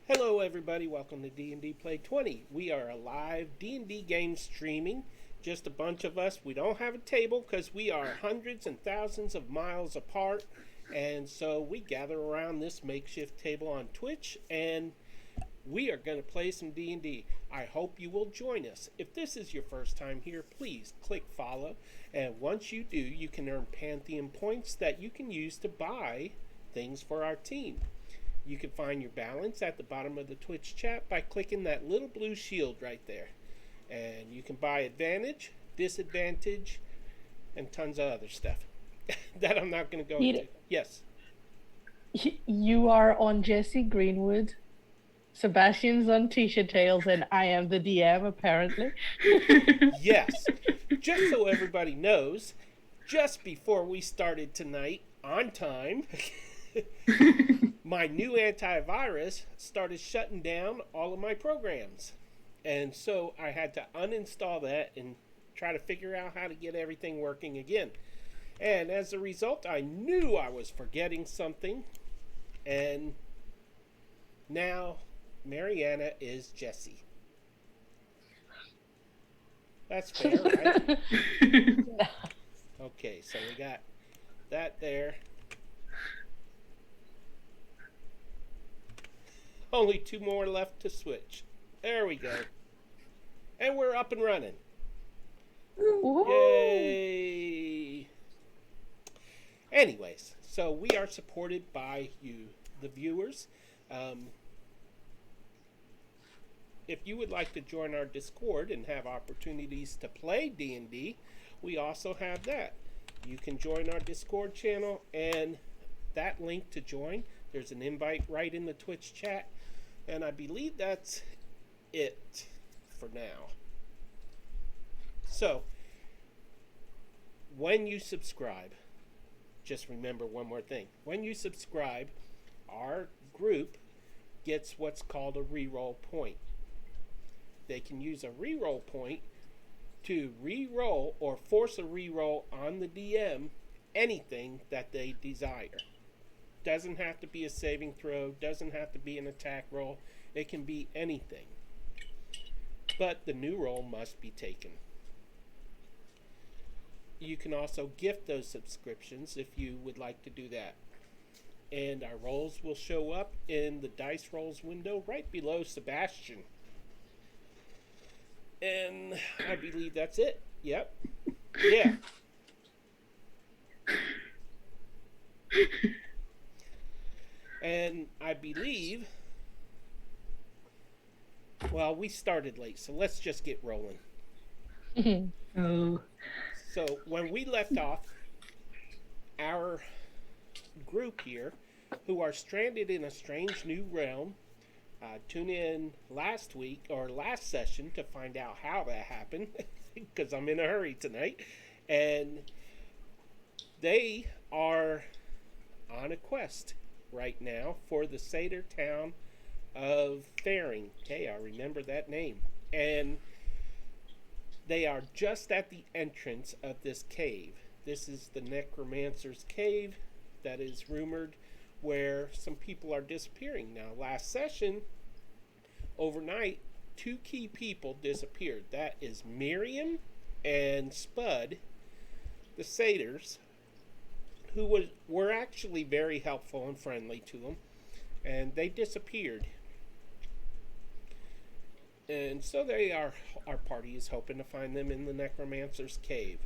Hello everybody, welcome to D&D Play 20. We are a live D&D game streaming, just a bunch of us. We don't have a table because we are hundreds and thousands of miles apart. And so we gather around this makeshift table on Twitch and we are going to play some D&D. I hope you will join us. If this is your first time here, please click follow. And once you do, you can earn Pantheon points that you can use to buy things for our team. You can find your balance at the bottom of the Twitch chat by clicking that little blue shield right there. And you can buy advantage, disadvantage, and tons of other stuff that I'm not going to go into. Yes. You are on Jesse Greenwood. Sebastian's on Tisha Tales, and I am the DM, apparently. Yes. Just so everybody knows, just before we started tonight, on time, my new antivirus started shutting down all of my programs. And so I had to uninstall that and try to figure out how to get everything working again. And as a result, I knew I was forgetting something. And now Mariana is Jessie. That's fair, right? Okay, so we got that there. Only two more left to switch. There we go. And we're up and running. Yay! Anyways, so we are supported by you, the viewers. If you would like to join our Discord and have opportunities to play D&D, we also have that. You can join our Discord channel, and that link to join, there's an invite right in the Twitch chat. And I believe that's it for now. So, when you subscribe, just remember one more thing. When you subscribe, our group gets what's called a reroll point. They can use a reroll point to reroll or force a reroll on the DM anything that they desire. Doesn't have to be a saving throw, doesn't have to be an attack roll. It can be anything. But the new roll must be taken. You can also gift those subscriptions if you would like to do that. And our rolls will show up in the dice rolls window right below Sebastian. And I believe that's it. Yep. Yeah. And I believe, well, we started late, so let's just get rolling. Oh. So when we left off, our group here, who are stranded in a strange new realm, tune in last week or last session to find out how that happened, because I'm in a hurry tonight. And they are on a quest right now for the satyr town of Faring. Hey, I remember that name. And they are just at the entrance of this cave. This is the Necromancer's Cave that is rumored where some people are disappearing. Now, last session, overnight, two key people disappeared. That is Miriam and Spud, the satyrs, who were actually very helpful and friendly to them, and they disappeared. And so our party is hoping to find them in the Necromancer's Cave.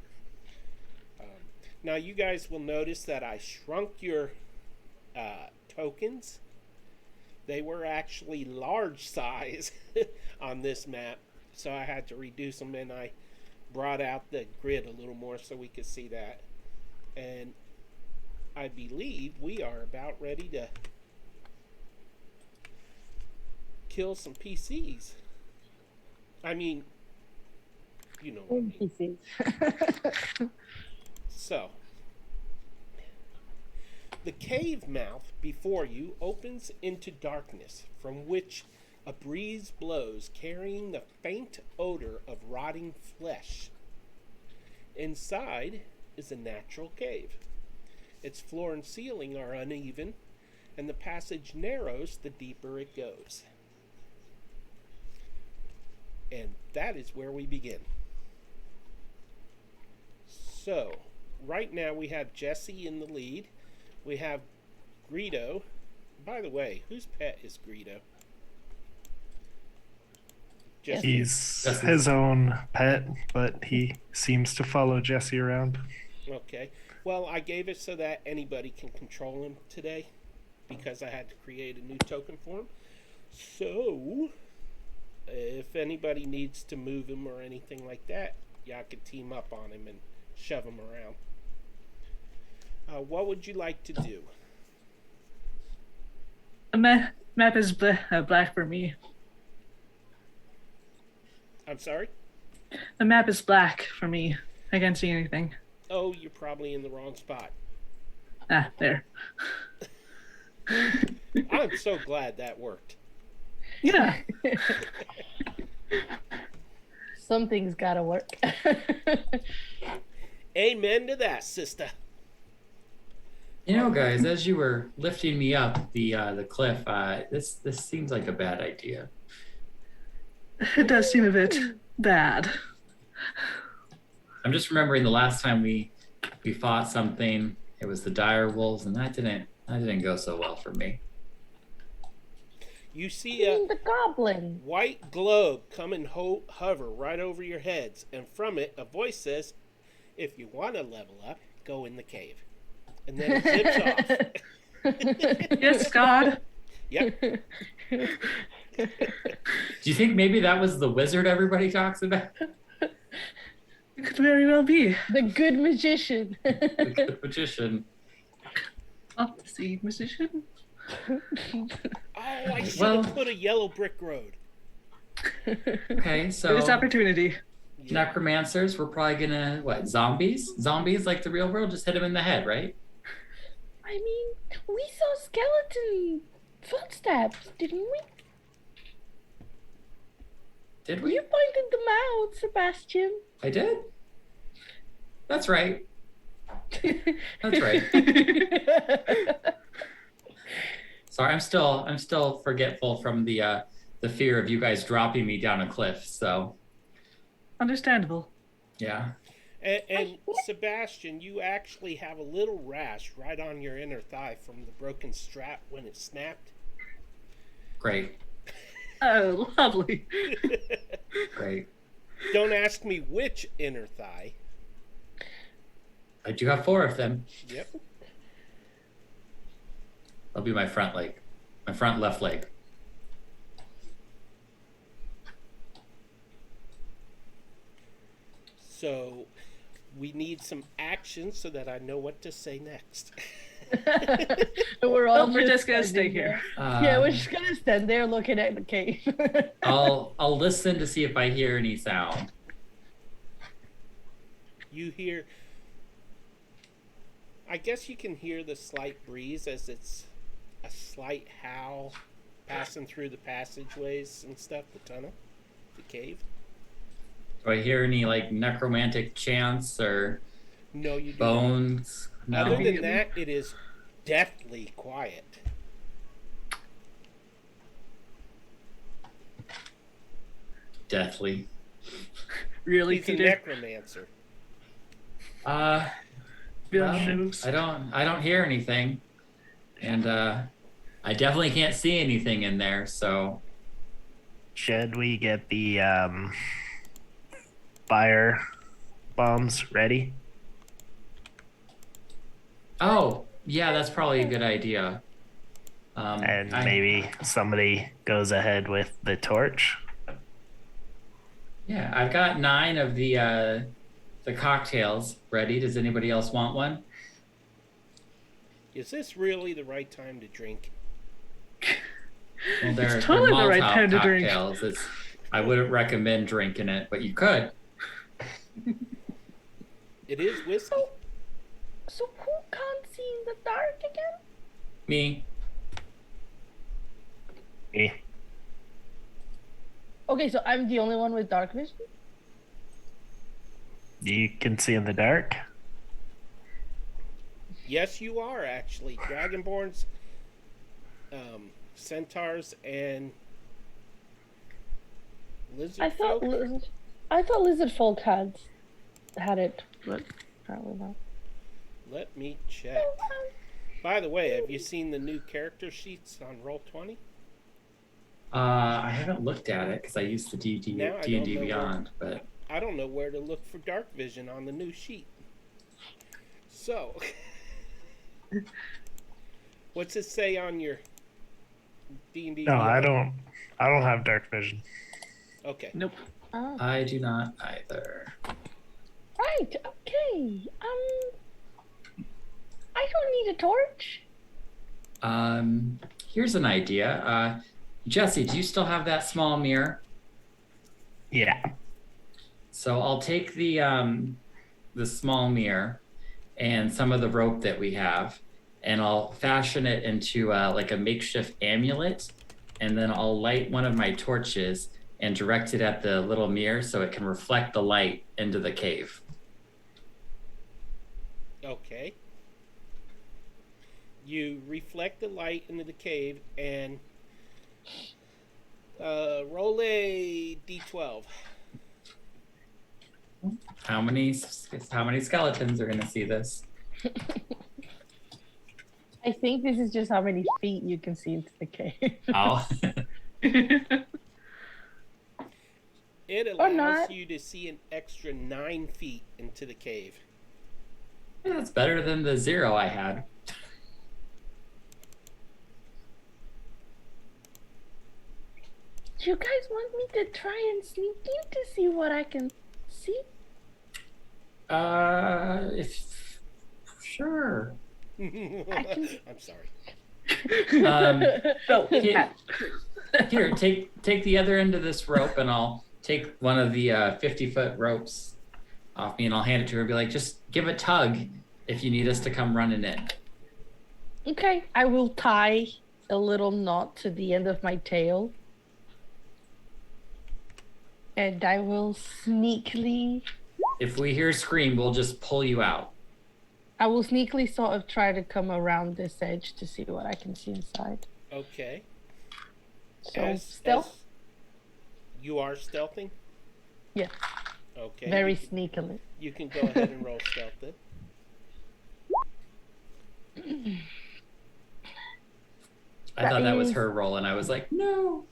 Now you guys will notice that I shrunk your tokens. They were actually large size on this map, so I had to reduce them, and I brought out the grid a little more so we could see that. And I believe we are about ready to kill some PCs. I mean, you know what I mean. PCs. So, the cave mouth before you opens into darkness, from which a breeze blows, carrying the faint odor of rotting flesh. Inside is a natural cave. Its floor and ceiling are uneven, and the passage narrows the deeper it goes. And that is where we begin. So, right now we have Jesse in the lead. We have Greedo. By the way, whose pet is Greedo? He's his own pet, but he seems to follow Jesse around. Okay. Well, I gave it so that anybody can control him today because I had to create a new token for him. So, if anybody needs to move him or anything like that, y'all could team up on him and shove him around. What would you like to do? The map is black for me. I'm sorry? The map is black for me. I can't see anything. Oh, you're probably in the wrong spot. Ah, there. I'm so glad that worked. Yeah. Something's gotta work. Amen to that, sister. You know, guys, as you were lifting me up the cliff, this seems like a bad idea. It does seem a bit bad. I'm just remembering the last time we fought something. It was the dire wolves, and that didn't go so well for me. You see a the goblin. white globe come and hover right over your heads, and from it a voice says, "If you want to level up, go in the cave." And then it zips off. Yes, God. Yep. Do you think maybe that was the wizard everybody talks about? It could very well be. The good magician. The good magician. Oh, the musician. Oh, I should have put a yellow brick road. Okay, so This opportunity. necromancers, we're probably gonna zombies? Zombies like the real world, just hit them in the head, right? I mean, we saw skeleton footsteps, didn't we? Did we? You pointed them out, Sebastian. I did? That's right. That's right. Sorry, I'm still forgetful from the fear of you guys dropping me down a cliff, so Understandable. yeah. And Sebastian, you actually have a little rash right on your inner thigh from the broken strap when it snapped. Great. Oh, lovely. Great. Don't ask me which inner thigh. I do have 4 of them. Yep. That'll be my front leg. My front left leg. So we need some action so that I know what to say next. We're all We're just gonna standing stay here. there. Yeah, we're just gonna stand there looking at the cave. I'll listen to see if I hear any sound. You hear, I guess you can hear the slight breeze as it's a slight howl passing through the passageways and stuff, the tunnel, the cave. Do I hear any necromantic chants or No, you don't. bones? No. Other than that, it is deathly quiet. Deathly. Really, He's a Peter? necromancer. Well, News. I don't hear anything, and I definitely can't see anything in there. So Should we get the fire bombs ready? oh yeah, that's probably a good idea. And maybe somebody goes ahead with the torch. Yeah, I've got 9 of the cocktails ready. Does anybody else want one? Is this really the right time to drink? Well, they're totally the right Molotov time to drink. cocktails. I wouldn't recommend drinking it, but you could. It is whiskey. So who can't see in the dark again? Me. Eh. Okay, so I'm the only one with dark vision? You can see in the dark. Yes, you are actually. Dragonborns centaurs and lizard I thought folk. I thought lizard folk had it, but apparently not. Let me check. By the way, have you seen the new character sheets on Roll20? I haven't looked at it because I used the D&D Now I don't D&D know Beyond, but I don't know where to look for dark vision on the new sheet. So, what's it say on your D&D? No, I Beyond? don't. I don't have dark vision. Okay. Nope. Oh, I do not either. right. Okay. I don't need a torch. Here's an idea. Jesse, do you still have that small mirror? Yeah. So I'll take the small mirror and some of the rope that we have, and I'll fashion it into like a makeshift amulet, and then I'll light one of my torches and direct it at the little mirror so it can reflect the light into the cave. Okay. You reflect the light into the cave and roll a d12. How many skeletons are going to see this? I think this is just how many feet you can see into the cave. Oh. It Or allows not. you to see an extra 9 feet into the cave. Yeah, that's better than the 0 I had. Do you guys want me to try and sneak in to see what I can see? If sure. I'm sorry. No. Here, here, take the other end of this rope, and I'll take one of the 50-foot ropes off me, and I'll hand it to her and be like, just give a tug if you need us to come running in. Okay, I will tie a little knot to the end of my tail. And I will sneakily If we hear a scream, we'll just pull you out. sort of try to come around this edge to see what I can see inside. Okay. So stealth? You are stealthing? Yeah. Okay. Very sneakily. You can go ahead and roll stealth then. I thought that was is- her roll, and I was like, no.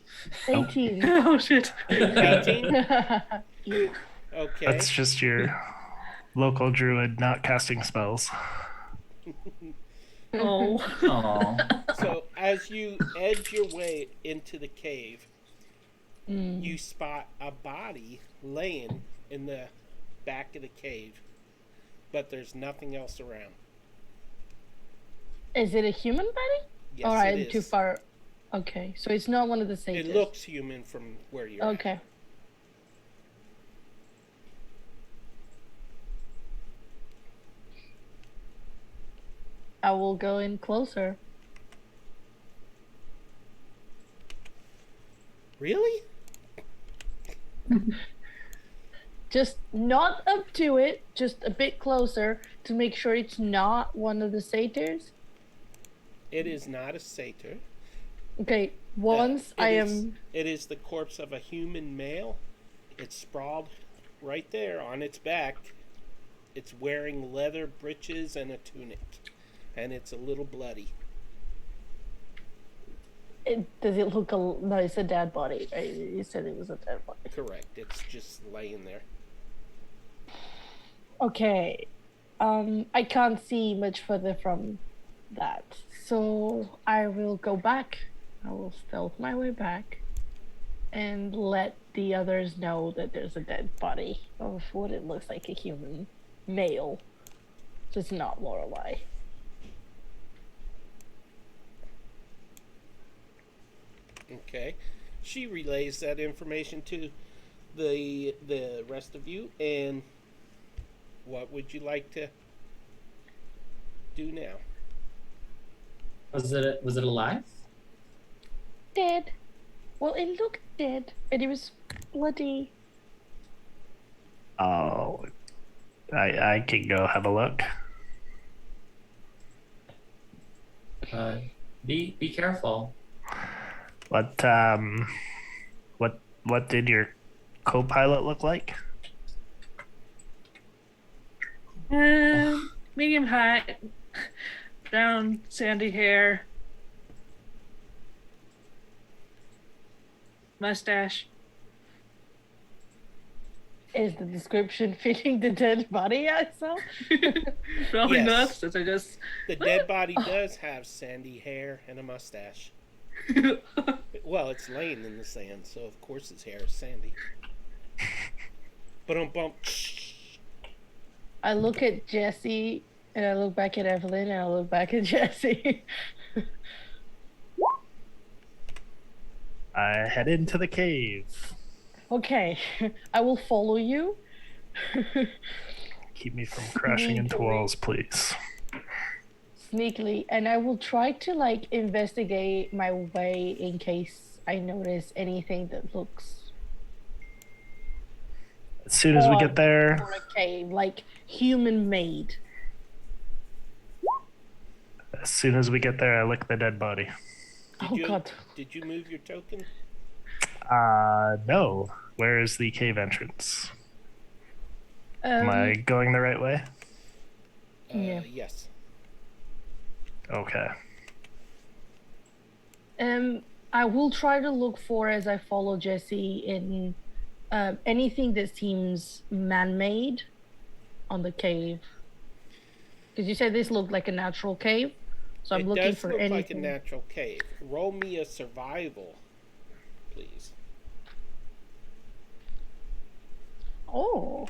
18. Oh shit. 18? Yeah. Okay. That's just your local druid not casting spells. Oh. Aw. So as you edge your way into the cave, Mm. you spot a body laying in the back of the cave, but there's nothing else around. Is it a human body? Yes, Or it I'm is. too far. Okay, so it's not one of the sages. It looks human from where you're at. Okay. I will go in closer. Really? Just not up to it, just a bit closer to make sure it's not one of the satyrs. It is not a satyr. Okay, once It I is- am. It is the corpse of a human male. It's sprawled right there on its back. It's wearing leather breeches and a tunic. And it's a little bloody. Does it look a. No, it's a dead body. Right? You said it was a dead body. Correct. It's just laying there. Okay. I can't see much further from that. So I will go back. I will stealth my way back and let the others know that there's a dead body of what it looks like a human male. Just not Lorelei. Okay. She relays that information to the rest of you, and what would you like to do now? Was it alive? Dead. Well, it looked dead, and it was bloody. Oh, I can go have a look. Be careful. What what did your co-pilot look like? Medium height, brown, sandy hair, mustache. Is the description fitting the dead body I saw? Probably Yes. not, since I just. The dead body does have sandy hair and a mustache. Well, it's laying in the sand, so of course his hair is sandy. But bump. I look at Jesse and I look back at Evelyn and I look back at Jesse. I head into the cave. Okay, I will follow you. Keep me from crashing into Sneakily. walls, please. Sneakily, and I will try to like investigate my way in case I notice anything that looks As soon as we get odd there, for a cave, like human made. I lick the dead body. Oh God. Did you move your token? No. Where is the cave entrance? Am I going the right way? Yeah. Yes. Okay. I will try to look for as I follow Jesse in anything that seems man-made on the cave. Because you said this looked like a natural cave, so I'm looking for look anything. like a natural cave. Roll me a survival, please. Oh.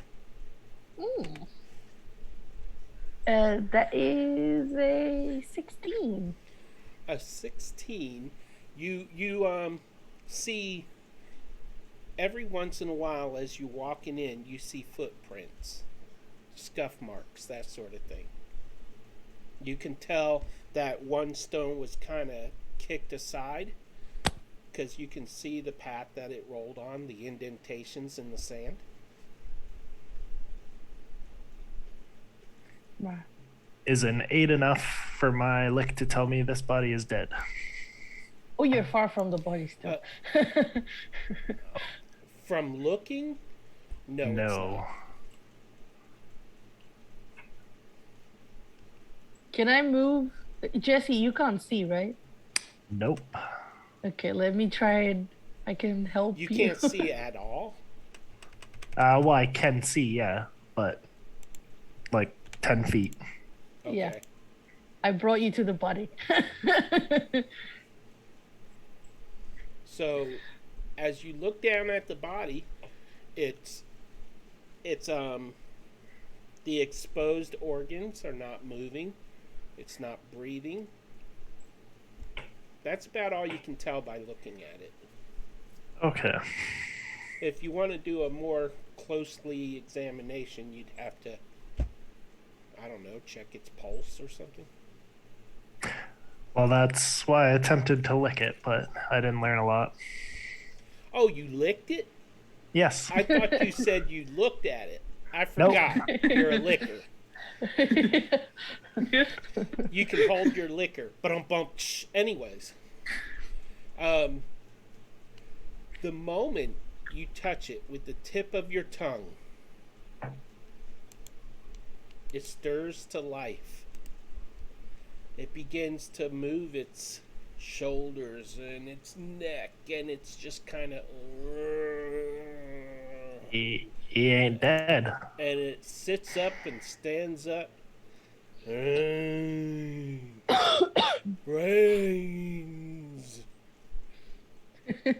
That is a 16. A 16. You see every once in a while as you're walking in, you see footprints, scuff marks, that sort of thing. You can tell that one stone was kind of kicked aside because you can see the path that it rolled on, the indentations in the sand. Wow. Is an 8 enough for my lick to tell me this body is dead? Oh, you're far from the body still. From looking, no. It's not. Can I move? Jesse, you can't see, right? Nope. Okay, let me try and I can help you. You can't see at all? Well, I can see, yeah, but like 10 feet. Okay. Yeah. I brought you to the body. So, as you look down at the body, it's the exposed organs are not moving. It's not breathing. That's about all you can tell by looking at it. Okay. If you want to do a more closely examination, you'd have to, I don't know, check its pulse or something. Well, that's why I attempted to lick it, but I didn't learn a lot. Oh, you licked it? Yes. I thought you said you looked at it. I Nope. forgot. You're a licker. You can hold your liquor. Anyways. The moment you touch it with the tip of your tongue, it stirs to life. It begins to move its shoulders and its neck, and it's just kind of... He ain't dead. And it sits up and stands up. Brains. A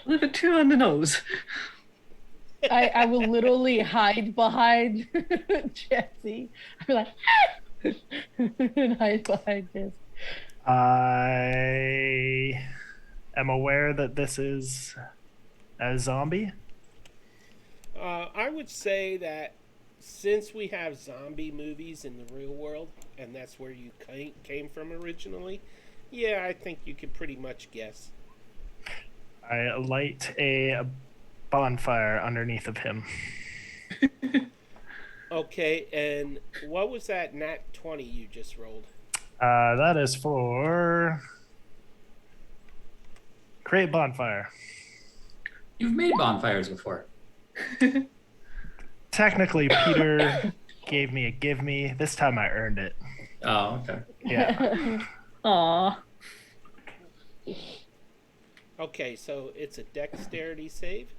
little bit too on the nose. I will literally hide behind Jesse. I'll be like, and hide behind Jesse. I am aware that this is a zombie. I would say that since we have zombie movies in the real world, and that's where you came from originally, yeah, I think you could pretty much guess. I light a bonfire underneath of him. Okay, and what was that nat 20 you just rolled? That is for create bonfire. You've made bonfires before. Technically, Peter gave me a give me. This time I earned it. Oh, okay. Yeah. Aw. Okay, so it's a dexterity save.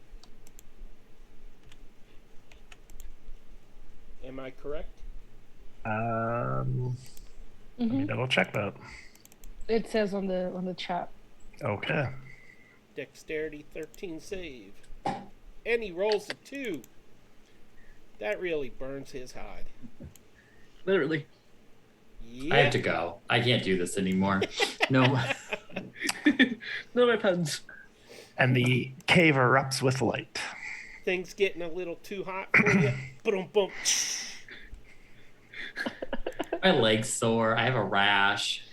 Am I correct? Let me double check that. It says on the chat. Okay. Dexterity 13 save. And he rolls a 2. That really burns his hide. Literally. Yeah. I have to go. I can't do this anymore. No. No weapons. And the cave erupts with light. Things getting a little too hot for you. Boom, boom. My leg's sore. I have a rash.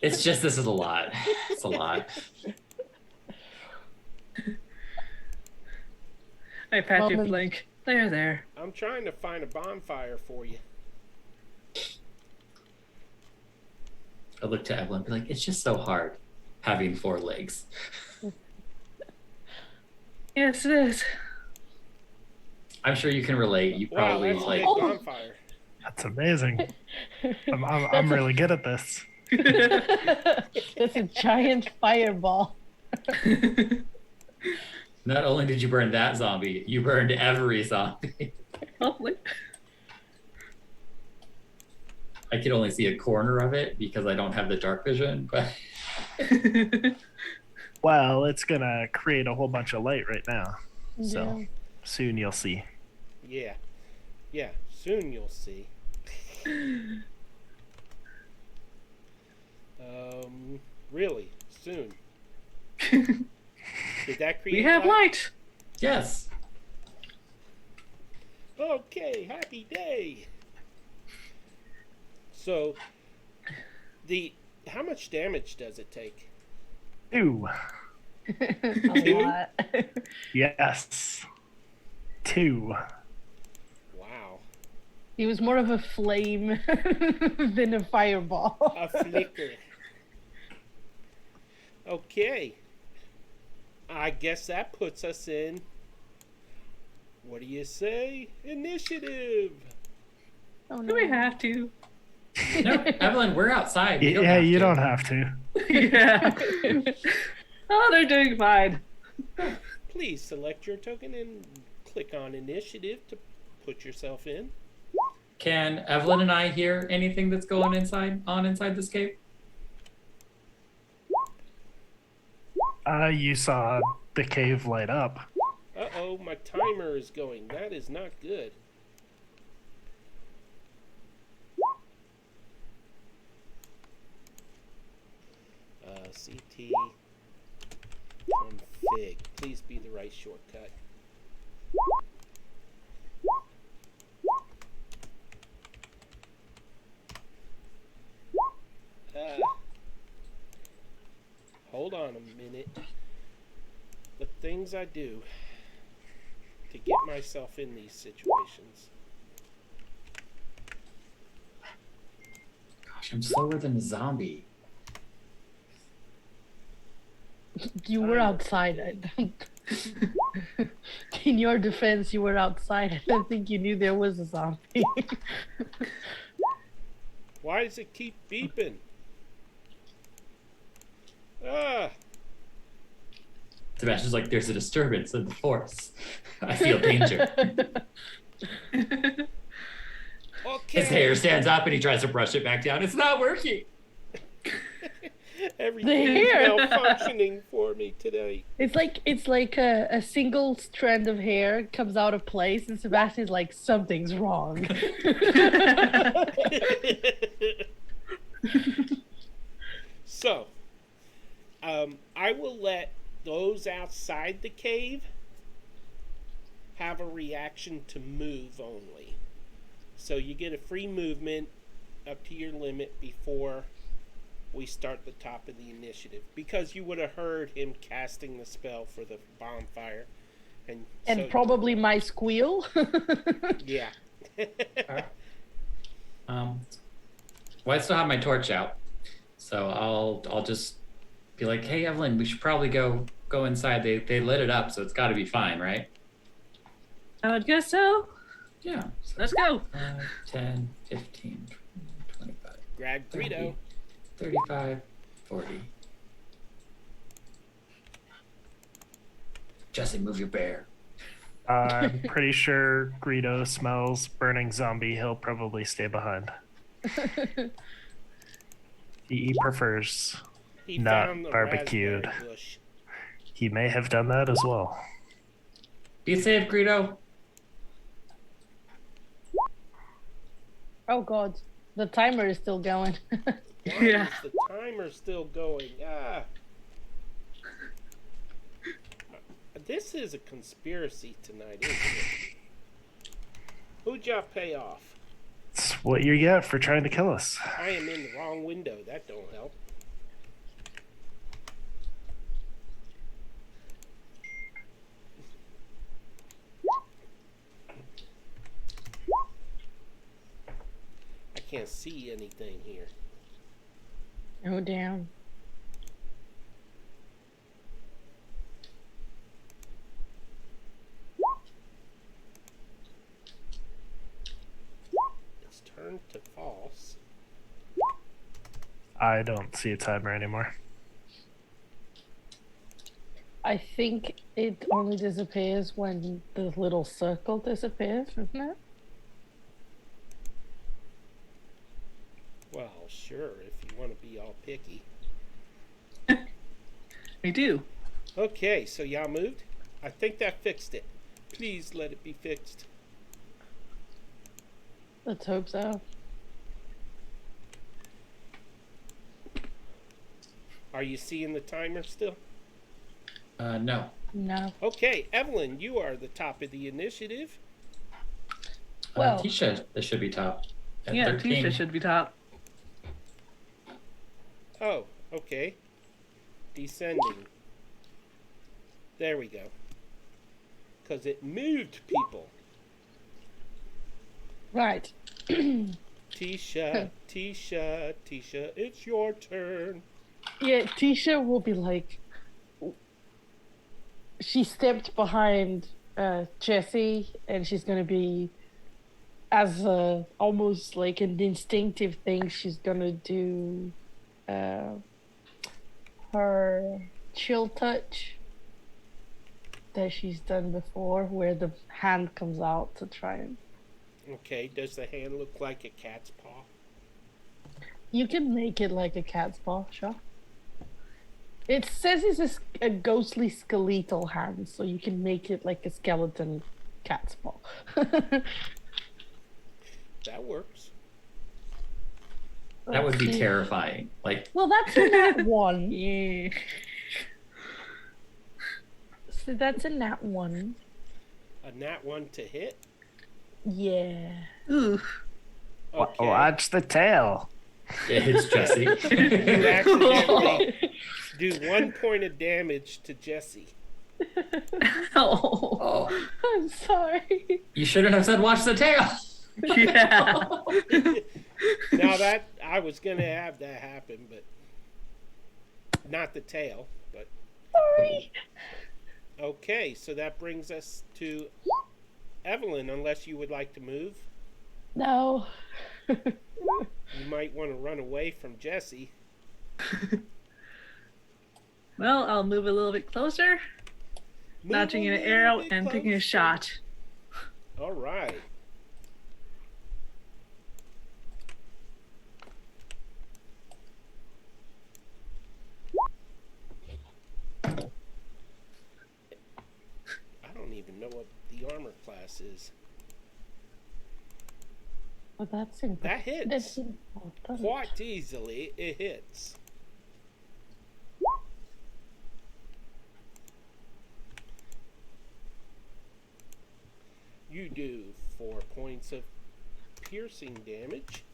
It's just, this is a lot. It's a lot. I pat you, Moment. Blink. There. I'm trying to find a bonfire for you. I look to Evelyn and be like, it's just so hard having 4 legs. Yes, it is. I'm sure you can relate. You Wow, probably that's a like big bonfire. That's amazing. I'm really good at this. That's a giant fireball. not only did you burn that zombie, you burned every zombie. Lovely. I could only see a corner of it because I don't have the dark vision, but Well, it's gonna create a whole bunch of light right now. So Yeah. soon you'll see. Yeah. Yeah, soon you'll see. Really, soon. Did that create We have light. yes. Okay, happy day. So, how much damage does it take? 2. A lot. Yes. 2. Wow. He was more of a flame than a fireball. A flicker. Okay. I guess that puts us in. What do you say? Initiative. Oh Do no. we have to? No, Evelyn, we're outside. We Yeah, you to. don't have to. Yeah. Oh, they're doing fine. Please select your token and click on initiative to put yourself in. Can Evelyn and I hear anything that's going inside this cave? You saw the cave light up. Uh-oh, my timer is going. That is not good. CT config. Please be the right shortcut. Hold on a minute. The things I do to get myself in these situations. Gosh, I'm slower than a zombie. You were outside. I don't... In your defense, you were outside. I don't think you knew there was a zombie. Why does it keep beeping? Ah! Sebastian's like, there's a disturbance in the force. I feel danger. Okay. His hair stands up and he tries to brush it back down. It's not working. Everything is hair. malfunctioning for me today. It's like a single strand of hair comes out of place, and Sebastian's like, something's wrong. So, I will let those outside the cave have a reaction to move only. So you get a free movement up to your limit before we start the top of the initiative, because you would have heard him casting the spell for the bonfire, and so, Probably my squeal. yeah. Well, I still have my torch out, so I'll just be like, "Hey, Evelyn, we should probably go inside. They lit it up, so it's got to be fine, right?" I would guess so. Yeah. So Let's go. 5, 10, 15, 20, 25, Grab Greedo. 35, 40. Jesse, move your bear. I'm pretty sure Greedo smells burning zombie. He'll probably stay behind. He prefers He not found the barbecued. raspberry bush. He may have done that as well. Be safe, Greedo. Oh god, the timer is still going. Why Yeah. is the timer still going? Ah. This is a conspiracy tonight, isn't it? Who'd y'all pay off? It's what you get for trying to kill us. I am in the wrong window. That don't help. I can't see anything here. Oh damn. It's turned to false. I don't see a timer anymore. I think it only disappears when the little circle disappears, isn't it? Well, sure, if you want to be all picky. We do. Okay, so y'all moved? I think that fixed it. Please let it be fixed. Let's hope so. Are you seeing the timer still? No. No. Okay, Evelyn, you are the top of the initiative. Well- Tisha, this should be top. At Yeah, 13. Tisha should be top. Oh, okay. Descending. There we go. Because it moved people. Right. Tisha, Tisha, Tisha, it's your turn. Yeah, Tisha will be like. She stepped behind Jesse, and she's gonna be, as almost like an instinctive thing, she's gonna do her chill touch that she's done before, where the hand comes out to try and. Okay, does the hand look like a cat's paw? You can make it like a cat's paw, sure. It says it's a ghostly skeletal hand, so you can make it like a skeleton cat's paw. That works. That would be Let's see. terrifying. Like, Well, that's a nat one. Yeah. So that's a nat one. A nat 1 to hit? Yeah. Ooh. Okay. Watch the tail. it hits Jesse. You accidentally do 1 point of damage to Jesse. Oh. Oh, I'm sorry. you shouldn't have said watch the tail. Yeah. Now that I was gonna have that happen, but not the tail. But Sorry. okay, so that brings us to Evelyn. Unless you would like to move, No. you might want to run away from Jesse. Well, I'll move a little bit closer, Move notching a an little arrow bit and taking a closer. shot. All right. I don't even know what the armor class is. Well, that's important. That hits That's important. quite easily. It hits. You do 4 points of piercing damage.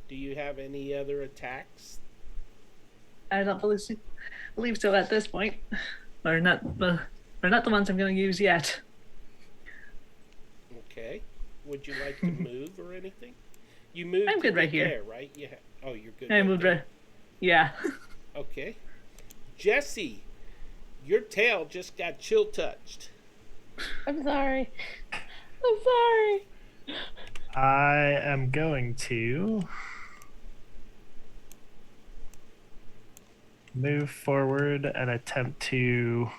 Do you have any other attacks? I don't believe so at this point. Or not, or not the ones I'm going to use yet. Okay. Would you like to move or anything? You moved. I'm good to right here. There, right? Yeah. Oh, you're good. I moved right. Yeah. Okay. Jesse, your tail just got chill touched. I'm sorry. I'm sorry. I am going to move forward and attempt to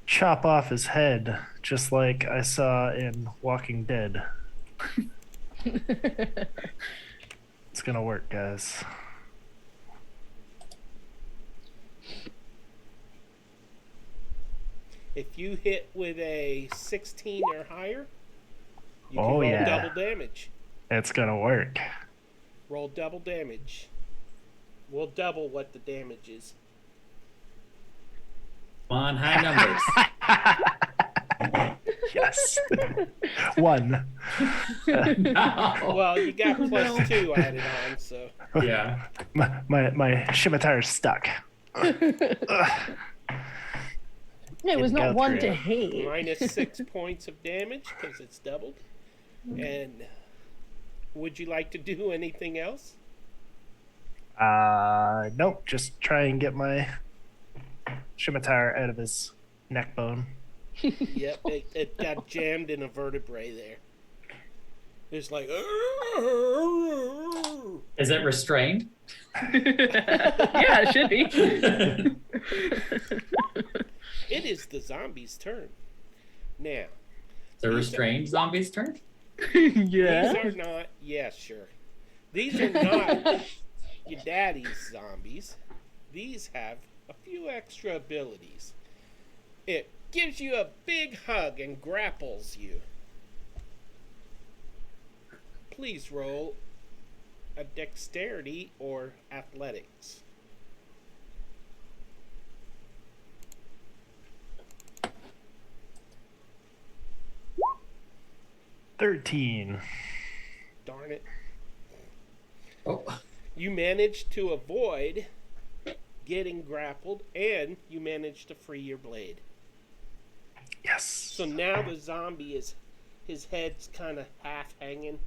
chop off his head, just like I saw in Walking Dead. It's gonna work, guys. If you hit with a 16 or higher, you can Oh, roll yeah. double damage. It's gonna work. Roll double damage. We'll double what the damage is. Come on, high numbers. Yes. 1. No. Well, you got plus 2 added on, so. Yeah. My scimitar's stuck. It was Didn't not go one through. to hate. Minus 6 points of damage because it's doubled. And would you like to do anything else? Nope. Just try and get my scimitar out of his neck bone. Yep, it got jammed in a vertebrae there. It's like. Is it restrained? Yeah, it should be. It is the zombie's turn. Now, The restrained zombie's turn? Yeah. these are not. Yeah, sure. These are not your daddy's zombies. These have a few extra abilities. It gives you a big hug and grapples you. Please roll a dexterity or athletics. $13. Darn it. Oh. You managed to avoid getting grappled and you managed to free your blade. Yes. So now the zombie is, his head's kind of half hanging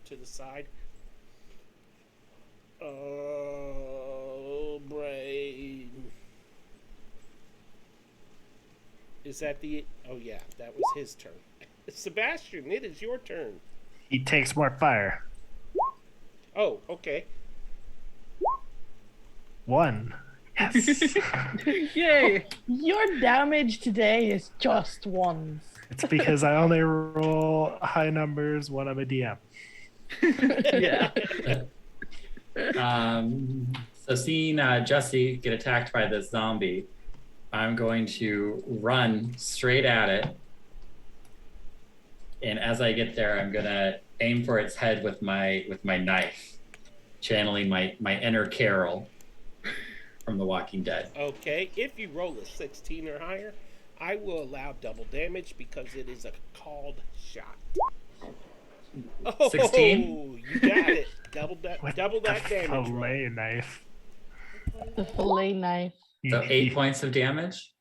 to the side. Oh, brain. Is that the... Oh, yeah, that was his turn. Sebastian, it is your turn. He takes more fire. Oh, okay. 1. Yes. Yay. Your damage today is just 1. It's because I only roll high numbers when I'm a DM. Yeah. So seeing Jesse get attacked by this zombie, I'm going to run straight at it. And as I get there, I'm gonna aim for its head with my knife, channeling my inner Carol from The Walking Dead. Okay, if you roll a 16 or higher, I will allow double damage because it is a called shot. Oh, 16? You got it. Double that With damage roll. fillet knife. The fillet knife. So 8 points of damage.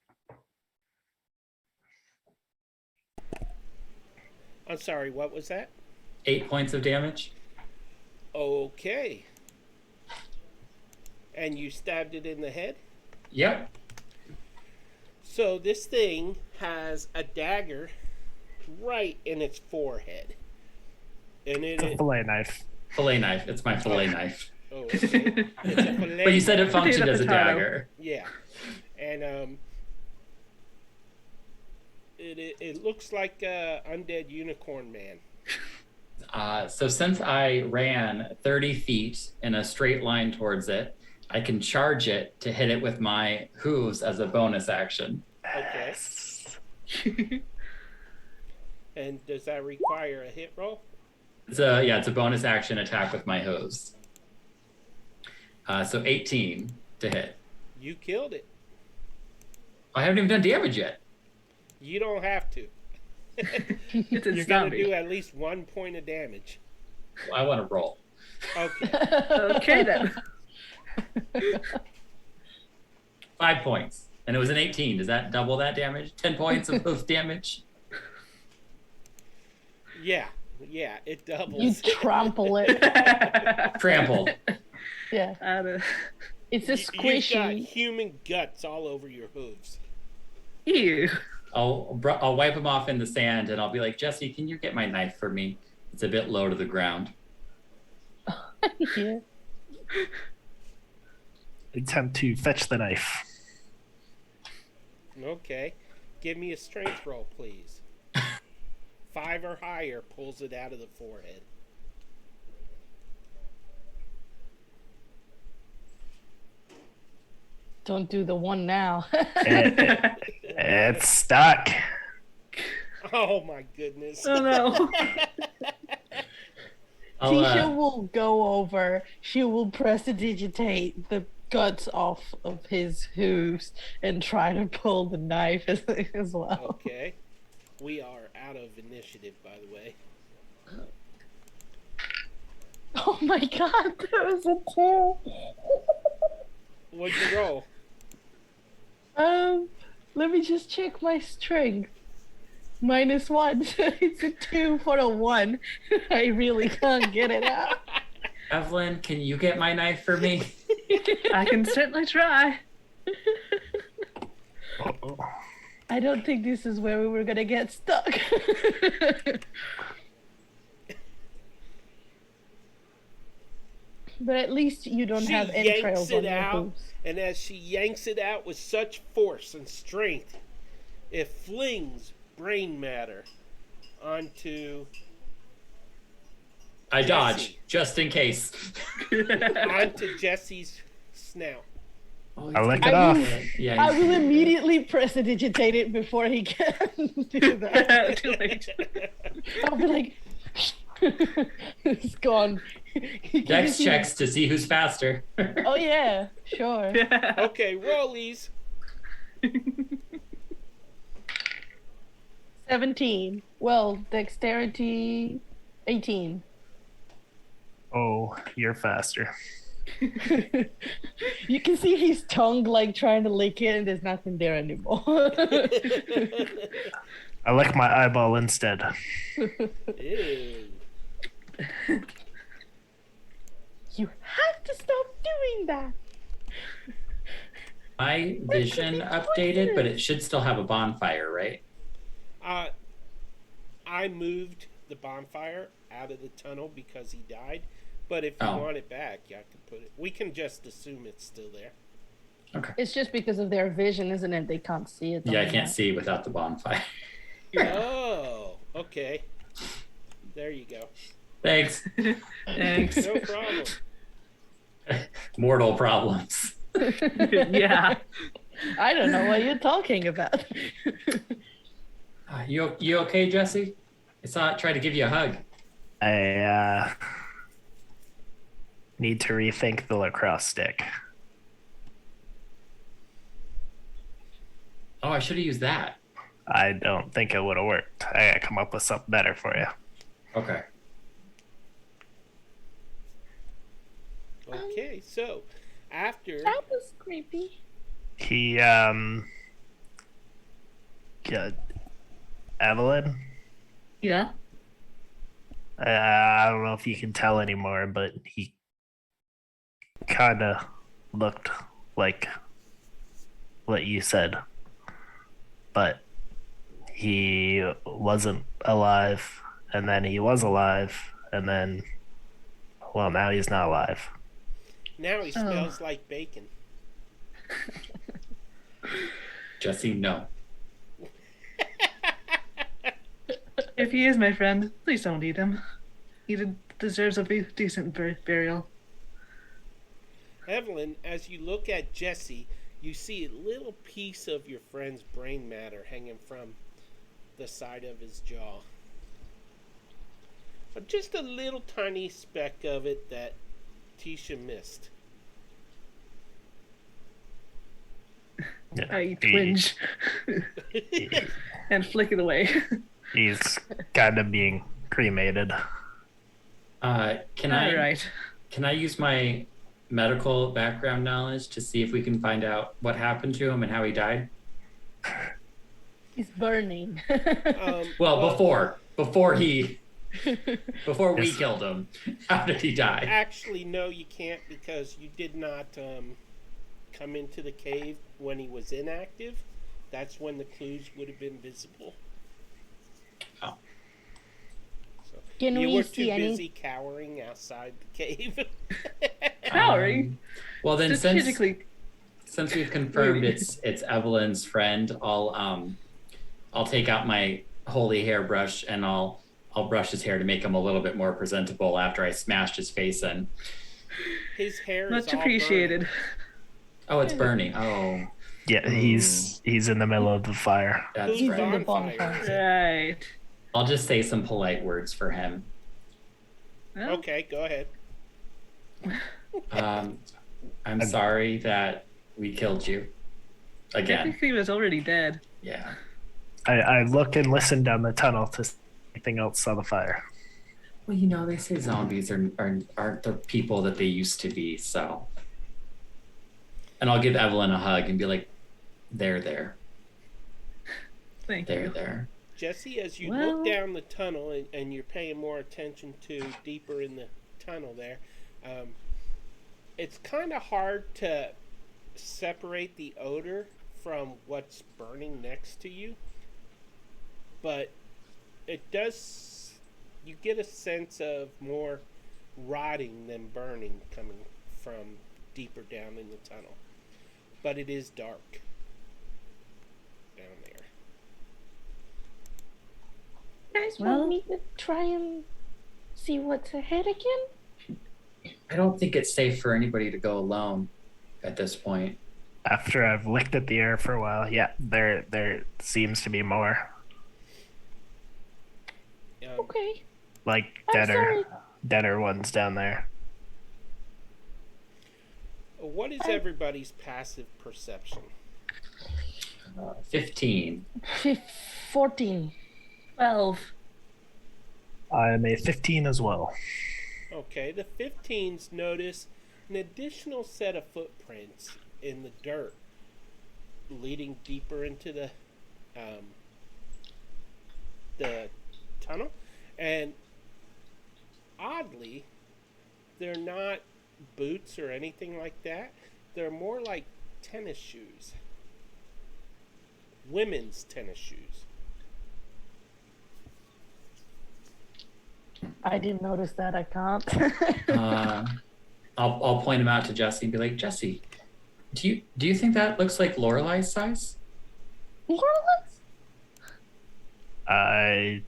I'm sorry, what was that? 8 points of damage. Okay. And you stabbed it in the head? Yep. So this thing has a dagger right in its forehead. And It's a fillet knife. Fillet knife. It's my fillet knife. Oh, okay. It's a fillet. But you said it functioned Potato, as a potato. dagger. Yeah. And it looks like Undead Unicorn Man. So since I ran 30 feet in a straight line towards it, I can charge it to hit it with my hooves as a bonus action. Okay. And does that require a hit roll? It's a bonus action attack with my hooves. So 18 to hit. You killed it. I haven't even done damage yet. You don't have to. It's a You're going to zombie. do at least 1 point of damage. I want to roll. Okay. Okay then. 5 points. And it was an 18. Does that double that damage? 10 points of hoof damage? Yeah. Yeah, it doubles. You trample it. Trample. Yeah. It's a You've got squishy. human guts all over your hooves. Ew. I'll wipe them off in the sand, and I'll be like, Jesse, can you get my knife for me? It's a bit low to the ground. Yeah. Attempt to fetch the knife. Okay. Give me a strength roll, please. 5 or higher pulls it out of the forehead. Don't do the one now. It's stuck. Oh my goodness. Oh no. Tisha will go over. She will prestidigitate the guts off of his hooves and try to pull the knife as well. Okay. We are out of initiative, by the way. Oh my god, that was a 2. What'd you roll? Let me just check my strength. -1. It's a 2 for a 1. I really can't get it out. Evelyn, can you get my knife for me? I can certainly try. I don't think this is where we were gonna get stuck. But at least you don't She have entrails yanks on it your out, hooves. and as she yanks it out with such force and strength, it flings brain matter onto I Jesse. dodge, just in case. onto Jesse's snout. I lick it I off. will- Yeah, I will immediately prestidigitate it before he can do that. Too late. I'll be like, it's gone. Dex checks to see who's faster. Oh yeah, sure. Okay, rollies. 17. Well, dexterity 18. Oh, you're faster. You can see his tongue like trying to lick it and there's nothing there anymore. I lick my eyeball instead. Ew. You have to stop doing that. My vision updated, but it should still have a bonfire, right? I moved the bonfire out of the tunnel because he died. But if you Oh. want it back, I can put it. We can just assume it's still there. Okay. It's just because of their vision, isn't it? They can't see it. Yeah, I on can't that. see without the bonfire. Oh, okay. There you go. Thanks. Thanks. No problem. Mortal problems. Yeah. I don't know what you're talking about. You okay, Jesse? I saw it try to give you a hug. I need to rethink the lacrosse stick. Oh, I should have used that. I don't think it would have worked. I gotta come up with something better for you. Okay. Okay, so after That was creepy. He yeah, Evelyn. Yeah. I don't know if you can tell anymore, but he kind of looked like what you said, but he wasn't alive, and then he was alive, and then, well, now he's not alive. now he smells like bacon. Jesse, no. If he is my friend, please don't eat him. He deserves a decent burial. Evelyn, as you look at Jesse, you see a little piece of your friend's brain matter hanging from the side of his jaw. But just a little tiny speck of it that Tisha missed. Yeah, I twinge and flick it away. he's kind of being cremated. Can All right. Can I use my medical background knowledge to see if we can find out what happened to him and how he died? He's burning. Well, before he Before we Yes. killed him. How did he die? Actually, no, you can't because you did not come into the cave when he was inactive. That's when the clues would have been visible. Oh. So Can you we were see too any- busy cowering outside the cave. Cowering? Well, then Strategically. since we've confirmed Wait. it's Evelyn's friend, I'll take out my holy hairbrush and I'll brush his hair to make him a little bit more presentable after I smashed his face in. His hair is Much all appreciated. burning. Oh, it's burning. Oh, Yeah, he's in the middle of the fire. that's Who's He's right. in the on fire? bonfire. Right. I'll just say some polite words for him. Well, Okay, go ahead. I'm sorry that we killed you. Again. technically he was already dead. Yeah. I look and listen down the tunnel to see anything else on the fire. Well, you know, they say zombies aren't the people that they used to be, so. And I'll give Evelyn a hug and be like, there. Thank There, you. there. Jesse, as you Well- look down the tunnel and you're paying more attention to deeper in the tunnel there, it's kind of hard to separate the odor from what's burning next to you. But it does, you get a sense of more rotting than burning coming from deeper down in the tunnel. But it is dark down there. You guys Well- want me to try and see what's ahead again? I don't think it's safe for anybody to go alone at this point. After I've looked at the air for a while, yeah, there seems to be more Okay. like I'm sorry. deader ones down there. What is I- everybody's passive perception? 15. 14. 12. I'm a 15 as well. Okay, the 15s notice an additional set of footprints in the dirt leading deeper into the tunnel. And oddly, they're not boots or anything like that. They're more like tennis shoes. Women's tennis shoes. I didn't notice that. I can't. I'll point him out to Jesse and be like, Jesse, do you think that looks like Lorelei's size? More or less? I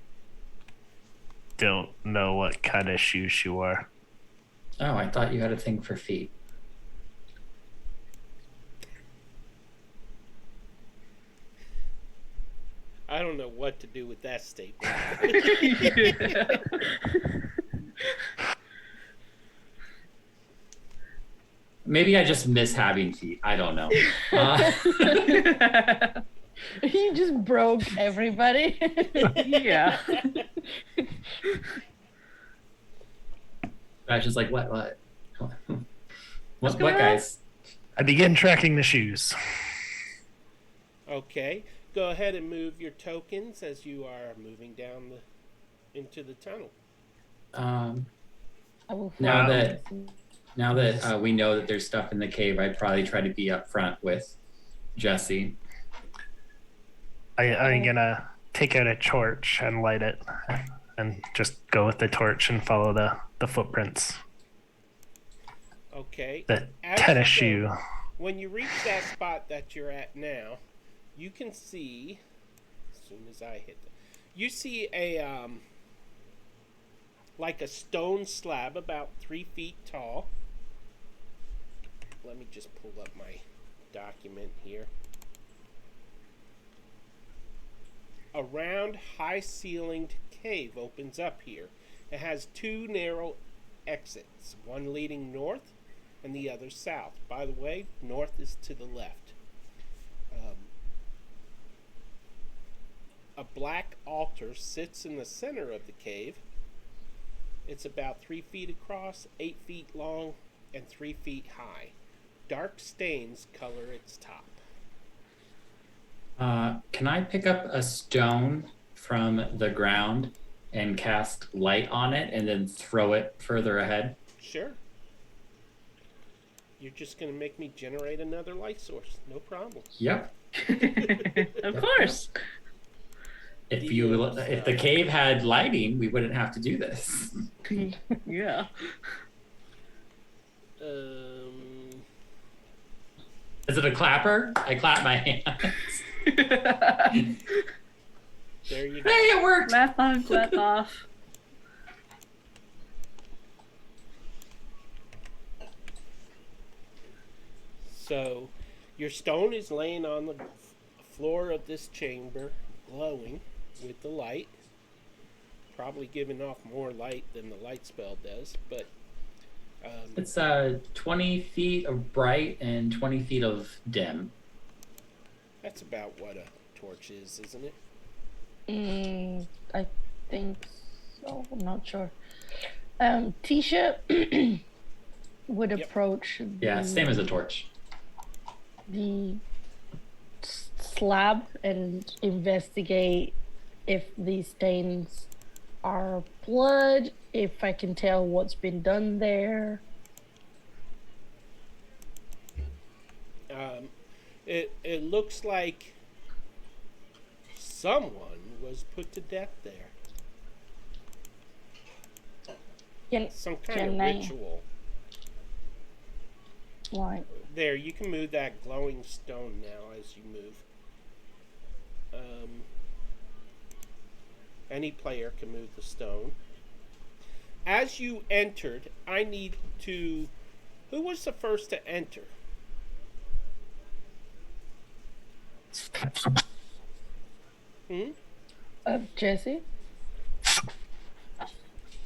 don't know what kind of shoes she wore. Oh, I thought you had a thing for feet. I don't know what to do with that statement. Maybe I just miss having feet. I don't know. He just broke everybody. Yeah. That's just like, what? What's What, going on? guys? I begin tracking the shoes. Okay, go ahead and move your tokens as you are moving down into the tunnel. I will Now follow that- Jesse. Now that we know that there's stuff in the cave, I'd probably try to be up front with Jesse. I'm gonna take out a torch and light it, and just go with the torch and follow the footprints. Okay. The As tennis you go- shoe. When you reach that spot that you're at now, you can see, as soon as I hit you see a like a stone slab about 3 feet tall. Let me just pull up my document here. A round, high-ceilinged cave opens up here. It has 2 narrow exits, one leading north and the other south. By the way, north is to the left. A black altar sits in the center of the cave. It's about 3 feet across, 8 feet long, and 3 feet high. Dark stains color its top. Can I pick up a stone from the ground and cast light on it and then throw it further ahead? Sure. You're just going to make me generate another light source. No problem. Yep. Of course. If DMs, if the cave had lighting, we wouldn't have to do this. Yeah. Is it a clapper? I clap my hands. There you go. Hey, it worked! Clap on, clap off. So, your stone is laying on the floor of this chamber, glowing with the light. Probably giving off more light than the light spell does, but It's 20 feet of bright and 20 feet of dim. that's about what a torch is, isn't it? I think so. I'm not sure. Tisha would Yep. Yeah, approach same as a torch. the slab and investigate if these stains are blood, if I can tell what's been done there. It looks like someone was put to death there. Some kind of Can I- ritual. Like, There, you can move that glowing stone now as you move. Any player can move the stone. As you entered, I need to... Who was the first to enter? Jesse?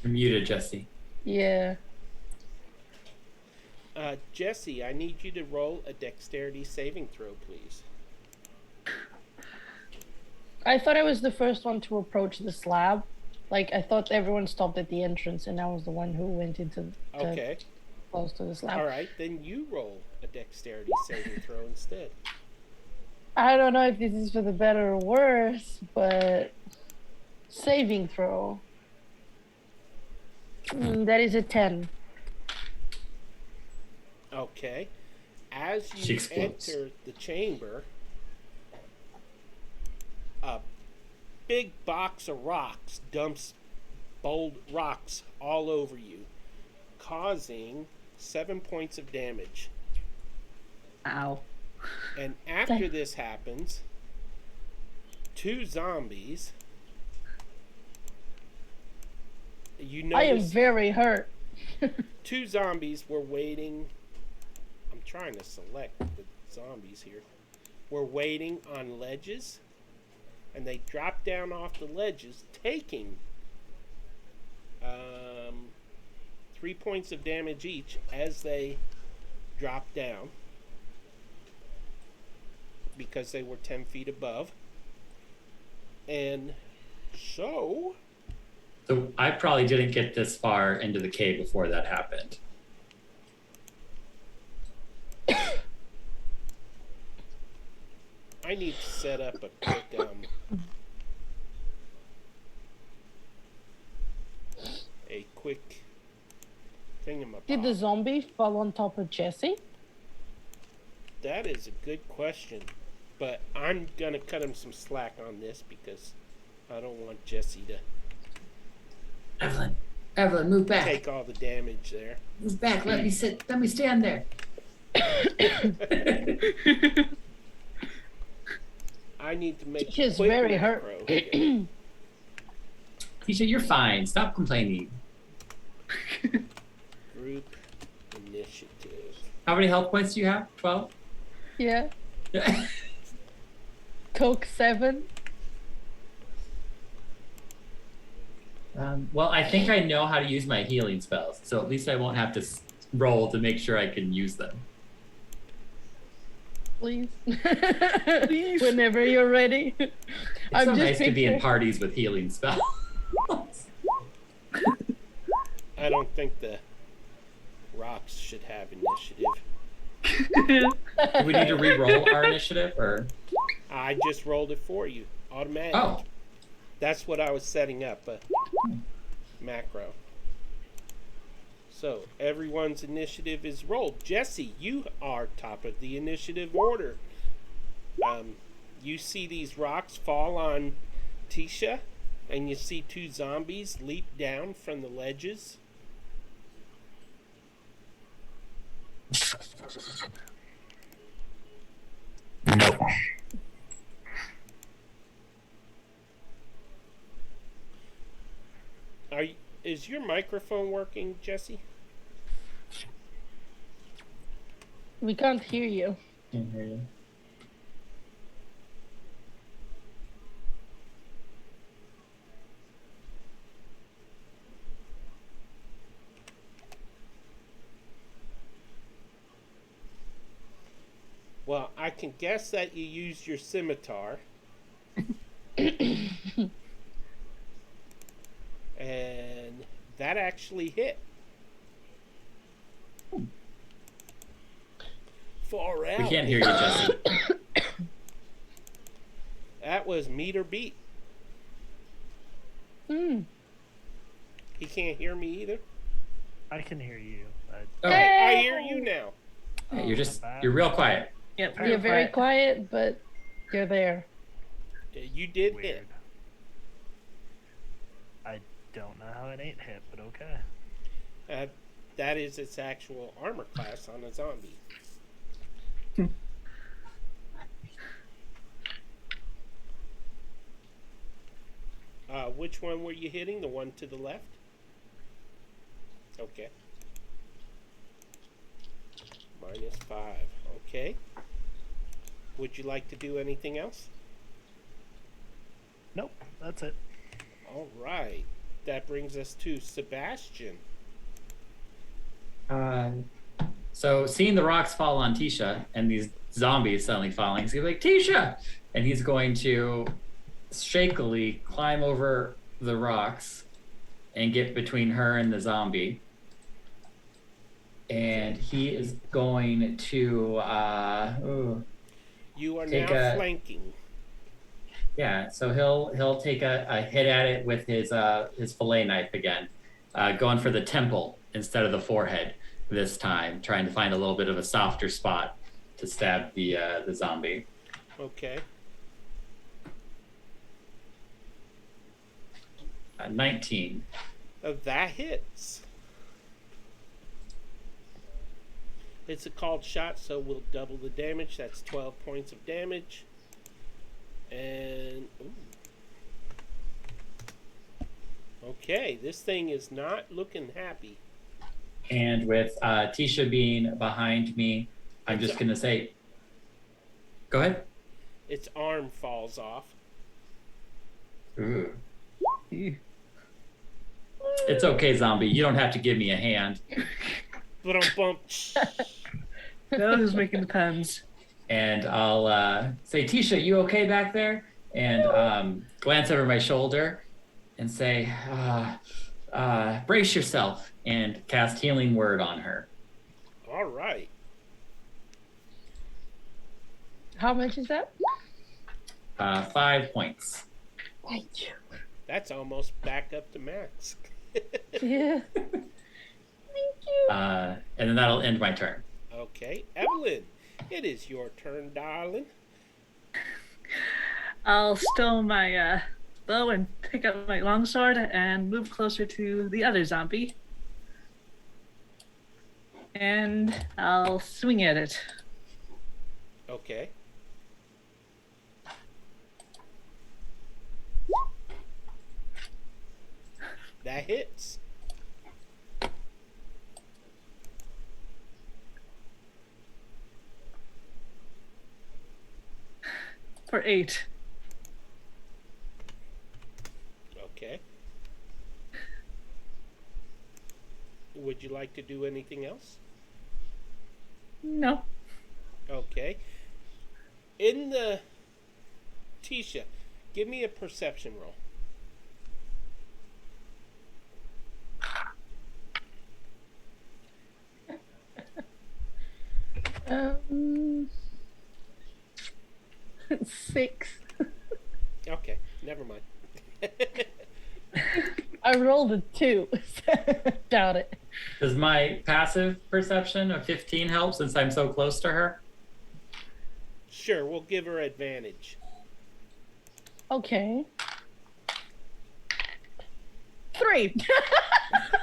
You're muted, Jesse. Yeah. Jesse, I need you to roll a dexterity saving throw, please. I thought I was the first one to approach the slab. Like, I thought everyone stopped at the entrance, and I was the one who went into Okay. close to the slab. All right, then you roll a dexterity saving throw instead. I don't know if this is for the better or worse, but saving throw. That is a 10. Okay. As She you explodes. enter the chamber, a big box of rocks dumps bold rocks all over you, causing 7 points of damage. Ow. And after this happens, 2 zombies. You I am notice very hurt. 2 zombies were waiting. I'm trying to select the zombies here. Were waiting on ledges, and they drop down off the ledges, taking 3 points of damage each as they drop down, because they were 10 feet above. And so, So I probably didn't get this far into the cave before that happened. I need to set up a quick thingamabob. Did the zombie fall on top of Jesse? That is a good question, but I'm gonna cut him some slack on this because I don't want Jesse to Evelyn, move back. take all the damage there. Move back. Let me sit. Let me stand there. I need to make She's quick very hurt. macro here. Tisha, you're fine. Stop complaining. Group initiative. How many health points do you have? 12? Yeah. Coke 7. Well, I think I know how to use my healing spells, so at least I won't have to roll to make sure I can use them. Please. Whenever you're ready. It's so nice to be in parties with healing spells. I don't think the rocks should have initiative. Do we need to re-roll our initiative, or? I just rolled it for you, automatic. Oh, That's what I was setting up, a macro. So everyone's initiative is rolled. Jesse, you are top of the initiative order. You see these rocks fall on Tisha, and you see two zombies leap down from the ledges. Nope. Is your microphone working, Jesse? We can't hear you. Can't hear you. Well, I can guess that you used your scimitar. And that actually hit. Far out. We can't hear you, Jesse. That was meter beat. Hmm. He can't hear me either. I can hear you. Okay. I hear you now. Hey, you're real quiet. Yep. You're very quiet, but you're there. You did Weird. hit. I don't know how it ain't hit, but okay. That is its actual armor class on a zombie. Which one were you hitting? The one to the left? Okay. -5. Okay. Would you like to do anything else? Nope, that's it. All right. That brings us to Sebastian. So seeing the rocks fall on Tisha and these zombies suddenly falling, he's gonna be like, Tisha! And he's going to shakily climb over the rocks and get between her and the zombie. And he is going to You are Take now a- flanking. yeah, so he'll take a hit at it with his fillet knife again, going for the temple instead of the forehead this time, trying to find a little bit of a softer spot to stab the zombie. Okay. 19. That hits. It's a called shot, so we'll double the damage. That's 12 points of damage. And okay, this thing is not looking happy. And with Tisha being behind me, I'm just gonna say, go ahead. Its arm falls off. Ooh. It's okay, zombie. You don't have to give me a hand. Bump. No, who's making the puns? And I'll say, Tisha, you okay back there? And glance over my shoulder and say, brace yourself, and cast Healing Word on her. All right. How much is that? 5 points. Thank you. That's almost back up to max. Yeah. Thank you. And then that'll end my turn. Okay, Evelyn, it is your turn, darling. I'll stow my bow and pick up my longsword and move closer to the other zombie. And I'll swing at it. Okay. That hits. For 8. Okay. Would you like to do anything else? No. Okay. In the Tisha, give me a perception roll. Um, 6. Okay, never mind. I rolled a 2. Doubt it. Does my passive perception of 15 help since I'm so close to her? Sure, we'll give her advantage. Okay. 3.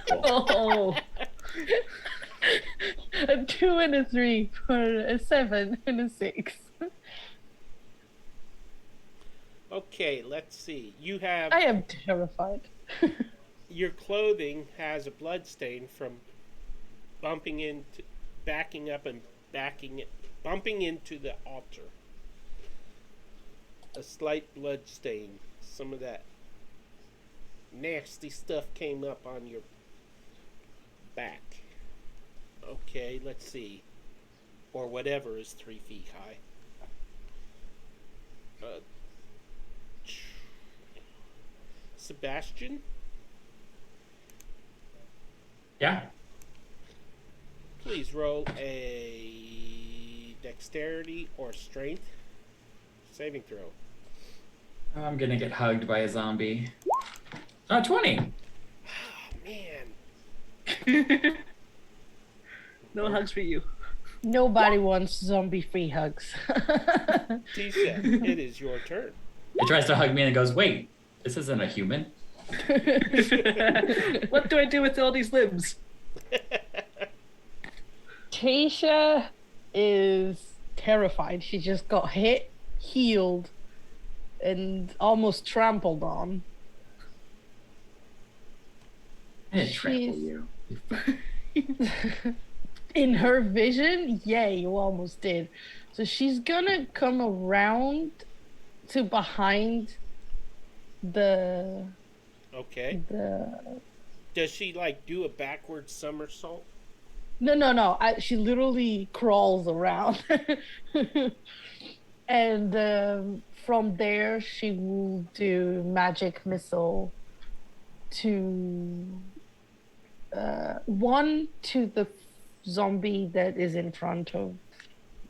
Cool. Oh. A 2 and a 3 for a 7 and a 6. Okay, let's see. You have I am terrified. your clothing has a blood stain from backing up and bumping into the altar. A slight blood stain. Some of that nasty stuff came up on your back. Okay, let's see. Or whatever is 3 feet high. Sebastian? Yeah. Please roll a dexterity or strength saving throw. I'm gonna get hugged by a zombie. 20. Oh, man. No hugs for you. Nobody wants zombie-free hugs. Tisha, it is your turn. It tries to hug me and it goes, wait, this isn't a human. What do I do with all these limbs? Tasha is terrified. She just got hit, healed, and almost trampled on. I didn't trample She's- you. In her vision, yeah, you almost did. So she's gonna come around to behind the Okay. Does she like do a backward somersault? No. She literally crawls around, and from there she will do magic missile to one to the zombie that is in front of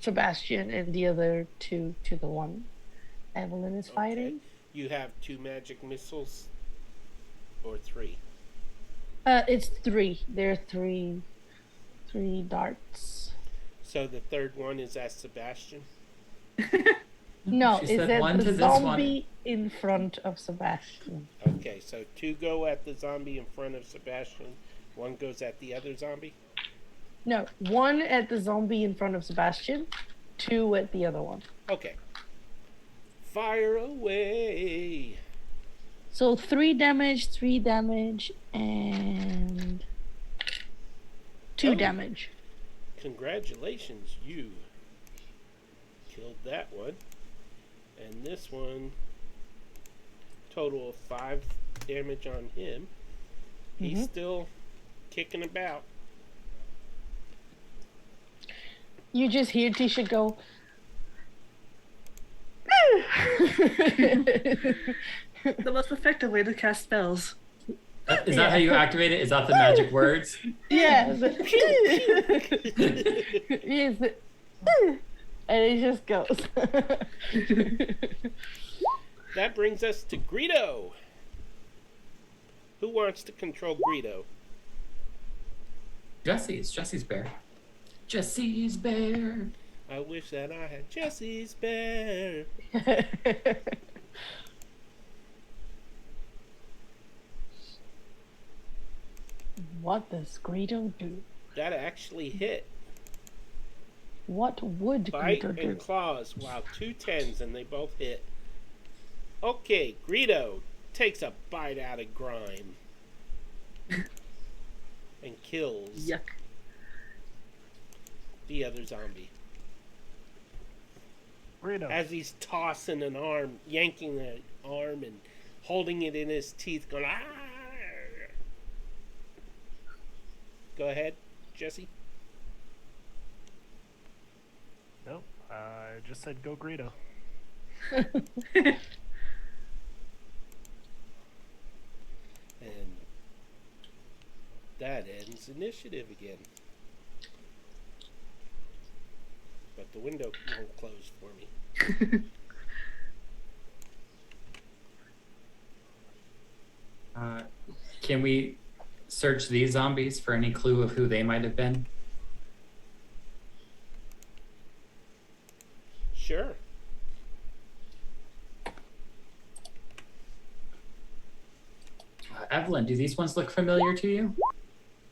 Sebastian, and the other two to the one Evelyn is fighting. You have 2 magic missiles or 3? It's 3. There are three darts. So the third one is at Sebastian? No, She it's said at one to the this zombie in front of Sebastian. Okay, so 2 go at the zombie in front of Sebastian. 1 goes at the other zombie? No, 1 at the zombie in front of Sebastian, 2 at the other one. Okay. Fire away. So 3 damage, and 2 Oh. damage. Congratulations, you killed that one. And this one, total of 5 damage on him. He's still kicking about. You just hear Tisha go. The most effective way to cast spells. Is that how you activate it? Is that the magic words? Yeah. Yes. And it just goes. That brings us to Greedo. Who wants to control Greedo? Jesse's bear. Jesse's bear. I wish that I had Jesse's bear. What does Greedo do? That actually hit. What would Bite Greedo do? and claws. Wow, 2 10s and they both hit. Okay, Greedo takes a bite out of Grime. And kills Yuck. the other zombie. Reno. As he's tossing an arm, yanking the arm and holding it in his teeth, going, ah! Go ahead, Jesse. Nope. I just said go Greedo. And that ends initiative again. But the window won't close for me. can we search these zombies for any clue of who they might have been? Sure. Evelyn, do these ones look familiar to you?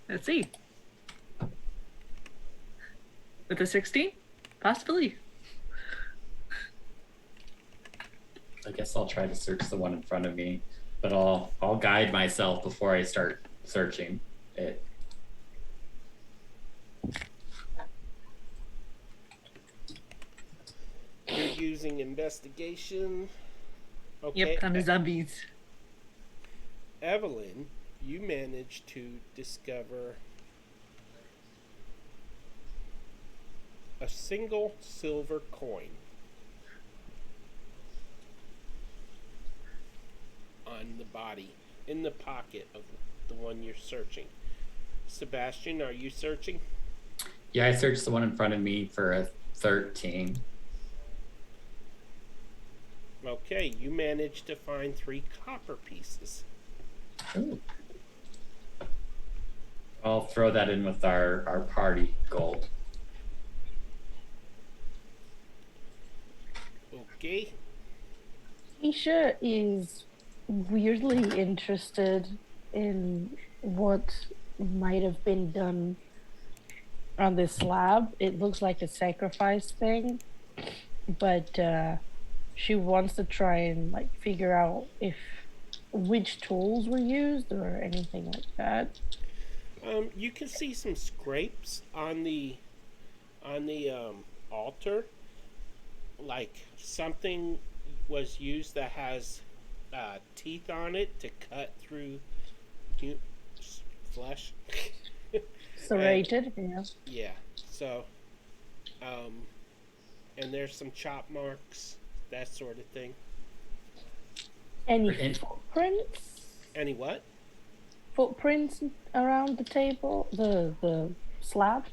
Let's see. With a 16? Possibly. I guess I'll try to search the one in front of me, but I'll guide myself before I start searching it. You're using investigation. Okay. Yep, I'm the zombies. Evelyn, you managed to discover a single silver coin on the body, in the pocket of the one you're searching. Sebastian, are you searching? Yeah, I searched the one in front of me for a 13. Okay, you managed to find 3 copper pieces. Ooh. I'll throw that in with our party gold. Okay. Tisha is weirdly interested in what might have been done on this slab. It looks like a sacrifice thing, but she wants to try and like figure out if which tools were used or anything like that. You can see some scrapes on the altar, like something was used that has teeth on it to cut through flesh. Serrated, yeah. Yeah. So, and there's some chop marks, that sort of thing. Any And- footprints? Any what? Footprints around the table, the slab.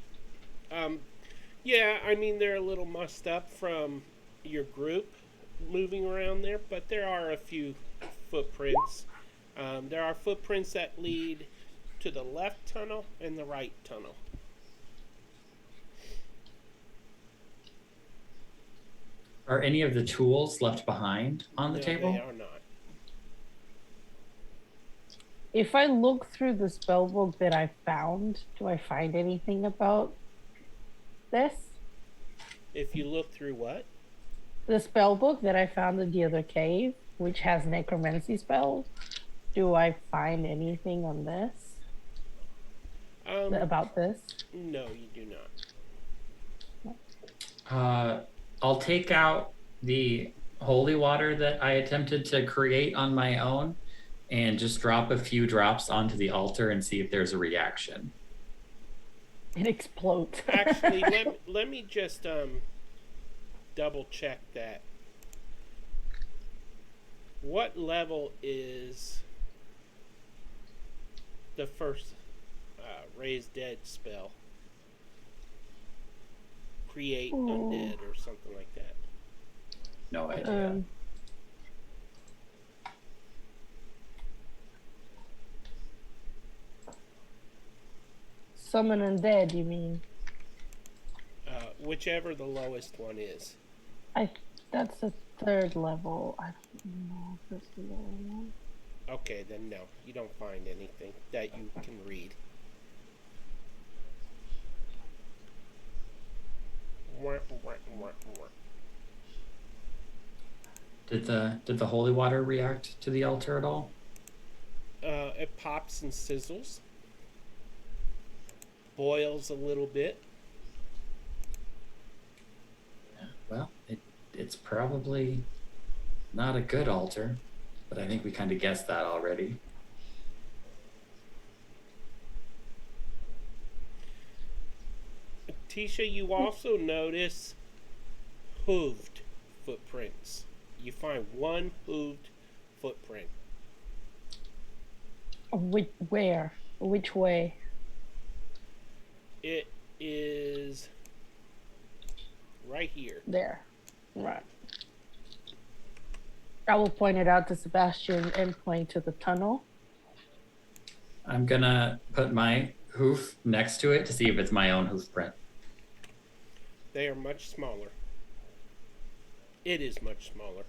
Yeah, I mean they're a little mussed up from your group moving around there, but there are a few footprints. There are footprints that lead to the left tunnel and the right tunnel. Are any of the tools left behind on the No, table? they are not. If I look through the spell book that I found, do I find anything about this? If you look through what? The spell book that I found in the other cave, which has necromancy spells, do I find anything on this? About this? No, you do not. I'll take out the holy water that I attempted to create on my own and just drop a few drops onto the altar and see if there's a reaction. It explodes. Actually, let me just double check that. What level is the first raise dead spell? Create undead or something like that. No idea. Summon undead, you mean? Whichever the lowest one is. That's the 3rd level. I don't know if it's the lower one. Okay, then no. You don't find anything that you can read. Did the holy water react to the altar at all? It pops and sizzles. Boils a little bit. Well, it's probably not a good altar, but I think we kind of guessed that already. Tisha, you also notice hooved footprints. You find one hooved footprint. Where? Which way? It is right here. There. Right. I will point it out to Sebastian and point to the tunnel. I'm gonna put my hoof next to it to see if it's my own hoof print. They are much smaller. It is much smaller.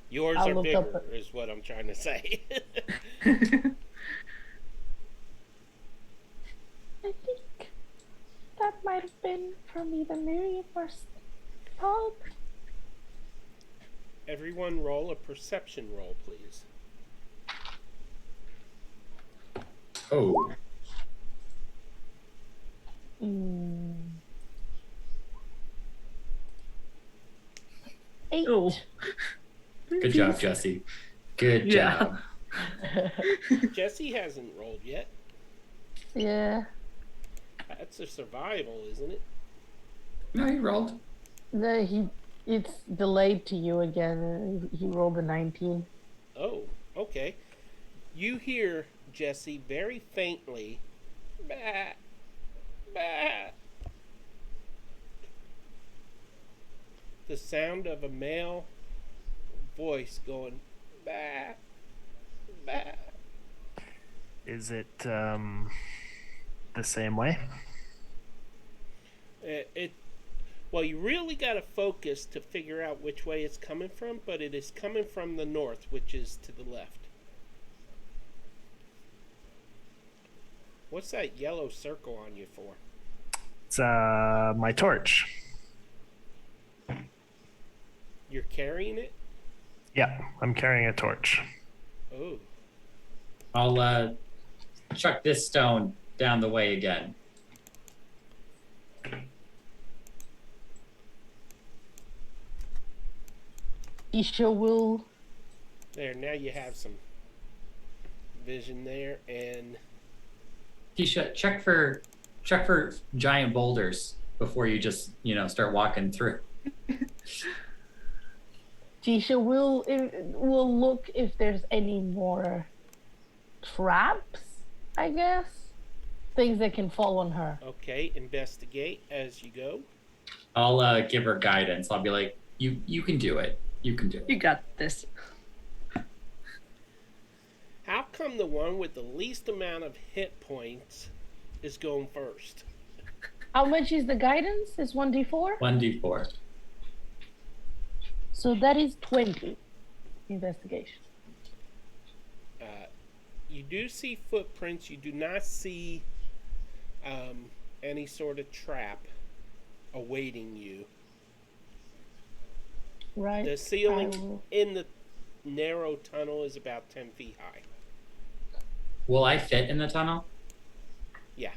Yours I'll are look bigger, up is what I'm trying to say. I think that might have been from either Miriam or Paul. Everyone roll a perception roll, please. Oh, Mm. 8. Oh. good job, Jesse. Good Yeah. job. Jesse hasn't rolled yet. Yeah. That's a survival, isn't it? No, you rolled. It's delayed to you again. He rolled a 19. Oh, okay. You hear, Jesse, very faintly, bah, bah, the sound of a male voice going, bah, bah. Is it the same way? Well, you really got to focus to figure out which way it's coming from, but it is coming from the north, which is to the left. What's that yellow circle on you for? It's my torch. You're carrying it? Yeah, I'm carrying a torch. Oh. I'll chuck this stone down the way again. Isha will. There, now you have some vision there, and Tisha, check for giant boulders before you just start walking through. Tisha will look if there's any more traps, I guess. Things that can fall on her. okay, investigate as you go. I'll give her guidance. I'll be like, you can do it. You can do it. You got this. How come the one with the least amount of hit points is going first? How much is the guidance? Is 1d4? 1d4. So that is 20 investigation. You do see footprints. You do not see any sort of trap awaiting you. Right. The ceiling in the narrow tunnel is about 10 feet high. Will I fit in the tunnel? Yeah.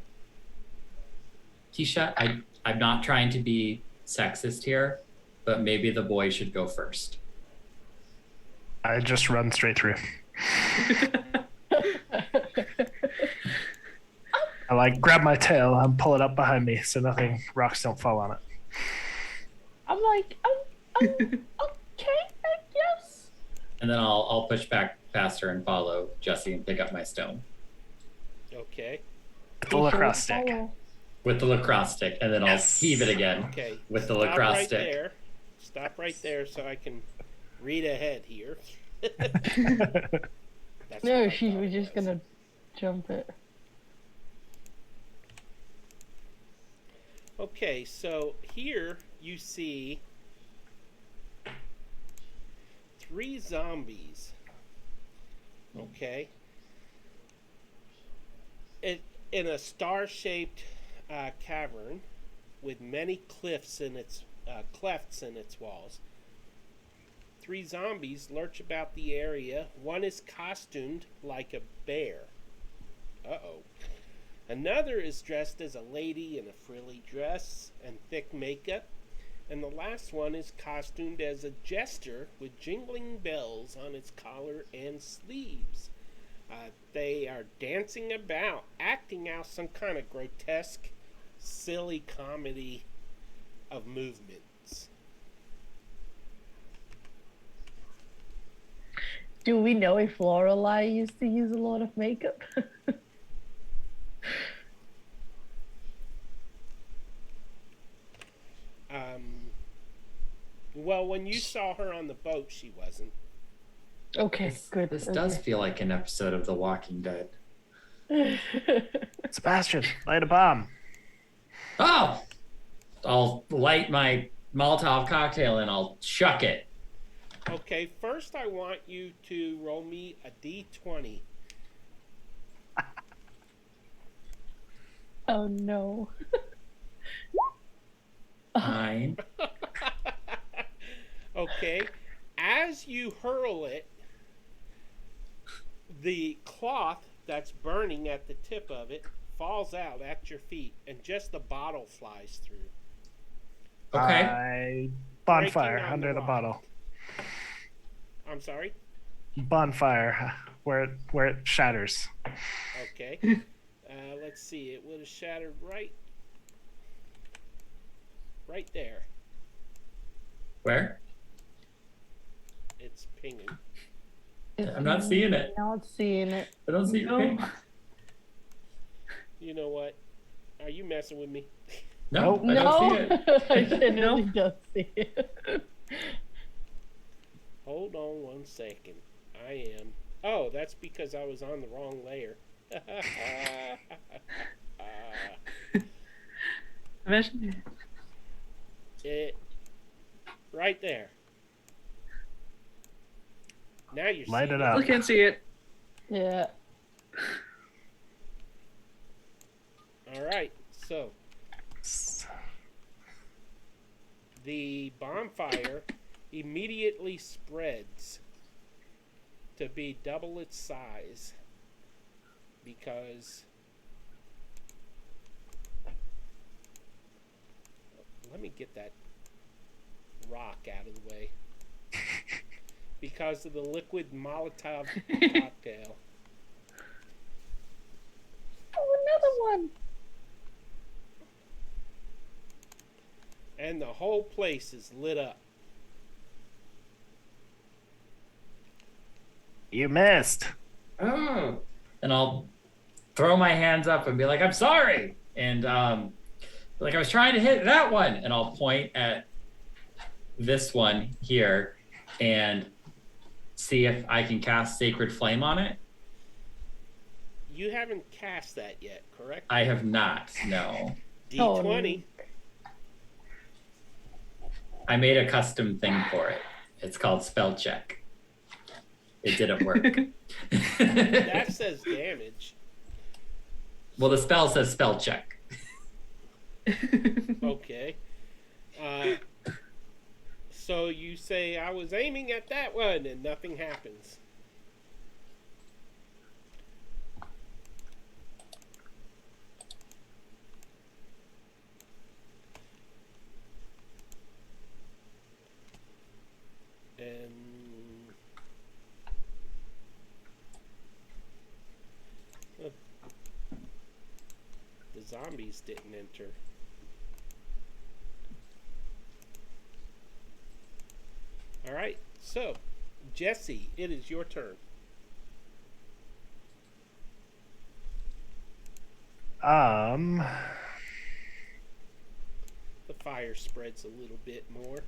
Tisha, I'm not trying to be sexist here, but maybe the boy should go first. I just run straight through. I grab my tail and pull it up behind me so rocks don't fall on it. I'm like, okay, I guess. And then I'll push back faster and follow Jesse and pick up my stone Okay. The lacrosse stick. with the lacrosse stick, and then Yes. I'll heave it again Okay. with the Stop lacrosse right stick. there. Stop right there so I can read ahead here. That's No, what I she thought was it just gonna jump it. Okay, so here you see 3 zombies. Okay. In a star-shaped cavern with many clefts in its walls. 3 zombies lurch about the area. One is costumed like a bear. Uh-oh. Another is dressed as a lady in a frilly dress and thick makeup. And the last one is costumed as a jester with jingling bells on its collar and sleeves. They are dancing about, acting out some kind of grotesque, silly comedy of movements. Do we know if Lorelei used to use a lot of makeup? Well, when you saw her on the boat, she wasn't. Okay, This, good. this does feel like an episode of The Walking Dead. Sebastian, light a bomb. Oh! I'll light my Molotov cocktail and I'll chuck it. Okay, first I want you to roll me a d20. Oh no. 9. Okay, as you hurl it, the cloth that's burning at the tip of it falls out at your feet, and just the bottle flies through. Okay. Bonfire Breaking on under the rock. bottle. I'm sorry? Bonfire where it shatters. Okay. Let's see, it would have shattered right there. Where? It's pinging. I'm not seeing it. Not seeing it. I don't see No. your ping. You know what? Are you messing with me? No, I No, don't see it. I genuinely don't see it. Hold on one second. I am. Oh, that's because I was on the wrong layer. Imagine. It right there. Now you're Light seeing it Still up. can't see it. Yeah. All right. So the bonfire immediately spreads to be double its size because let me get that rock out of the way because of the liquid Molotov cocktail. Oh, another one. And the whole place is lit up. You missed. Oh. And I'll throw my hands up and be like, I'm sorry. And like I was trying to hit that one. And I'll point at this one here and see if I can cast Sacred Flame on it. You haven't cast that yet, correct? I have not, no. D20. I made a custom thing for it. It's called Spell Check. It didn't work. That says damage. Well, the spell says Spell Check. Okay. So you say, I was aiming at that one, and nothing happens. And the zombies didn't enter. All right, so Jesse, it is your turn. The fire spreads a little bit more.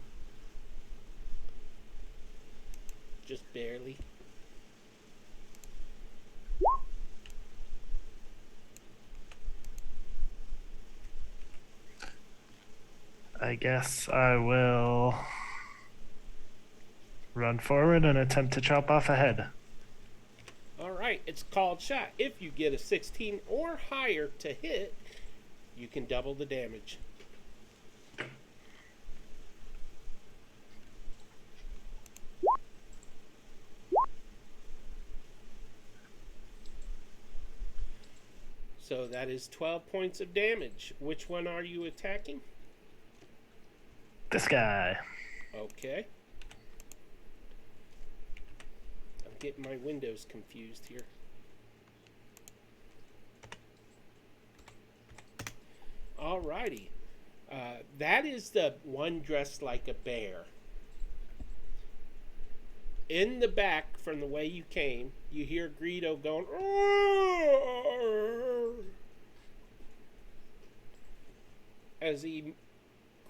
Just barely. I guess I will run forward and attempt to chop off a head. All right, it's called shot. If you get a 16 or higher to hit, you can double the damage. So that is 12 points of damage. Which one are you attacking? This guy. Okay. I'm getting my windows confused here. Alrighty. That is the one dressed like a bear. In the back, from the way you came, you hear Greedo going, "Roar!" as he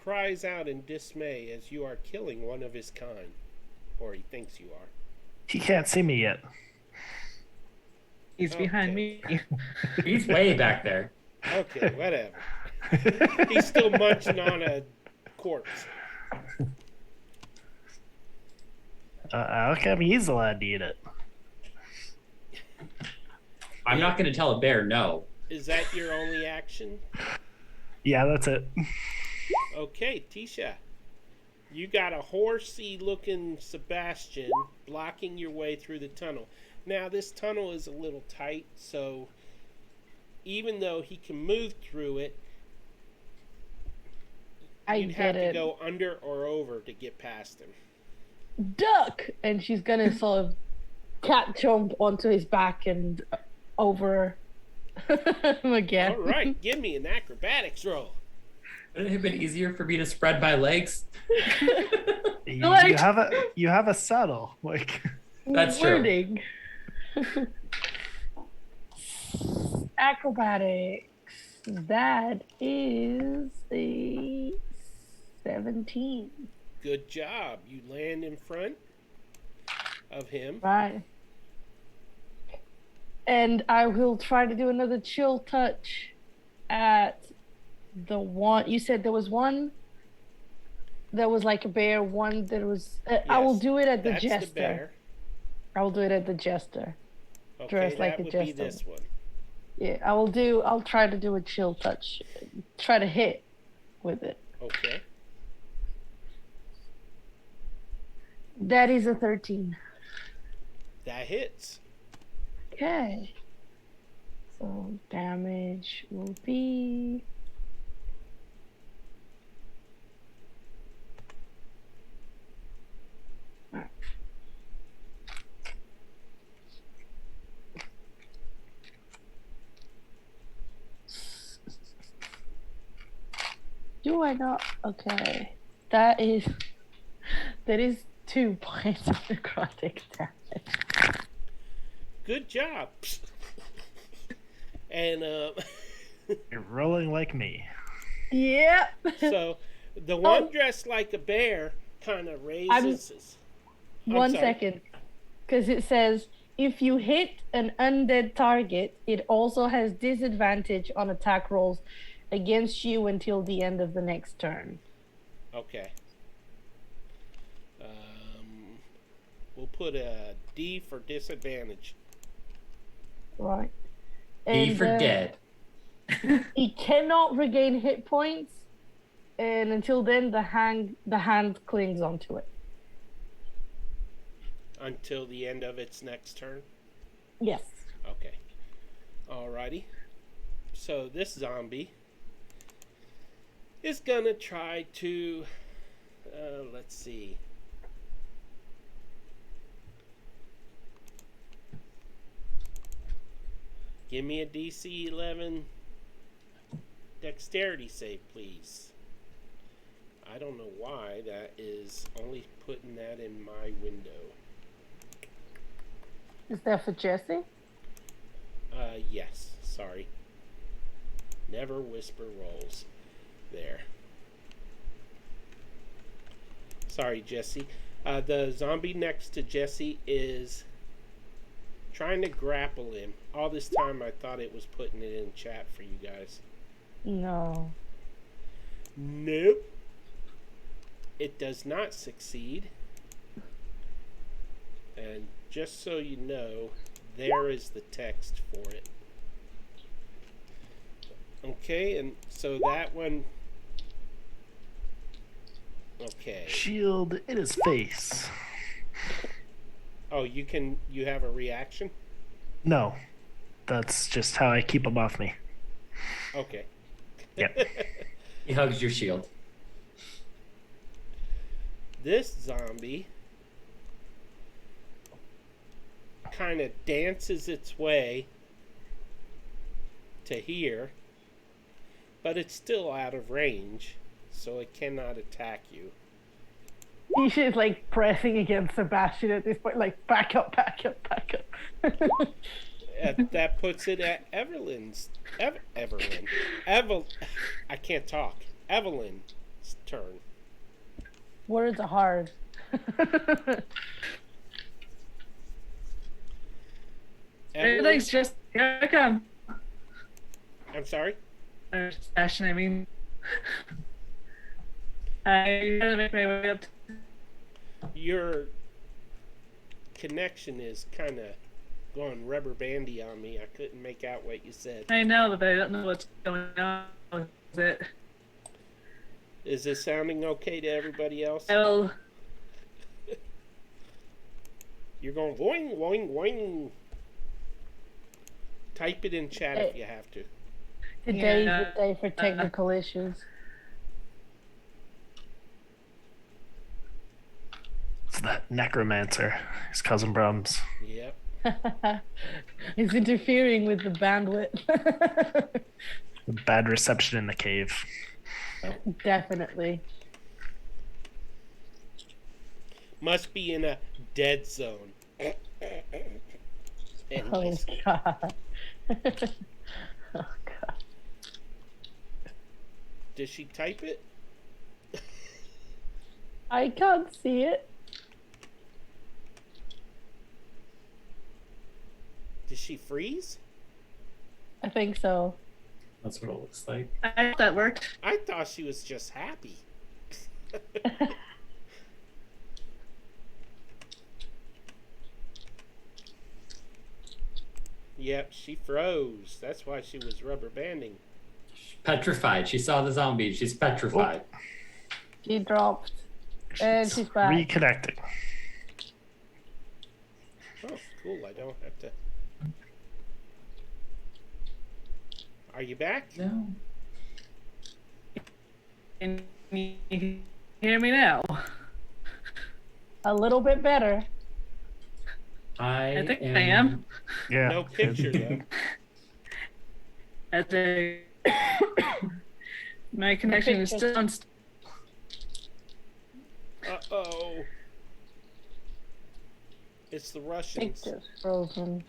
cries out in dismay as you are killing one of his kind. Or he thinks you are. He can't see me yet. He's behind Okay. me. He's way back there. Okay, whatever. He's still munching on a corpse. How come he's allowed to eat it? I'm not going to tell a bear no. Is that your only action? Yeah, that's it. Okay, Tisha. You got a horsey looking Sebastian blocking your way through the tunnel. Now, this tunnel is a little tight, so even though he can move through it, you'd have to go under or over to get past him. Duck! And she's gonna sort of cat jump onto his back and over him again. All right, give me an acrobatics roll. Would it have been easier for me to spread my legs? You have a saddle. Like That's true. Wording. Acrobatics. That is a 17. Good job. You land in front of him. Right. And I will try to do another chill touch at the one. You said there was one that was like a bear, one that was. I will do it at the That's jester. the bear. I will do it at the jester. Okay, Dressed like that a would jester. be this one. Yeah, I'll try to do a chill touch. Try to hit with it. Okay. That is a 13. That hits. Okay. So damage will be. Alright. Do I not? Okay. That is 2 points of necrotic damage. Good job. And you're rolling like me. Yep. so the one dressed like a bear kind of raises his. One sorry. second. Because it says if you hit an undead target, it also has disadvantage on attack rolls against you until the end of the next turn. Okay. We'll put a D for disadvantage. Right. E for dead. He cannot regain hit points, and until then, the hand clings onto it. Until the end of its next turn? Yes. Okay. Alrighty. So this zombie is gonna try to, let's see. Give me a DC 11 dexterity save, please. I don't know why that is only putting that in my window. Is that for Jesse? Yes. Sorry. Never whisper rolls. There. Sorry, Jesse. The zombie next to Jesse is trying to grapple him. All this time I thought it was putting it in chat for you guys. No. Nope. It does not succeed. And just so you know, there is the text for it. Okay, and so that one. Okay. Shield in his face. Oh, you have a reaction? No, that's just how I keep him off me. Okay. Yep. He hugs your shield. This zombie kind of dances its way to here, but it's still out of range, so it cannot attack you. He's just like pressing against Sebastian at this point, like back up, back up, back up. That puts it at Evelyn's I can't talk. Evelyn's turn. Words are hard. Evelyn? Everything's just here I come. I'm sorry? Sebastian, I mean. I gotta make my way up. Your connection is kind of going rubber bandy on me. I couldn't make out what you said. I know, but I don't know what's going on with it. Is this sounding okay to everybody else? Well, You're going boing, boing, boing. Type it in chat if you have to. Today's Yeah. the day for technical issues. It's that necromancer, his cousin Brums. Yep. He's interfering with the bandwidth. Bad reception in the cave. Definitely. Must be in a dead zone. Oh Anyways, god. Oh god. does she type it? I can't see it. Did she freeze? I think so. That's what it looks like. I hope that worked. I thought she was just happy. Yep, she froze. That's why she was rubber banding. Petrified. She saw the zombie. She's petrified. She dropped. And she's back. Reconnecting. Oh, cool. I don't have to. Are you back? No. Can you hear me now? A little bit better. I think I am. Yeah. No picture though. At the my connection is still on. Uh-oh. It's the Russians. Picture's frozen.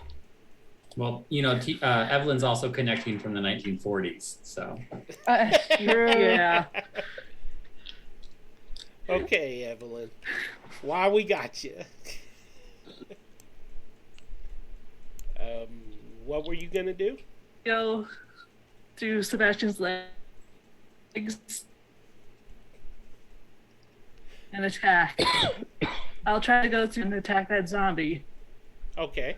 Well, you know, Evelyn's also connecting from the 1940s, so. True. Yeah. Okay, Evelyn. Why we got you? What were you gonna do? Go to Sebastian's legs and attack. I'll try to go through and attack that zombie. Okay.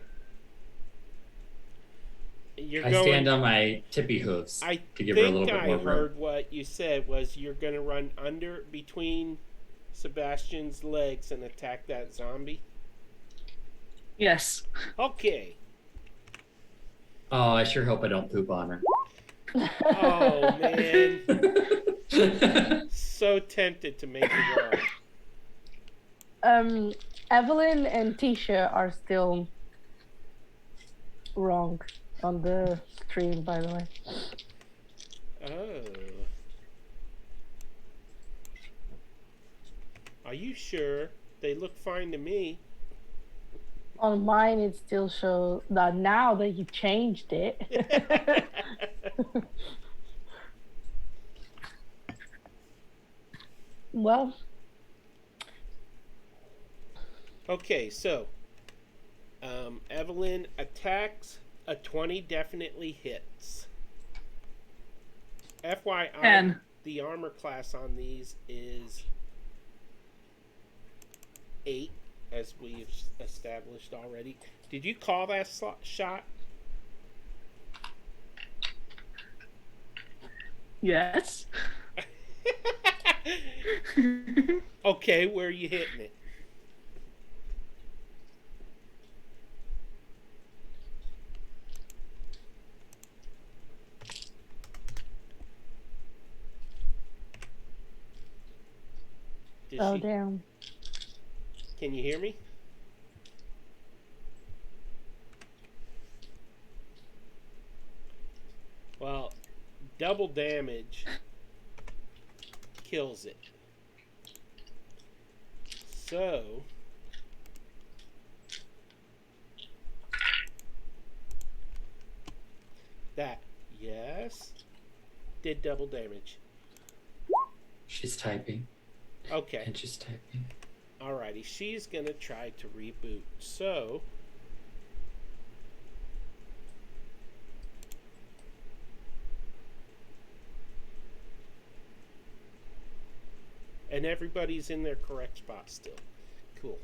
You're I going. stand on my tippy hooves I to give her a little think bit I more room. heard what you said was you're gonna run under between Sebastian's legs and attack that zombie. Yes. Okay. Oh, I sure hope I don't poop on her. Oh man. So tempted to make it wrong. Evelyn and Tisha are still wrong on the stream, by the way. Oh. Are you sure? They look fine to me. On mine, it still shows that now that you changed it. Well, Okay, so Evelyn attacks. A 20 definitely hits. FYI, 10. the armor class on these is 8, as we've established already. Did you call that shot? Yes. Okay, where are you hitting it? Did oh she- damn. Can you hear me? Well, double damage kills it. So, that, yes, did double damage. She's typing. Okay. And she's typing. Alrighty, she's gonna try to reboot. So, and everybody's in their correct spot still. Cool.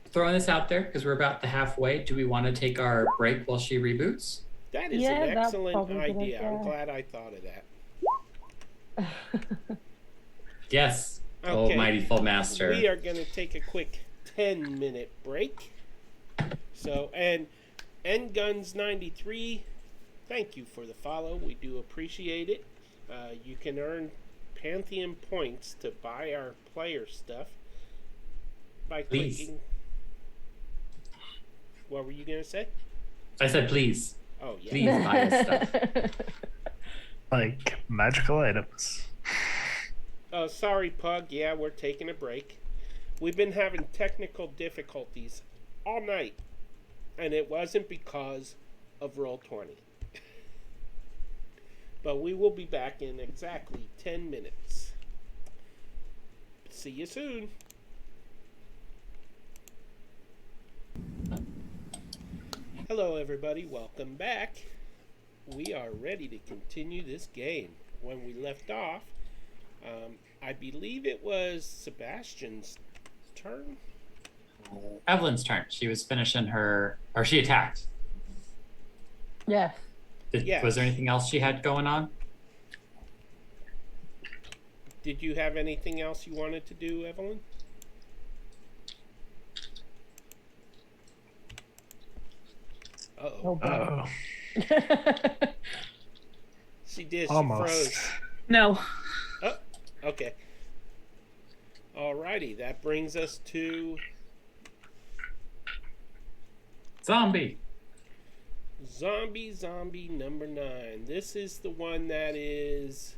Throwing this out there because we're about the halfway. Do we want to take our break while she reboots? That is Yeah, an that's excellent probably a good idea. I'm idea. glad I thought of that. Yes. Okay. Oh, mighty full master. We are going to take a quick 10-minute break. So, and Guns 93, thank you for the follow. We do appreciate it. You can earn Pantheon points to buy our player stuff by Please. clicking. What were you going to say? I said please. Oh, yeah. Please buy us stuff. Like magical items. Oh, sorry, Pug. Yeah, we're taking a break. We've been having technical difficulties all night, and it wasn't because of Roll20. But we will be back in exactly 10 minutes. See you soon. Hello, everybody. Welcome back. We are ready to continue this game. When we left off, I believe it was Sebastian's turn. Evelyn's turn. She was finishing her, or she attacked. Yes. Yes. Was there anything else she had going on? Did you have anything else you wanted to do, Evelyn? Uh-oh. Oh, boy. Oh, She did. She almost. froze. No. Oh, okay. Alrighty, that brings us to Zombie. Zombie number 9. This is the one that is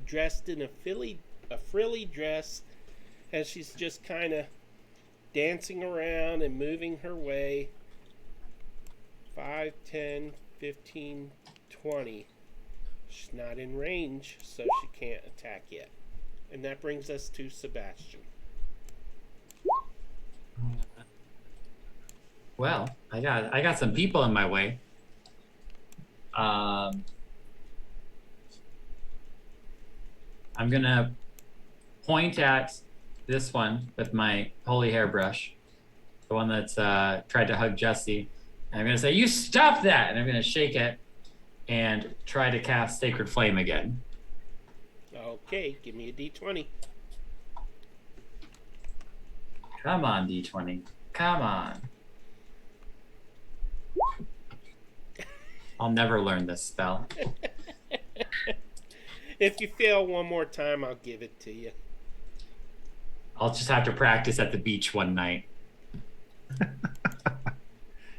dressed in a frilly dress, and she's just kind of dancing around and moving her way. 5, 10, 15, 20. She's not in range, so she can't attack yet. And that brings us to Sebastian. Well, I got some people in my way. I'm gonna point at this one with my holy hairbrush, the one that's tried to hug Jesse. And I'm gonna say, "You stop that!" And I'm gonna shake it and try to cast Sacred Flame again. Okay, give me a d20. Come on, D20. Come on. I'll never learn this spell. If you fail one more time, I'll give it to you. I'll just have to practice at the beach one night.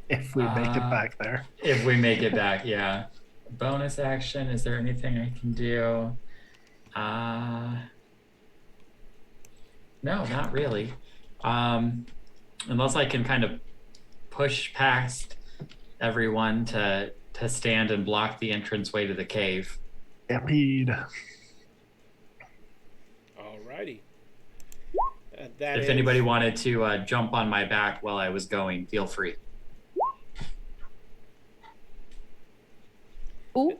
If we make it back there. If we make it back, yeah. Bonus action, is there anything I can do? No, not really. Unless I can kind of push past everyone to stand and block the entranceway to the cave. Stampede. Alrighty. If anybody wanted to jump on my back while I was going, feel free. Ooh.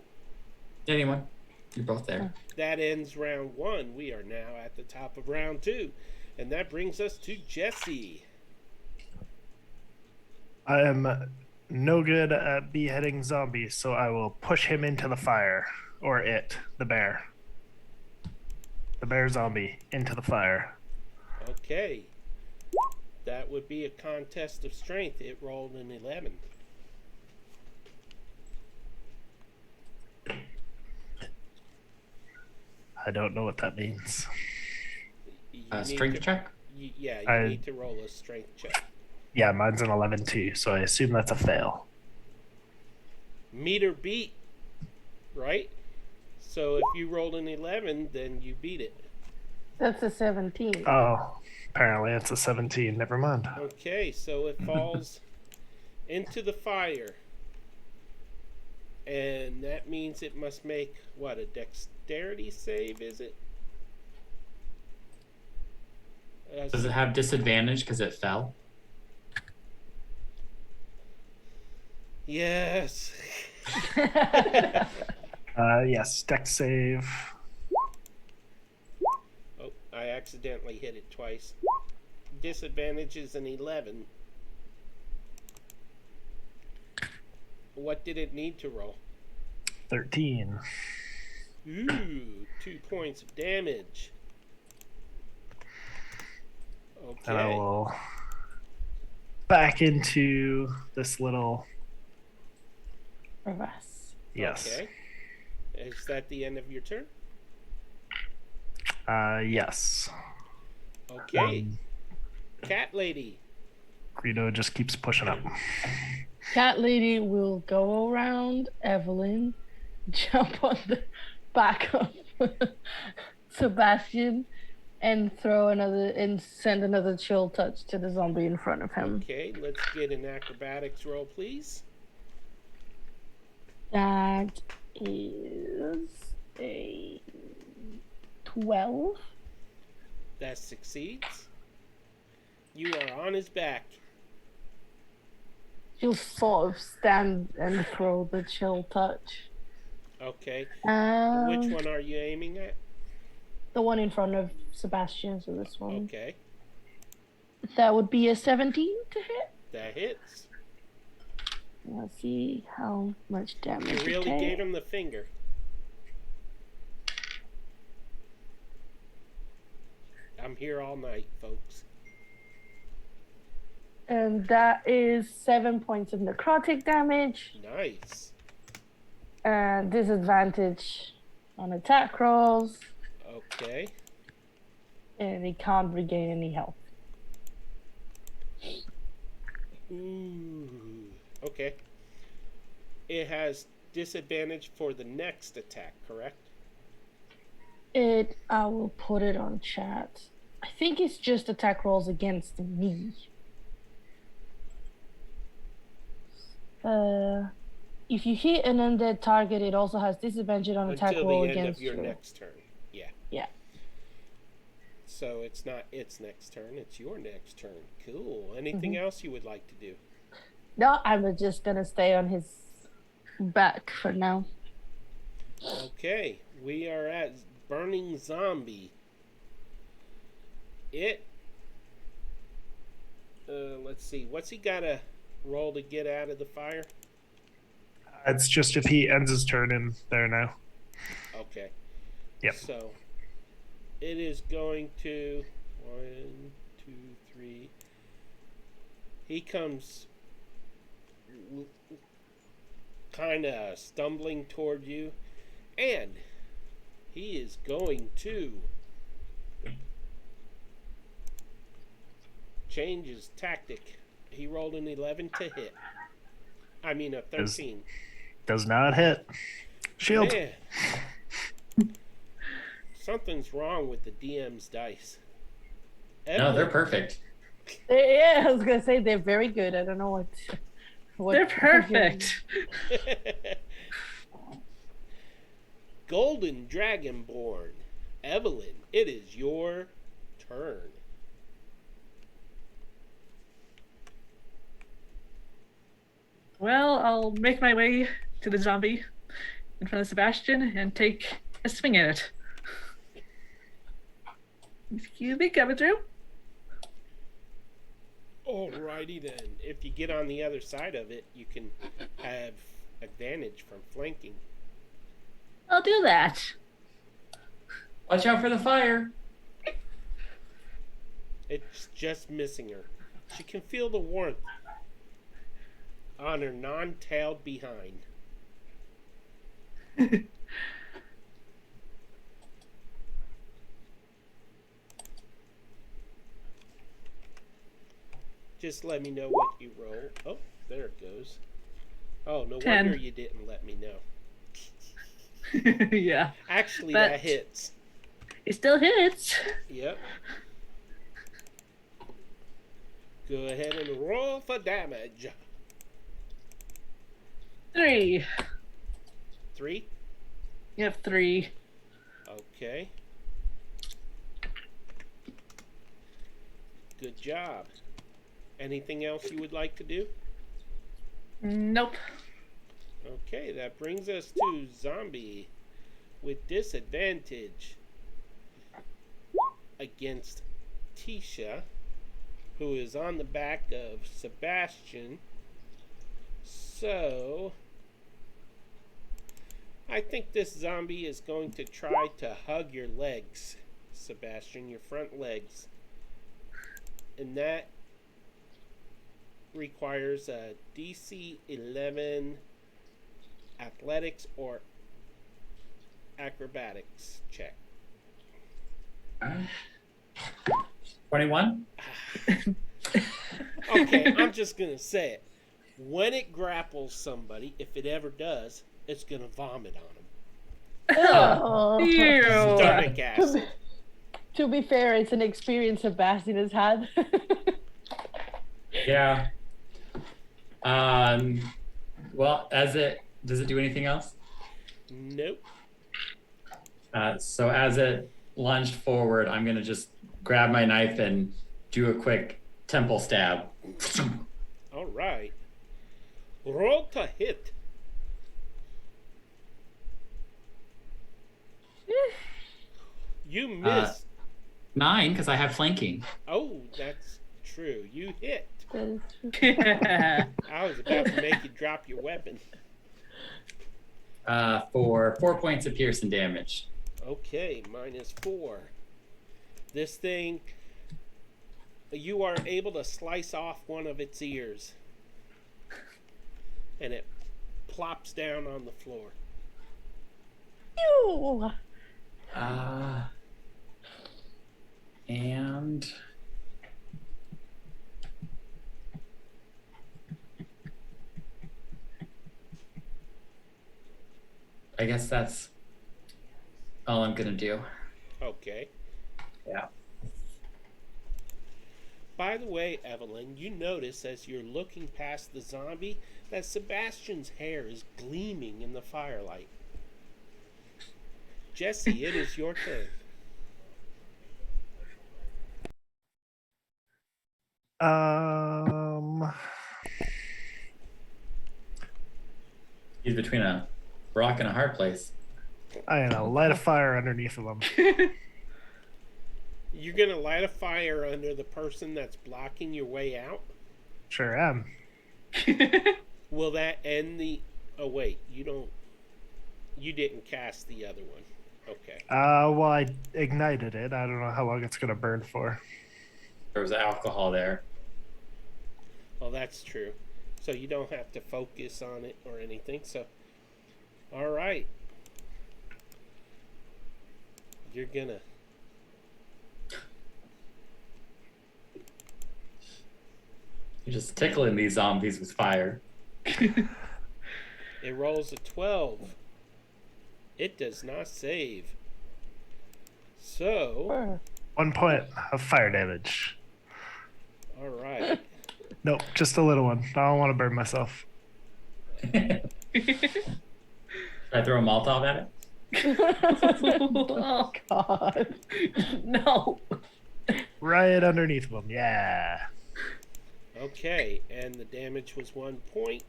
Anyone? You're both there. That ends round 1. We are now at the top of round 2. And that brings us to Jesse. I am no good at beheading zombies, so I will push him into the fire. Or it, the bear. The bear zombie into the fire. Okay. That would be a contest of strength. It rolled an 11. I don't know what that means. You need Strength to- check? you I- need to roll a strength check. Yeah, mine's an 11 too, so I assume that's a fail. Meter beat, right? So if you rolled an 11, then you beat it. That's a 17. Oh, apparently it's a 17. Never mind. Okay, so it falls into the fire. And that means it must make, what, a dexterity save, is it? Does it have disadvantage because it fell? Yes. Yes, dex save. I accidentally hit it twice. Disadvantage is an 11. What did it need to roll? 13. Ooh, 2 points of damage. And I Okay. will back into this little. Reverse. Yes. Okay. Is that the end of your turn? Yes. Okay. Cat lady. Greedo just keeps pushing up. Cat lady will go around Evelyn, jump on the back of Sebastian, and send another chill touch to the zombie in front of him. Okay, let's get an acrobatics roll, please. That is a 12. That succeeds. You are on his back. She'll sort of stand and throw the chill touch. Okay. Um, Which one are you aiming at? The one in front of Sebastian, so this one. Okay. That would be a 17 to hit. That hits. Let's see how much damage You it really takes. gave him the finger. I'm here all night, folks. And that is 7 points of necrotic damage. Nice. And disadvantage on attack rolls. Okay. And he can't regain any health. Ooh. Okay. It has disadvantage for the next attack, correct? I will put it on chat. I think it's just attack rolls against me. If you hit an undead target, it also has disadvantage on attack Until roll the end against of your you. next turn. Yeah. Yeah. So it's not its next turn, it's your next turn. Cool. Anything else you would like to do? No, I'm just gonna stay on his back for now. Okay, we are at Burning Zombie. Let's see, what's he got to roll to get out of the fire? It's just if he ends his turn in there now. Okay. Yep. So it is going to 1, 2, 3. He comes kind of stumbling toward you, and he is going to change his tactic. He rolled an 11 to hit. I mean a 13. Does not hit. Shield. Man. Something's wrong with the DM's dice. No, they're perfect. Yeah, I was gonna say they're very good. I don't know what They're perfect. Golden Dragonborn. Evelyn, it is your turn. Well, I'll make my way to the zombie in front of Sebastian and take a swing at it. Excuse me, coming through. Alrighty then. If you get on the other side of it, you can have advantage from flanking. I'll do that. Watch out for the fire. It's just missing her. She can feel the warmth on her non-tailed behind. Just let me know what you roll. Oh, there it goes. Oh, no 10. wonder you didn't let me know. Yeah. Actually, But- that hits. It still hits. Yep. Go ahead and roll for damage. 3. 3. Yep, 3. Okay. Good job. Anything else you would like to do? Nope. Okay, that brings us to zombie with disadvantage. against Tisha, who is on the back of Sebastian. So I think this zombie is going to try to hug your legs, Sebastian, your front legs. And that requires a DC 11 athletics or acrobatics check. 21? Okay, I'm just going to say it. When it grapples somebody, if it ever does, it's going to vomit on them. Oh. Ew. Stomach acid. To be fair, it's an experience Sebastian has had. Yeah. Well, does it do anything else? Nope. So as it lunged forward, I'm gonna just grab my knife and do a quick temple stab. All right. Roll to hit. You miss. 9, because I have flanking. Oh, that's true. You hit. Yeah. I was about to make you drop your weapon. For 4 points of piercing damage. Okay, -4. This thing, you are able to slice off one of its ears. And it plops down on the floor. Ew. And I guess that's all I'm gonna do. Okay. Yeah. By the way, Evelyn, you notice as you're looking past the zombie that Sebastian's hair is gleaming in the firelight. Jesse, it is your turn. He's between a rock and a hard place. I'm gonna light a fire underneath of them. You're going to light a fire under the person that's blocking your way out? Sure am. Will that end the... Oh, wait. You didn't cast the other one. Okay. Well, I ignited it. I don't know how long it's gonna burn for. There was alcohol there. Well, that's true. So you don't have to focus on it or anything. So, all right. You're going to... You're just tickling these zombies with fire. It rolls a 12. It does not save. So, 1 point of fire damage. all right. Nope, just a little one. I don't want to burn myself. Should I throw a Molotov at it? Oh God. No. Right underneath them. Yeah. Okay, and the damage was 1 point.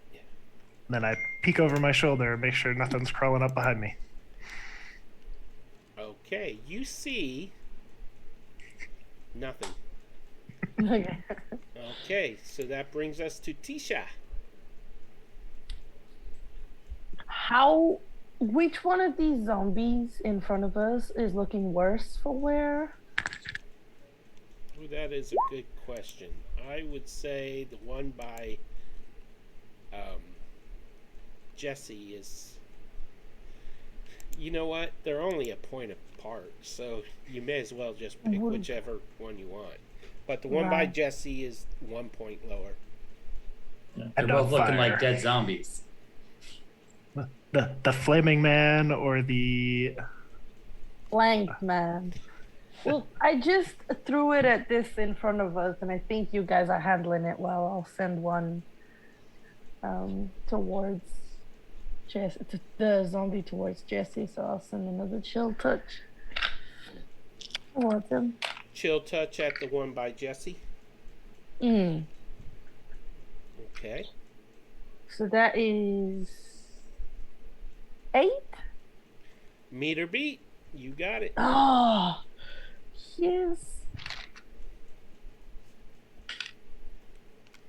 Then I peek over my shoulder and make sure nothing's crawling up behind me. Okay, you see nothing. Okay. Okay, so that brings us to Tisha. Which one of these zombies in front of us is looking worse for wear? Oh, that is a good question. I would say the one by Jesse is... You know what? They're only a point apart, so you may as well just pick whichever one you want. But the one by Right. Jesse is 1 point lower. They're And both on looking fire. like dead zombies. The flaming man or the... Blank man. Well, I just threw it at this in front of us, and I think you guys are handling it well. I'll send one towards the zombie towards Jesse, so I'll send another chill touch towards him. Chill touch at the one by Jesse. Mm. Okay. So that is 8. Meter beat. You got it. Oh, Yes.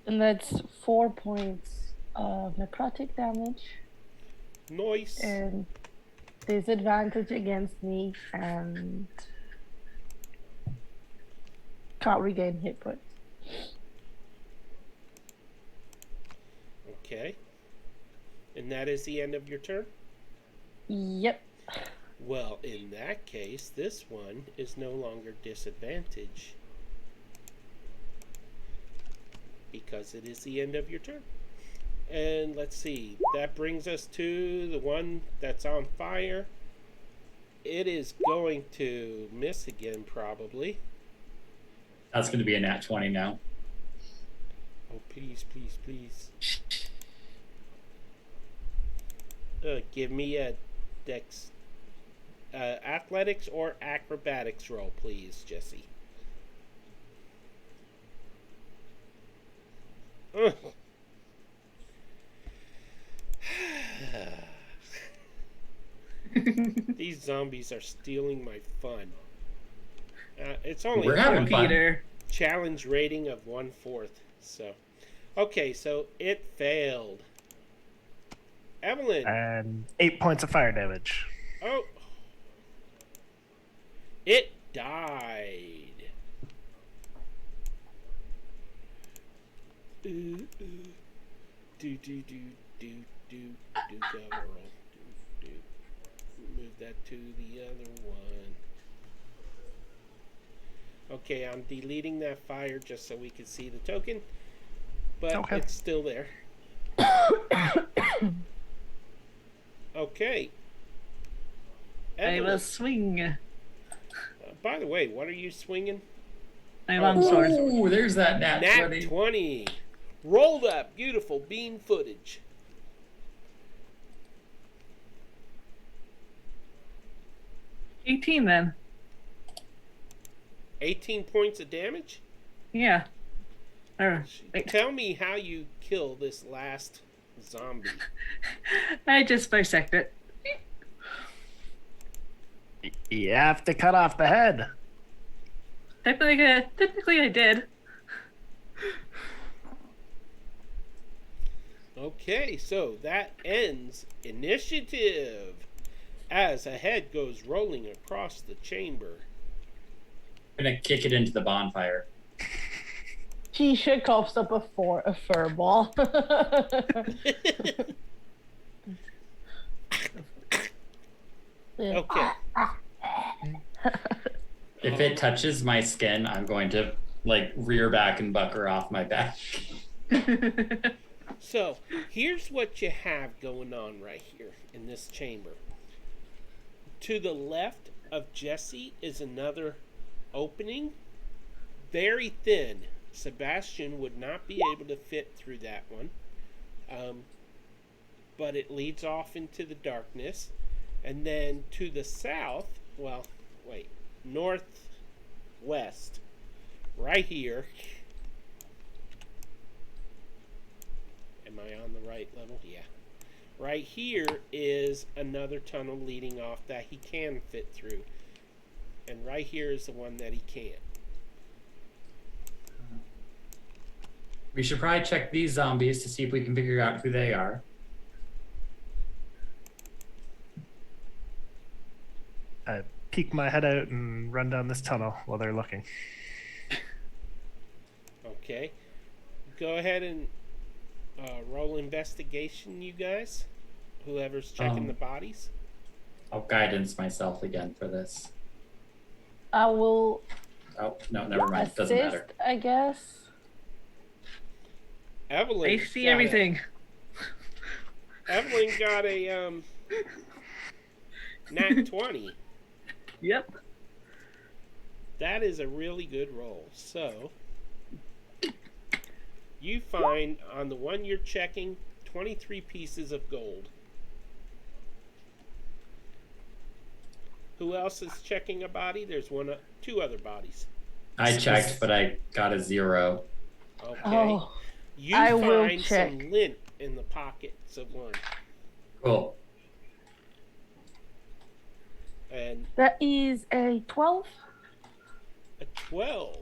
And that's 4 points of necrotic damage Noise. and disadvantage against me and can't regain hit points. Okay. And that is the end of your turn? Yep. Well, in that case, this one is no longer disadvantage. Because it is the end of your turn. And let's see. That brings us to the one that's on fire. It is going to miss again, probably. That's going to be a nat 20 now. Oh, please, please, please. Give me a athletics or acrobatics roll, please, Jesse. Ugh. These zombies are stealing my fun. It's only We're having fun. Peter. challenge rating of 1/4. So, okay, so it failed. Evelyn. And 8 points of fire damage. Oh. It died. Do do do do do cover roll. Do. Move that to the other one. Okay, I'm deleting that fire just so we can see the token, but Okay. it's still there. Okay. I Evelyn, will swing. by the way, what are you swinging? My longsword. Ooh, there's that nat, Nat 20. 20. Roll that beautiful bean footage. 18 then. 18 points of damage? Yeah. Wait. Tell me how you kill this last zombie. I just bisect it. You have to cut off the head. Technically I did. Okay, so that ends initiative as a head goes rolling across the chamber. I'm going to kick it into the bonfire. Keisha coughs up a fur ball. Okay. If it touches my skin, I'm going to like rear back and buck her off my back. So, here's what you have going on right here in this chamber. To the left of Jesse is another opening, very thin. Sebastian would not be able to fit through that one, but it leads off into the darkness. And then to the south, northwest, right here. Am I on the right level? Yeah. Right here is another tunnel leading off that he can fit through. And right here is the one that he can't. We should probably check these zombies to see if we can figure out who they are. I peek my head out and run down this tunnel while they're looking. Okay. Go ahead and roll investigation, you guys. Whoever's checking the bodies. I'll guidance myself again for this. I will Oh, no, never mind. assist, Doesn't matter. I guess. Evelyn. I see everything. Evelyn got a nat 20. Yep. That is a really good roll. So, you find on the one you're checking 23 pieces of gold. Who else is checking a body? There's two other bodies. I checked, but I got a 0. Okay. Oh, You I will find check. some lint in the pockets of one. Cool. And that is a 12. A 12.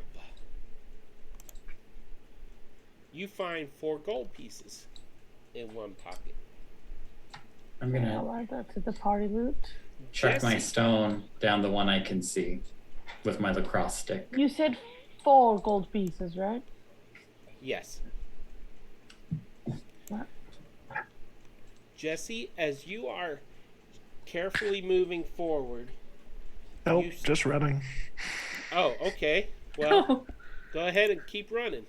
You find 4 gold pieces in one pocket. I'm I'll gonna add that to the party loot. check my Jesse, stone down the one I can see with my lacrosse stick. You said 4 gold pieces, right? yes. What? Jesse, as you are carefully moving forward. Nope, You- just running. Oh, okay. Well, go ahead and keep running.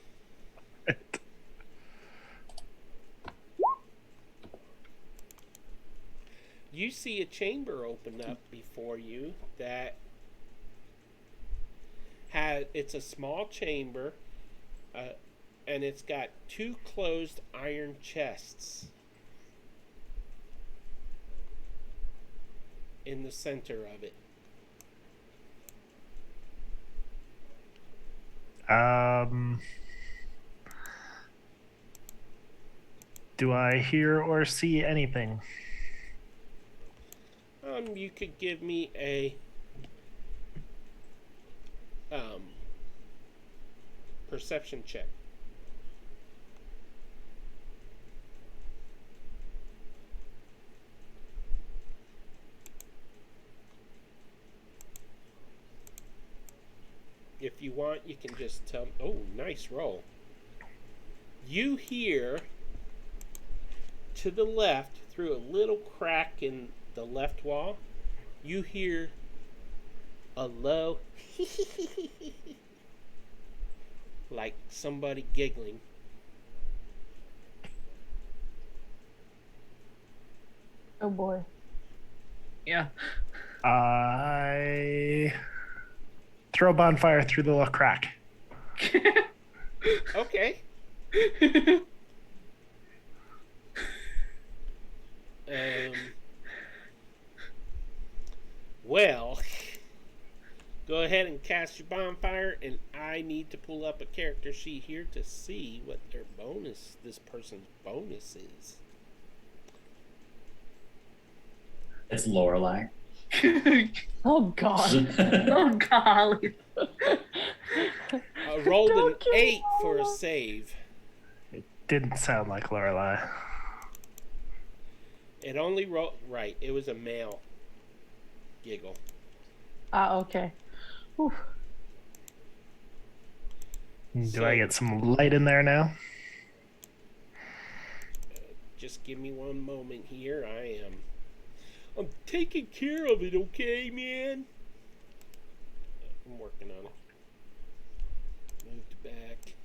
You see a chamber open up before you that it's a small chamber, and it's got 2 closed iron chests in the center of it. Do I hear or see anything? You could give me a perception check. If you want, you can just tell. Oh, nice roll. You hear to the left, through a little crack in the left wall, you hear a low like somebody giggling. Oh boy. Yeah. I throw a bonfire through the little crack. Okay. Well, go ahead and cast your bonfire, and I need to pull up a character sheet here to see what this person's bonus is. It's Lorelei. Oh god. Oh golly. I rolled an Don't kill 8 for a Lola. save. Didn't sound like Lorelei. It only rolled right. It was a male giggle. Ah, okay. Whew. Do I get some light in there now? Just give me one moment here. I'm taking care of it, okay, man? I'm working on it. Moved back.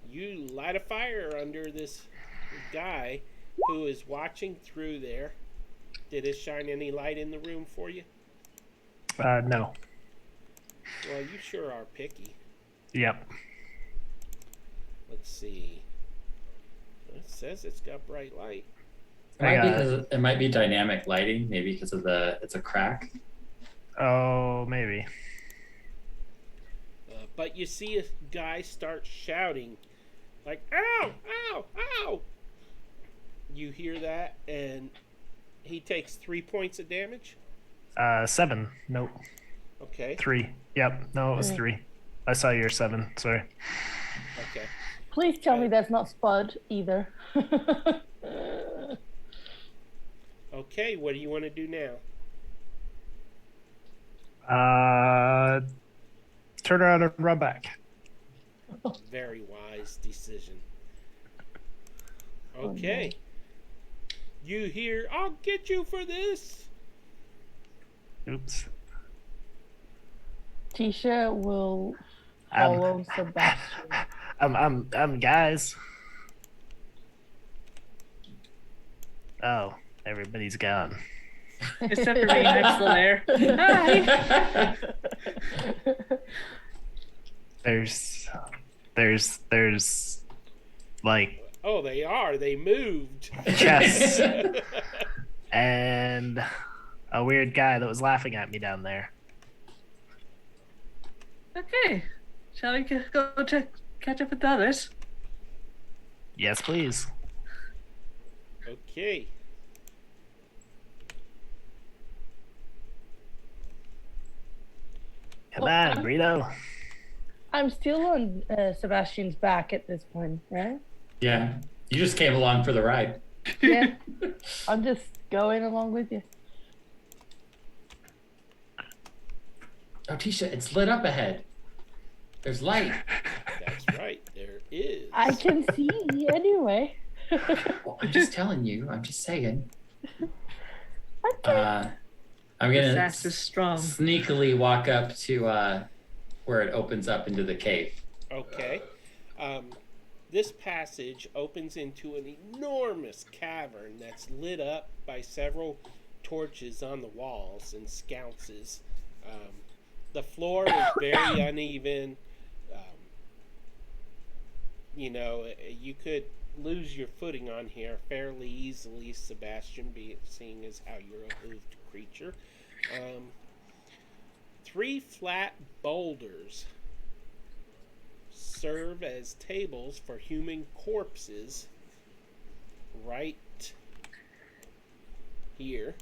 You light a fire under this guy who is watching through there. Did it shine any light in the room for you? No. Well, you sure are picky. Yep. Let's see. It says it's got bright light. It might be dynamic lighting, maybe because of it's a crack. Oh, maybe. But you see a guy start shouting, like, ow, ow, ow. You hear that, and he takes 3 points of damage. 7. Nope. Okay. 3. Yep. No, it was 3. I saw your 7. Sorry. Okay. Please tell me that's not Spud either. Okay, what do you want to do now? Turn around and run back. Very wise decision. Okay. You hear, I'll get you for this. Oops. Tisha will follow Sebastian. I'm guys. Oh, everybody's gone. Except for me next to there. Hi. There's like Oh, they are. They moved. chests and a weird guy that was laughing at me down there. Okay. Shall we go catch up with the others? Yes, please. Okay. Come on, I'm, Rito. I'm still on Sebastian's back at this point, right? Yeah. You just came along for the ride. Yeah. I'm just going along with you. Oh, Tisha, it's lit up ahead. There's light. That's right. There is. I can see anyway. Well, I'm just telling you. I'm just saying. Okay. I'm The gonna sass is strong. sneakily walk up to where it opens up into the cave. Okay. This passage opens into an enormous cavern that's lit up by several torches on the walls and sconces. The floor is very uneven. You could lose your footing on here fairly easily, Sebastian, seeing as how you're a hoofed creature. 3 flat boulders serve as tables for human corpses right here.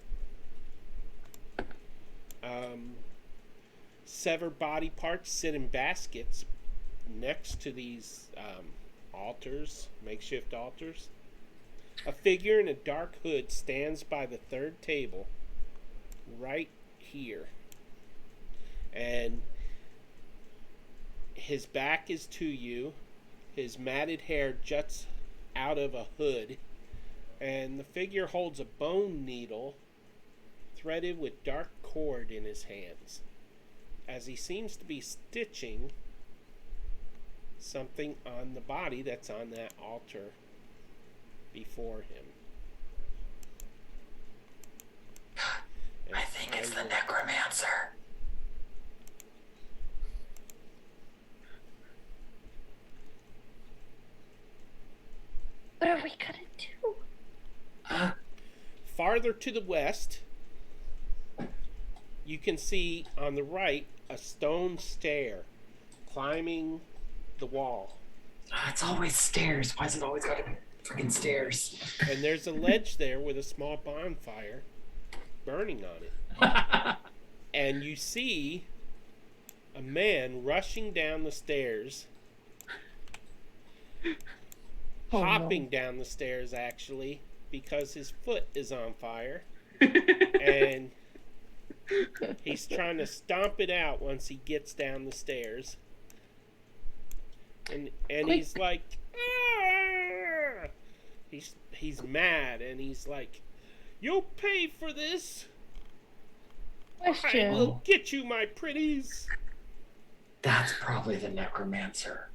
Severed body parts sit in baskets next to these altars, makeshift altars. A figure in a dark hood stands by the third table right here. And his back is to you. His matted hair juts out of a hood. And the figure holds a bone needle threaded with dark cord in his hands, as he seems to be stitching something on the body that's on that altar before him. And I think it's the necromancer. What are we gonna do? Farther to the west, you can see on the right a stone stair climbing the wall. It's always stairs. Why is it always gotta be freaking stairs? And there's a ledge there with a small bonfire burning on it. And you see a man rushing down the stairs, hopping down the stairs actually, because his foot is on fire. And he's trying to stomp it out once he gets down the stairs. And he's like, "Arr!" He's mad, and he's like, "You'll pay for this. I Question. will get you, my pretties." That's probably the necromancer.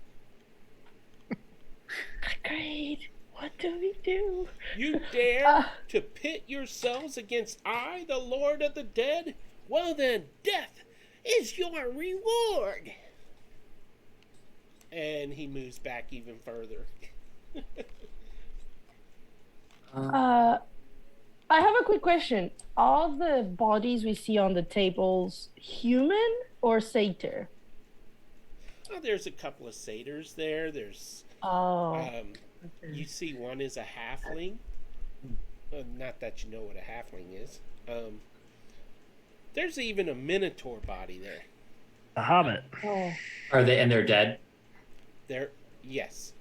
Great. What do we do? You dare to pit yourselves against I, the Lord of the Dead? Well then, death is your reward. And he moves back even further. I have a quick question. Are the bodies we see on the tables human or satyr? Oh, there's a couple of satyrs there. There's you see one is a halfling. Not that you know what a halfling is. There's even a minotaur body there. The Hobbit. Oh. Are they? And they're dead? Yes.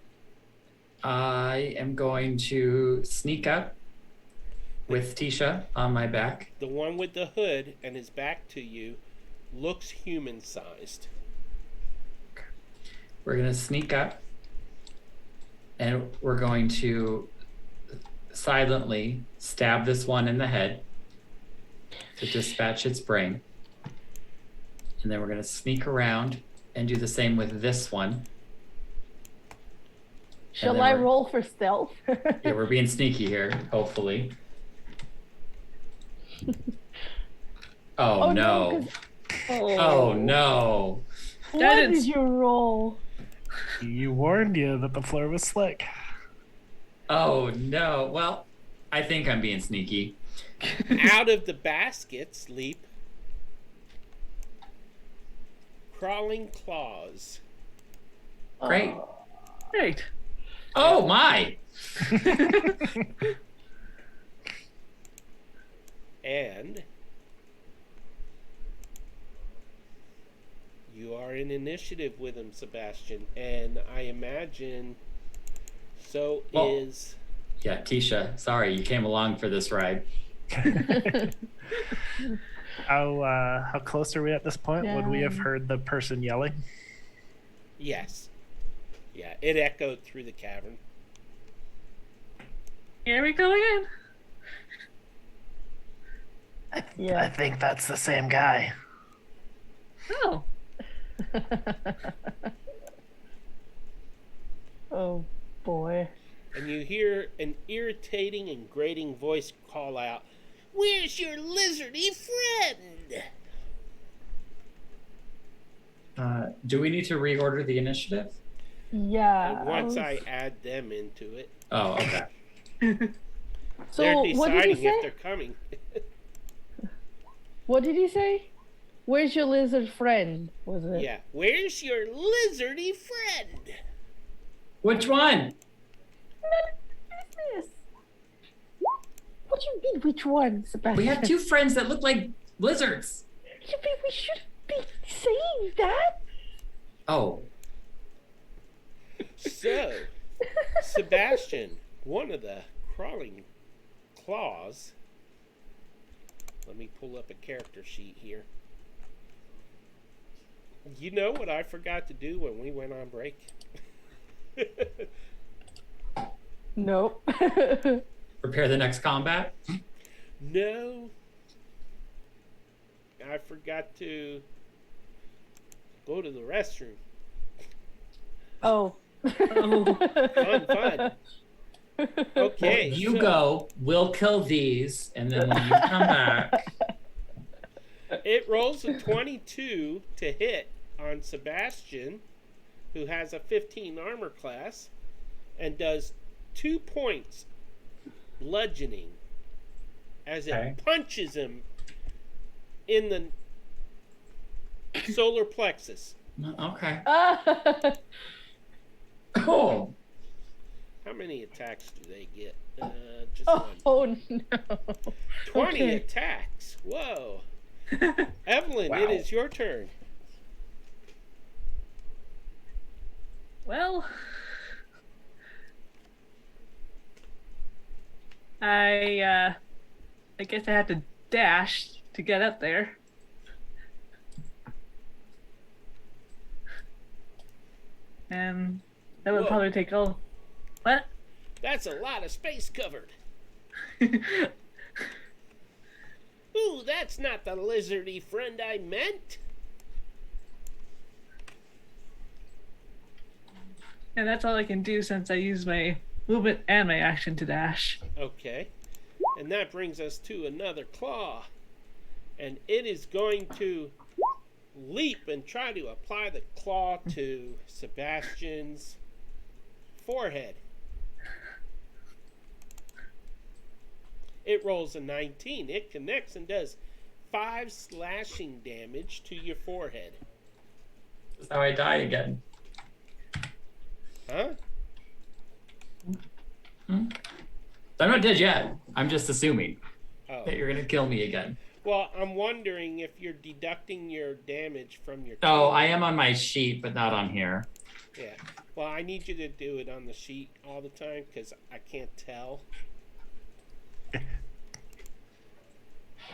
I am going to sneak up with Tisha on my back. The one with the hood and his back to you looks human-sized. We're going to sneak up and we're going to silently stab this one in the head to dispatch its brain. And then we're going to sneak around and do the same with this one. Shall I roll for stealth? Yeah, we're being sneaky here, hopefully. Oh, no. Oh, no. What That did is- you roll? You warned you that the floor was slick. Oh, no. Well, I think I'm being sneaky. Out of the baskets leap crawling claws. Great. Great. Oh, my. And You are in initiative with him, Sebastian, and I imagine so Well- is. Yeah, Tisha, sorry, you came along for this ride. How close are we at this point? Would we have Yeah. heard the person yelling? Yes. Yeah, it echoed through the cavern. Here we go again. I Yeah. think that's the same guy. Oh, Oh boy. And you hear an irritating and grating voice call out, "Where's your lizardy friend?" Do we need to reorder the initiative? Yeah. Once was- I add them into it, Oh, okay. So they're what did deciding he if say? they're coming. What did he say? Where's your lizard friend? Was it? Yeah, where's your lizardy friend? Which one? Yes. What do you mean? Which one, Sebastian? We have two friends that look like lizards. You mean we shouldn't be saying that? Oh, So, Sebastian, one of the crawling claws. Let me pull up a character sheet here. You know what I forgot to do when we went on break? Nope. prepare the next combat. No. I forgot to go to the restroom. Oh. Fun. Okay. You so go. We'll kill these, and then when you come back, It rolls a 22 to hit on Sebastian, who has a 15 armor class, and does 2 points bludgeoning as it Okay. punches him in the solar plexus. okay. Ah. Oh, How many attacks do they get? Just one. Oh no. 20 okay. attacks. Whoa. Evelyn, Wow. it is your turn. well. I guess I have to dash to get up there. And that would Whoa. probably take all. What? That's a lot of space covered. Ooh, that's not the lizardy friend I meant. And that's all I can do since I use my movement and my action to dash. Okay. And that brings us to another claw. And it is going to leap and try to apply the claw to Sebastian's forehead. It rolls a 19. It connects and does 5 slashing damage to your forehead. that's how I die again. Huh? I'm not dead yet. I'm just assuming Oh. that you're gonna kill me again. Well, I'm wondering if you're deducting your damage from your. Oh, I am on my sheet, but not on here. Yeah. Well, I need you to do it on the sheet all the time because I can't tell.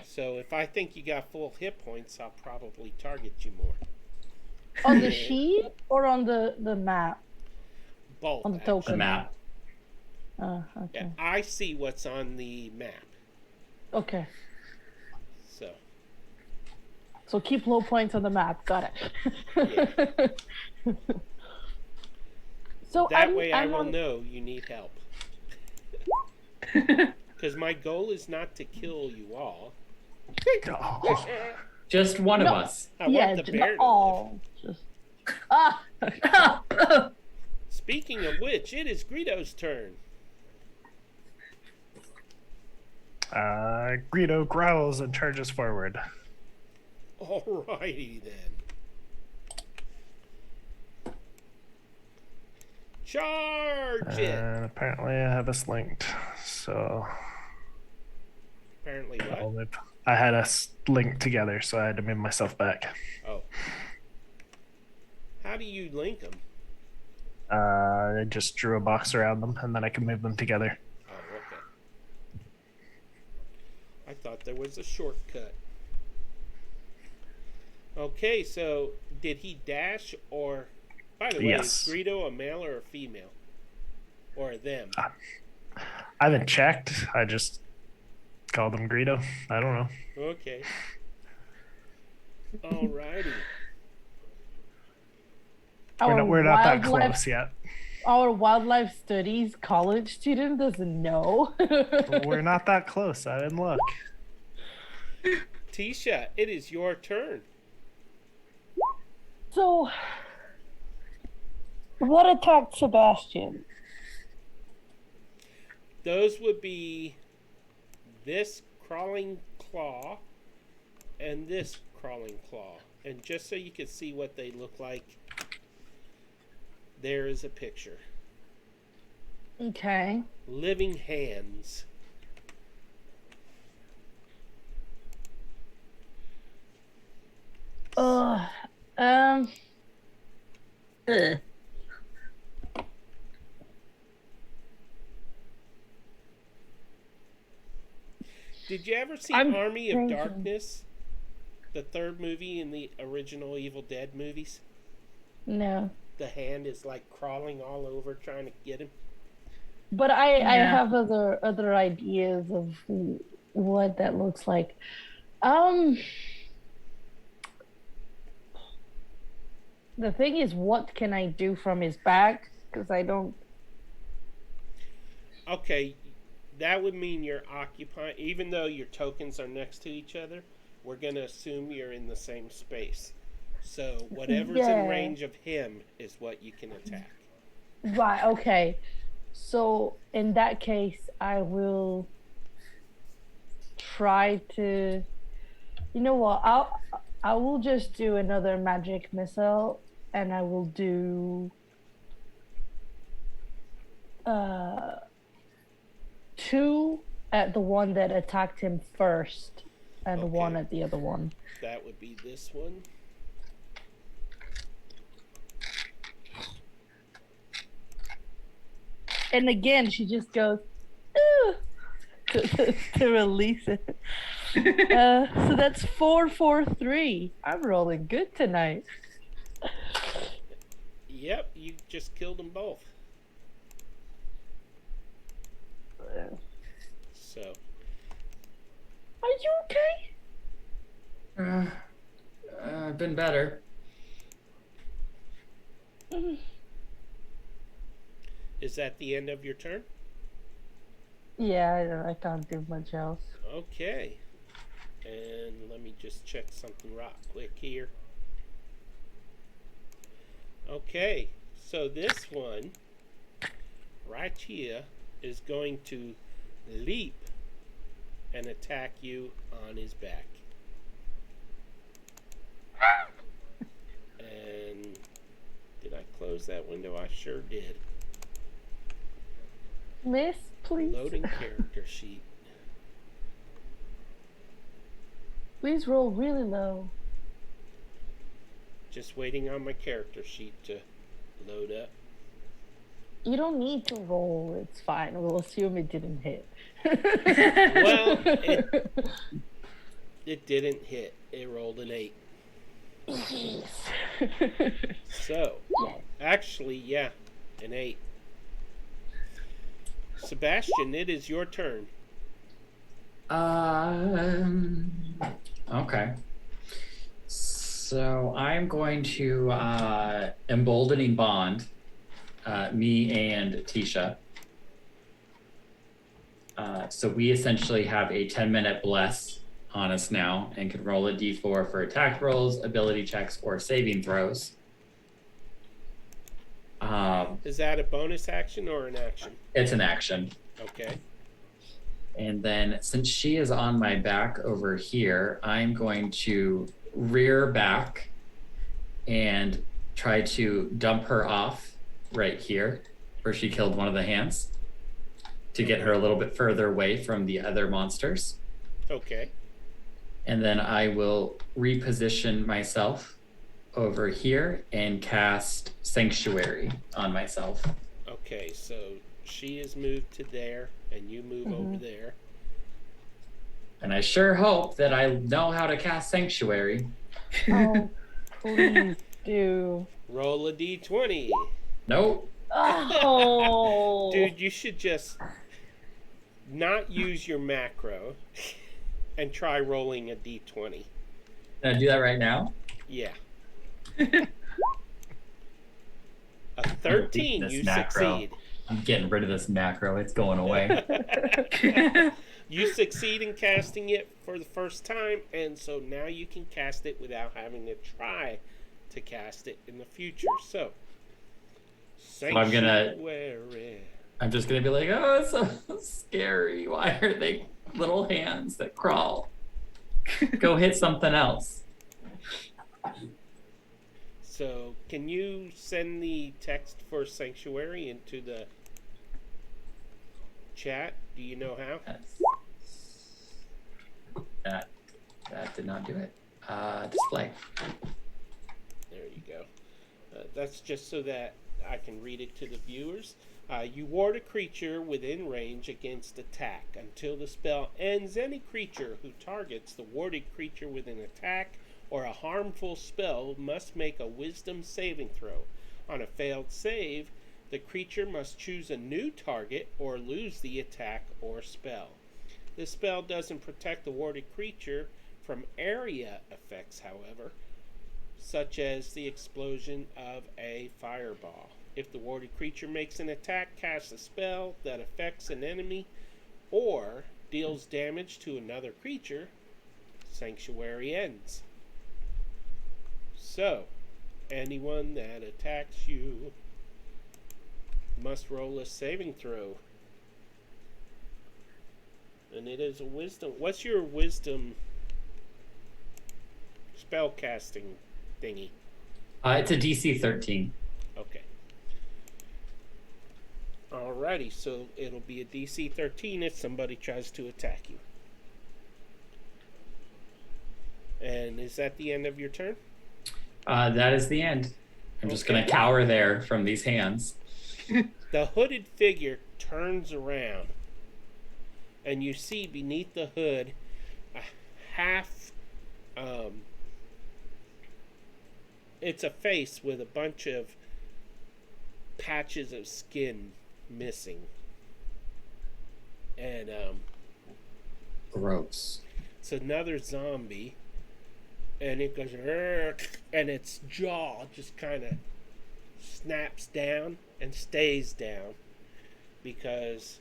So if I think you got full hit points, I'll probably target you more. On the sheet or on the map? Both. On the actually. The token. map. Okay. Yeah, I see what's on the map. Okay. So So keep low points on the map. Got it. So that way I I'm will on... know you need help. Because my goal is not to kill you all. Oh, Just one of No. us. I Yeah, want the not bear to live. all. Just... Ah. Speaking of which, it is Greedo's turn. Greedo growls and charges forward. Alrighty then. Charge it! And apparently I have us linked. So Apparently what? I had us linked together, so I had to move myself back. Oh. How do you link them? I just drew a box around them, and then I can move them together. Oh, okay. I thought there was a shortcut. Okay, so did he dash or... By the way, Yes. is Greedo a male or a female? Or a them? I haven't checked. I just called them Greedo. I don't know. Okay. Alrighty. We're not that close yet. Our wildlife studies college student doesn't know. We're not that close. I didn't look. Tisha, it is your turn. So, what attacked Sebastian? Those would be this crawling claw and this crawling claw. And just so you can see what they look like, there is a picture. Okay. Living hands. Uh, Ugh. Did you ever see I'm Army of thinking. Darkness? The third movie in the original Evil Dead movies? no. The hand is like crawling all over trying to get him. But I Yeah. have other ideas of what that looks like. The thing is, what can I do from his back? Because I don't. Okay, that would mean you're occupying, even though your tokens are next to each other, we're going to assume you're in the same space. So whatever's Yeah. in range of him is what you can attack. Right. Okay. So in that case, I will try to. You know what? I will just do another magic missile, and I will do 2 at the one that attacked him first, and Okay. 1 at the other one. That would be this one. And again, she just goes, "Ooh," to release it. So that's 4, 4, 3. I'm rolling good tonight. Yep, you just killed them both. So, Are you okay? I've been better. is that the end of your turn? Yeah, I can't do much else. Okay. And let me just check something right quick here. Okay, so this one right here is going to leap and attack you on his back. And did I close that window? I sure did. Miss, please. Loading character sheet. Please roll really low. Just waiting on my character sheet to load up. You don't need to roll. It's fine. We'll assume it didn't hit. Well, it didn't hit. It rolled an 8. Jeez. So, actually, yeah, an 8. Sebastian, it is your turn. Okay. So I'm going to emboldening bond me and Tisha. So we essentially have a 10-minute bless on us now and can roll a d4 for attack rolls, ability checks, or saving throws. Is that a bonus action or an action? It's an action. Okay. And then since she is on my back over here, I'm going to rear back and try to dump her off right here where she killed one of the hands to get her a little bit further away from the other monsters. Okay. And then I will reposition myself over here and cast Sanctuary on myself. Okay, so she is moved to there, and you move over there. And I sure hope that I know how to cast Sanctuary. Oh, please do. Roll a d20. Nope. Oh. Dude, you should just not use your macro and try rolling a d20. Can I do that right now? Yeah. A 13, This you macro. succeed. I'm getting rid of this macro. It's going away. You succeed in casting it for the first time, and so now you can cast it without having to try to cast it in the future. So, I'm gonna- Sanctuary. I'm just going to be like, oh, it's so scary. Why are they little hands that crawl? Go hit something else. So, can you send the text for Sanctuary into the chat? Do you know how? That did not do it. Display. There you go. That's just so that I can read it to the viewers. You ward a creature within range against attack. Until the spell ends, any creature who targets the warded creature with an attack or a harmful spell must make a wisdom saving throw. On a failed save, the creature must choose a new target or lose the attack or spell. This spell doesn't protect the warded creature from area effects, however, such as the explosion of a fireball. If the warded creature makes an attack, casts a spell that affects an enemy, or deals damage to another creature, Sanctuary ends. So, anyone that attacks you must roll a saving throw. And it is a wisdom. What's your wisdom spell casting thingy? It's a DC 13. Okay. Alrighty, so it'll be a DC 13 if somebody tries to attack you. And is that the end of your turn? That is the end. I'm just Okay. going to cower there from these hands. The hooded figure turns around, and you see beneath the hood a half, it's a face with a bunch of patches of skin missing. And Gross. it's another zombie, and it goes, "Urgh," and its jaw just kind of snaps down and stays down because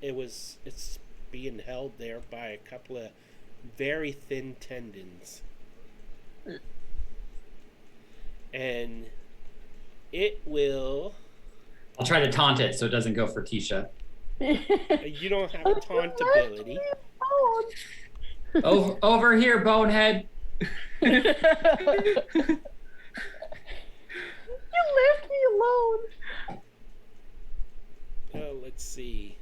it's being held there by a couple of very thin tendons. And it will. I'll try to taunt it so it doesn't go for Tisha. You don't have a taunt ability. Over here, bonehead. You left me alone. Oh, let's see.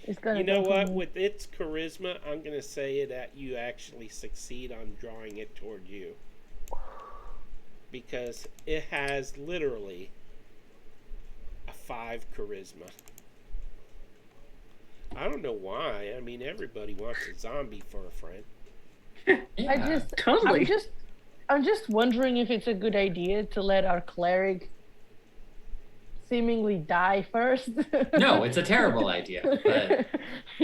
It's gonna You know go for what? me. With its charisma, I'm going to say that you actually succeed on drawing it toward you. Because it has literally a 5 charisma. I don't know why. I mean, everybody wants a zombie for a friend. Yeah. Totally. I'm just wondering if it's a good idea to let our cleric seemingly die first. No, it's a terrible idea, but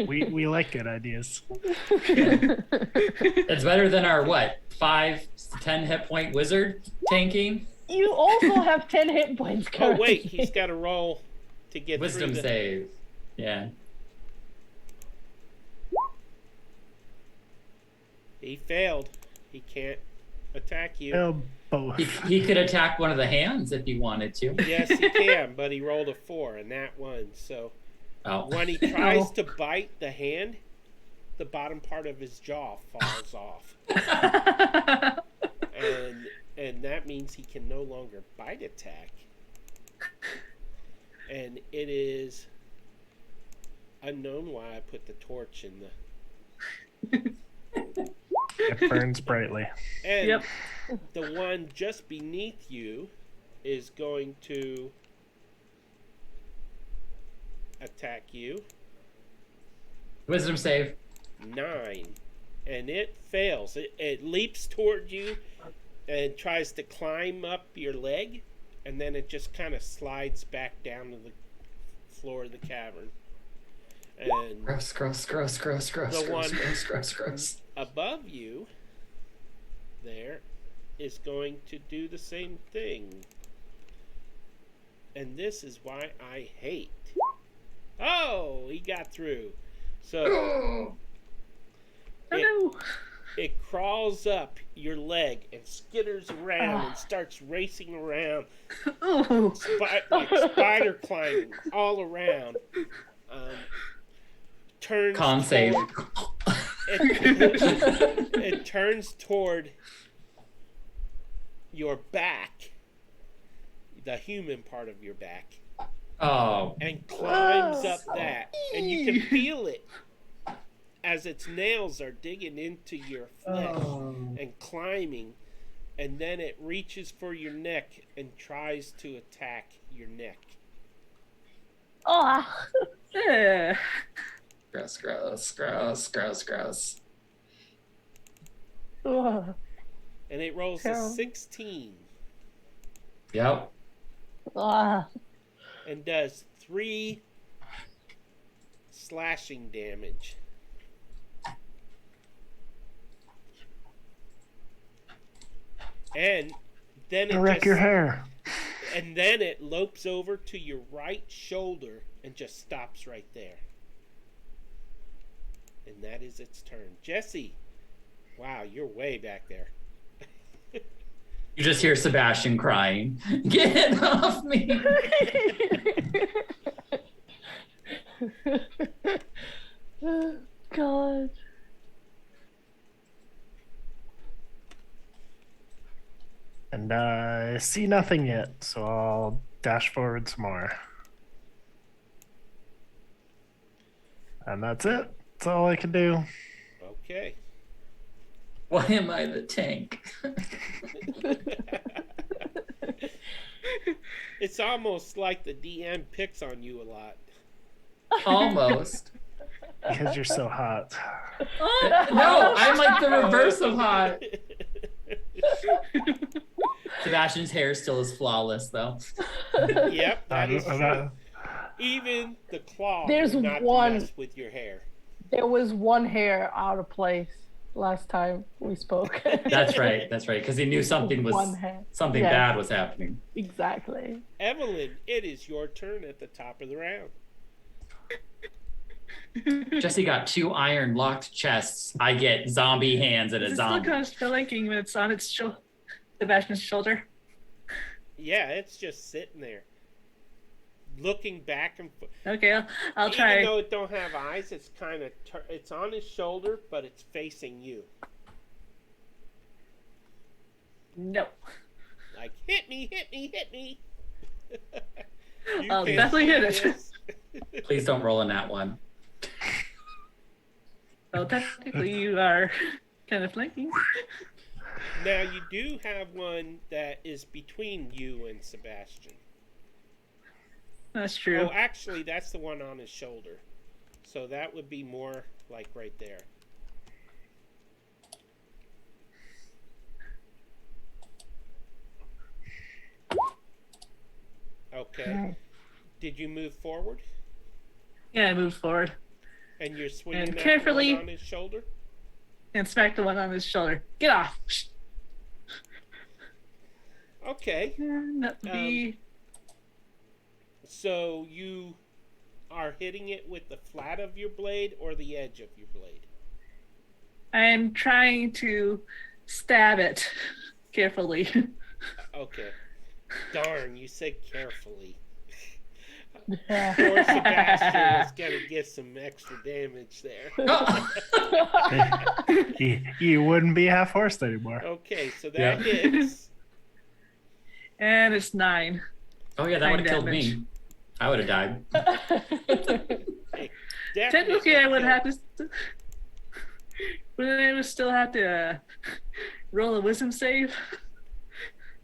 We like good ideas. it's better than our 5-10 hit point wizard tanking. You also have 10 hit points Oh, currently. wait. He's got to roll to get Wisdom through the... save. Yeah. He failed. He can't attack you. Oh, both. He could attack one of the hands if he wanted to. Yes, he can, but he rolled a 4, and that won. So Oh. when he tries to bite the hand, the bottom part of his jaw falls off. And that means he can no longer bite attack. And it is unknown why I put the torch in the... It burns brightly. And Yep. the one just beneath you is going to attack you. Wisdom save. 9. And it fails. It leaps toward you and tries to climb up your leg, and then it just kind of slides back down to the floor of the cavern. And Gross. above you there is going to do the same thing. And this is why I hate. Oh, he got through. So Oh no! it crawls up your leg and skitters around and starts racing around, Oh. like spider climbing all around. Turns Con save. it turns toward your back, the human part of your back, Oh. and climbs up that, and you can feel it as its nails are digging into your flesh and climbing, and then it reaches for your neck and tries to attack your neck. Oh. Yeah. Gross. Oh. And it rolls a Terrible. 16 Yep. Ah. and does 3 slashing damage. And then it Wreck just, your hair. and then it lopes over to your right shoulder and just stops right there. And that is its turn. Jesse, wow, you're way back there. You just hear Sebastian crying. Get off me! God. And I see nothing yet, so I'll dash forward some more. And that's it. That's all I can do. Okay. Why am I the tank? It's almost like the DM picks on you a lot. Almost. Because you're so hot. No, I'm like the reverse of hot. Sebastian's hair still is flawless, though. Yep, that is I'm true. not- Even the claw There's will not one- mess with your hair. There was one hair out of place last time we spoke. That's right. Because he knew something One hair. something Yes. bad was happening. Exactly. Evelyn, it is your turn at the top of the round. Jesse got 2 iron locked chests. I get zombie hands and a Is it still zombie. kind of spelunking when it's on its Sebastian's shoulder? Yeah, it's just sitting there, looking back and forth. Okay, I'll Even try. though it don't have eyes, it's kind of it's on his shoulder, but it's facing you. No. Like, hit me. You I'll can't definitely see hit it. this. Please don't roll in that one. Well, technically you are kind of flanking. Now you do have one that is between you and Sebastian. That's true. Oh, actually, that's the one on his shoulder. So that would be more like right there. Okay. Nice. Did you move forward? Yeah, I moved forward And you're swinging And at carefully- the one on his shoulder? and smacked the one on his shoulder. Get off! Okay. And that would be So you are hitting it with the flat of your blade or the edge of your blade? I'm trying to stab it carefully. Okay. Darn, you said carefully. Yeah. Poor Sebastian is going to get some extra damage there. you wouldn't be half horsed anymore. Okay, so that Yeah. hits. And it's 9. Oh yeah, that 9 would have killed damage. me. I would have died. Definitely Technically, I would kill. have to. But then I would still have to roll a wisdom save.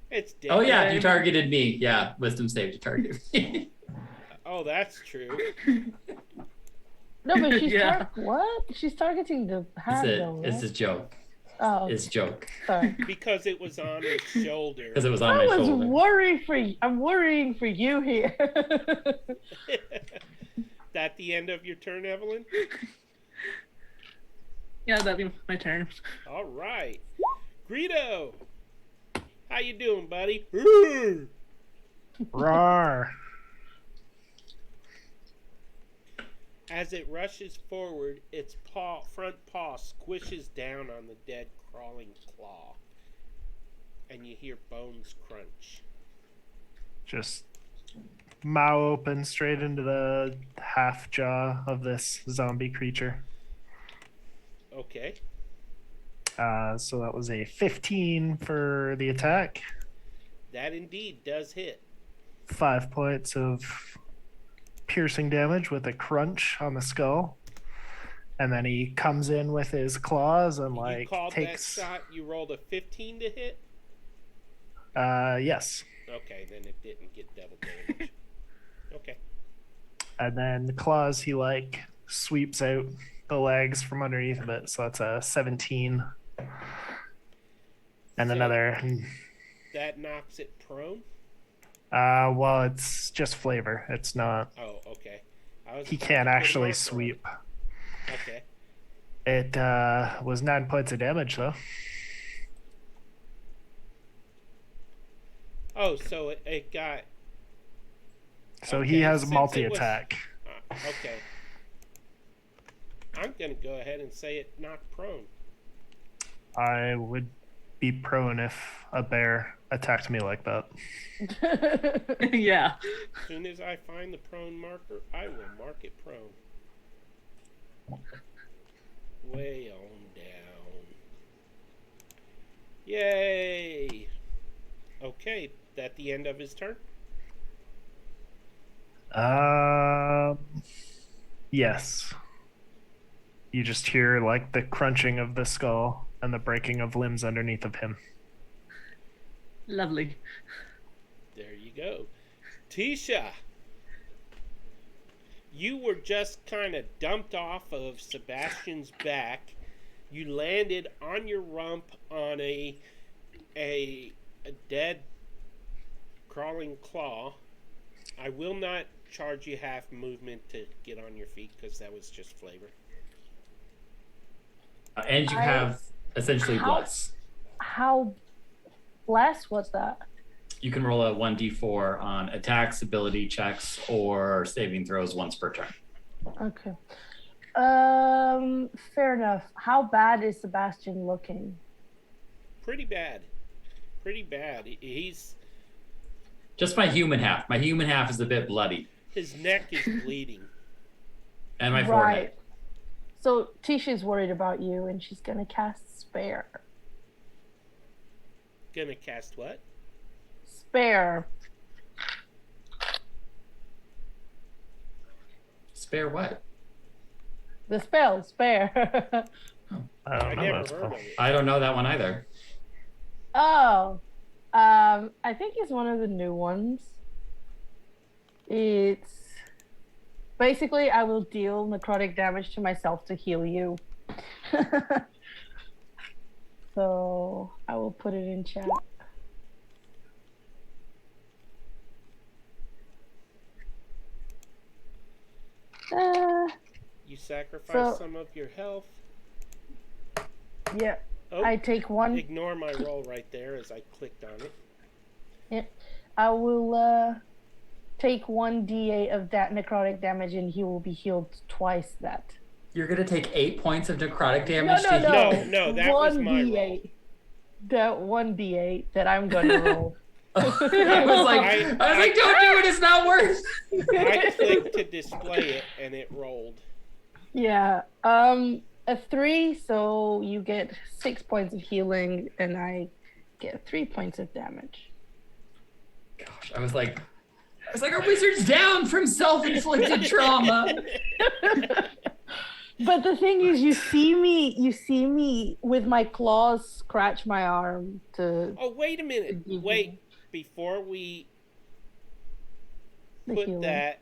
It's dead. Oh yeah, you targeted me. Yeah, wisdom save to target me. Oh, that's true. No, but she's Yeah. what? She's targeting the hand, though, It's a right? joke. Oh, It's a joke. sorry. Because it was on his shoulder. Because it was on I my was shoulder. I'm worrying for you here. That the end of your turn, Evelyn? Yeah, that'd be my turn. All right. Greedo! How you doing, buddy? Roar. As it rushes forward, its front paw squishes down on the dead crawling claw. And you hear bones crunch. Just mouth open straight into the half jaw of this zombie creature. Okay. So that was a 15 for the attack. That indeed does hit. 5 points of piercing damage with a crunch on the skull. And then he comes in with his claws and You called takes. that shot, you rolled a 15 to hit? Yes. Okay, then it didn't get double damage. Okay. And then the claws, he sweeps out the legs from underneath of it. So that's a 17. And So- another. That knocks it prone? Well, it's just flavor. It's not. Oh, okay. He can't actually sweep. Okay. It was 9 points of damage, though. Oh, so it got... So Okay, he has since it multi-attack. okay. I'm going to go ahead and say it knocked prone. I would be prone if a bear attacked me like that. Yeah. As soon as I find the prone marker, I will mark it prone. Way on down. Yay! Okay, that the end of his turn? Yes. You just hear the crunching of the skull and the breaking of limbs underneath of him. Lovely. There you go. Tisha! You were just kind of dumped off of Sebastian's back. You landed on your rump on a dead crawling claw. I will not charge you half movement to get on your feet because that was just flavor. And you have essentially bless. How bless was that? You can roll a 1d4 on attacks, ability checks, or saving throws once per turn. Okay. Fair enough. How bad is Sebastian looking? Pretty bad. Pretty bad. He's... Just my human half. My human half is a bit bloody. His neck is bleeding. And my forehead. Right. So Tisha's worried about you and she's gonna cast Spare. Gonna cast what? Spare. Spare what? The spell, Spare. I I don't know never that heard spell. of it. I don't know that one either. Oh. I think it's one of the new ones. It's basically I will deal necrotic damage to myself to heal you. So I will put it in chat. You sacrifice So- some of your health. Yeah. Oh, I take one. ignore my roll right there as I clicked on it. Yeah. I will take 1d8 of that necrotic damage and he will be healed twice that. You're going to take 8 points of necrotic damage to heal. No, that was my roll. 1d8. That 1d8 that I'm gonna roll. I was like, don't do it. It's not worth. I clicked to display it and it rolled. Yeah. A 3, so you get 6 points of healing and I get 3 points of damage. Gosh, I was like, a wizard's down from self-inflicted trauma. But the thing is, you see me with my claws scratch my arm to Oh, wait a minute. give Wait. you Before we the put healing. that,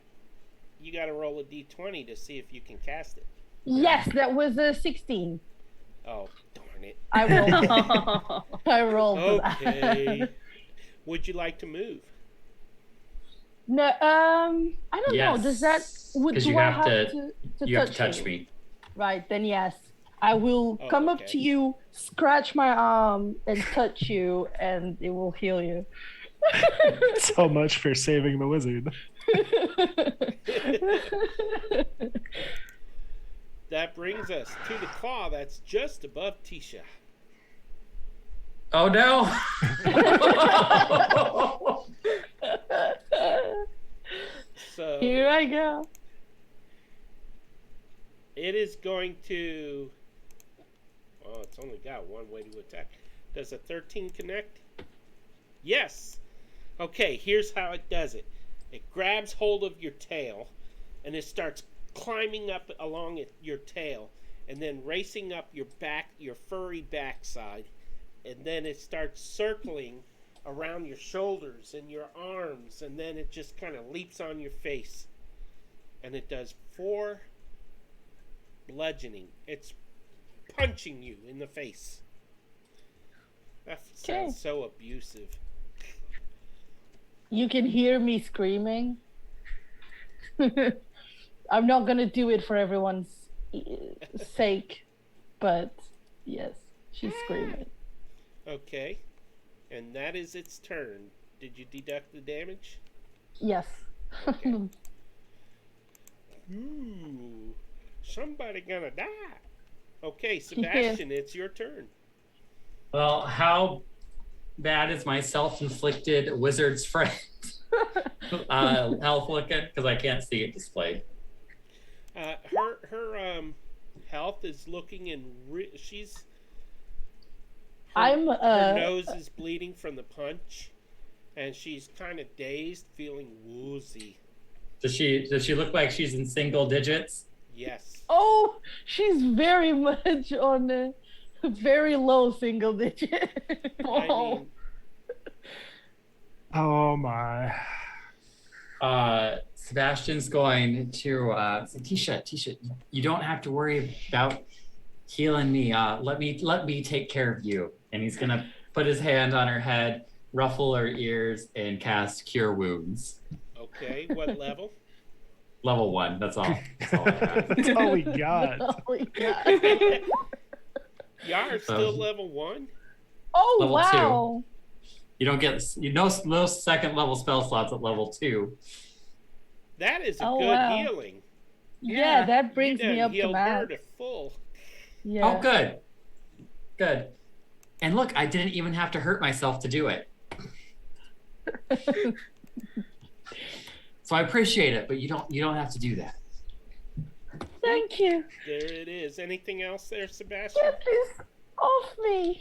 you got to roll a d20 to see if you can cast it. Yes, that was a 16. Oh, darn it. I rolled. I rolled for that. Okay. Would you like to move? No, I don't know. Does that Because do you I have to you have to touch touch you? me. Right, then yes. I will Oh, come up okay. to you, scratch my arm, and touch you, and it will heal you. So much for saving the wizard. That brings us to the claw that's just above Tisha. Oh no! So Here I go. it is going to. Well, it's only got one way to attack. Does a 13 connect? Yes. Okay, here's how it does it. It grabs hold of your tail, and it starts climbing up along your tail, and then racing up your back, your furry backside, and then it starts circling around your shoulders and your arms, and then it just kind of leaps on your face, and it does 4 bludgeoning. It's punching you in the face. That sounds so abusive. You can hear me screaming. I'm not gonna do it for everyone's sake, but yes, she's screaming. Okay, and that is its turn. Did you deduct the damage? Yes. Okay. Ooh, somebody gonna die. Okay, Sebastian, it's your turn. Well, how bad is my self-inflicted wizard's friend health looking? Because I can't see it displayed. Her health is looking in. She's. Her nose is bleeding from the punch, and she's kind of dazed, feeling woozy. Does she look like she's in single digits? Yes. Oh, she's very much on a very low single digit. I mean, Oh my. Sebastian's going to say, Tisha, you don't have to worry about healing me. Let me take care of you. And he's gonna put his hand on her head, ruffle her ears, and cast Cure Wounds. okay, what level? Level 1. That's all. That's all I have. That's all we got. Oh my God. Yar still level 1? Oh Level wow. You don't get no second level spell slots at level 2. That is a Oh, good wow. healing. Yeah, that brings You me done up to healed her max. to full. Yeah. Oh, good. And look, I didn't even have to hurt myself to do it. So I appreciate it, but you don't have to do that. Thank you. There it is. Anything else there, Sebastian? Get this off me.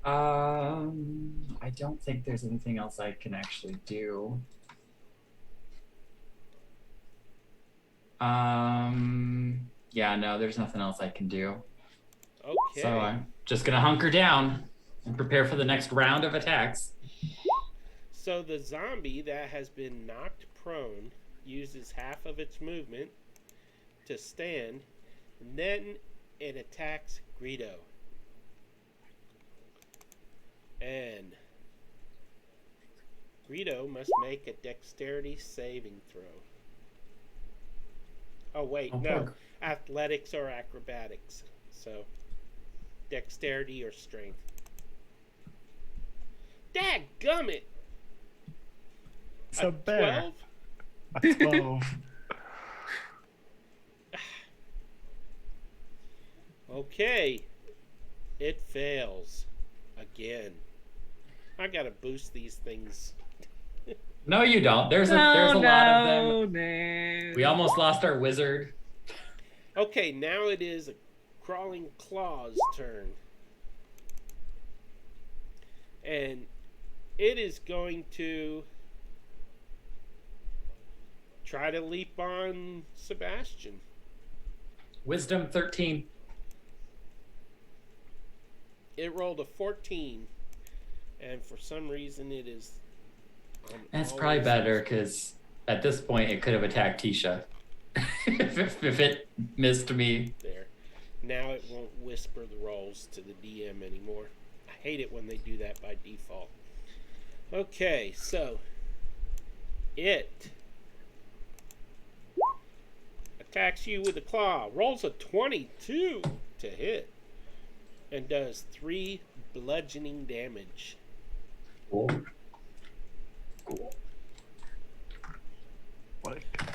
I don't think there's anything else I can actually do. Yeah, no, there's nothing else I can do. Okay. So I'm just gonna hunker down and prepare for the next round of attacks. So the zombie that has been knocked prone uses half of its movement to stand, and then it attacks Greedo. And Greedo must make a dexterity saving throw. Oh wait, Oh, no. poor- Athletics or acrobatics. So dexterity or strength. Dadgummit! It's a bear. 12? A 12. Okay. It fails. Again. I gotta boost these things. No, you don't. There's a lot of them. No. We almost lost our wizard. Okay, now it is a crawling claw's turn. And it is going to try to leap on Sebastian. Wisdom 13. It rolled a 14, and for some reason it is. That's probably better because at this point it could have attacked Tisha. if it missed me. There. Now it won't whisper the rolls to the DM anymore. I hate it when they do that by default. Okay, so it attacks you with a claw, rolls a 22 to hit, and does 3 bludgeoning damage. Cool.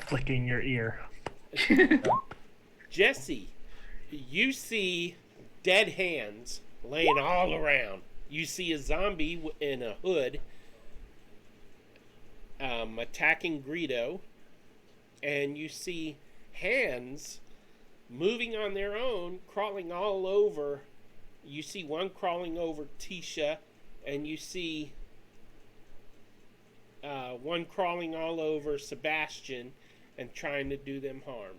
Flicking your ear. Jesse, you see dead hands laying all around. You see a zombie in a hood attacking Greedo, and you see hands moving on their own, crawling all over. You see one crawling over Tisha, and you see one crawling all over Sebastian and trying to do them harm.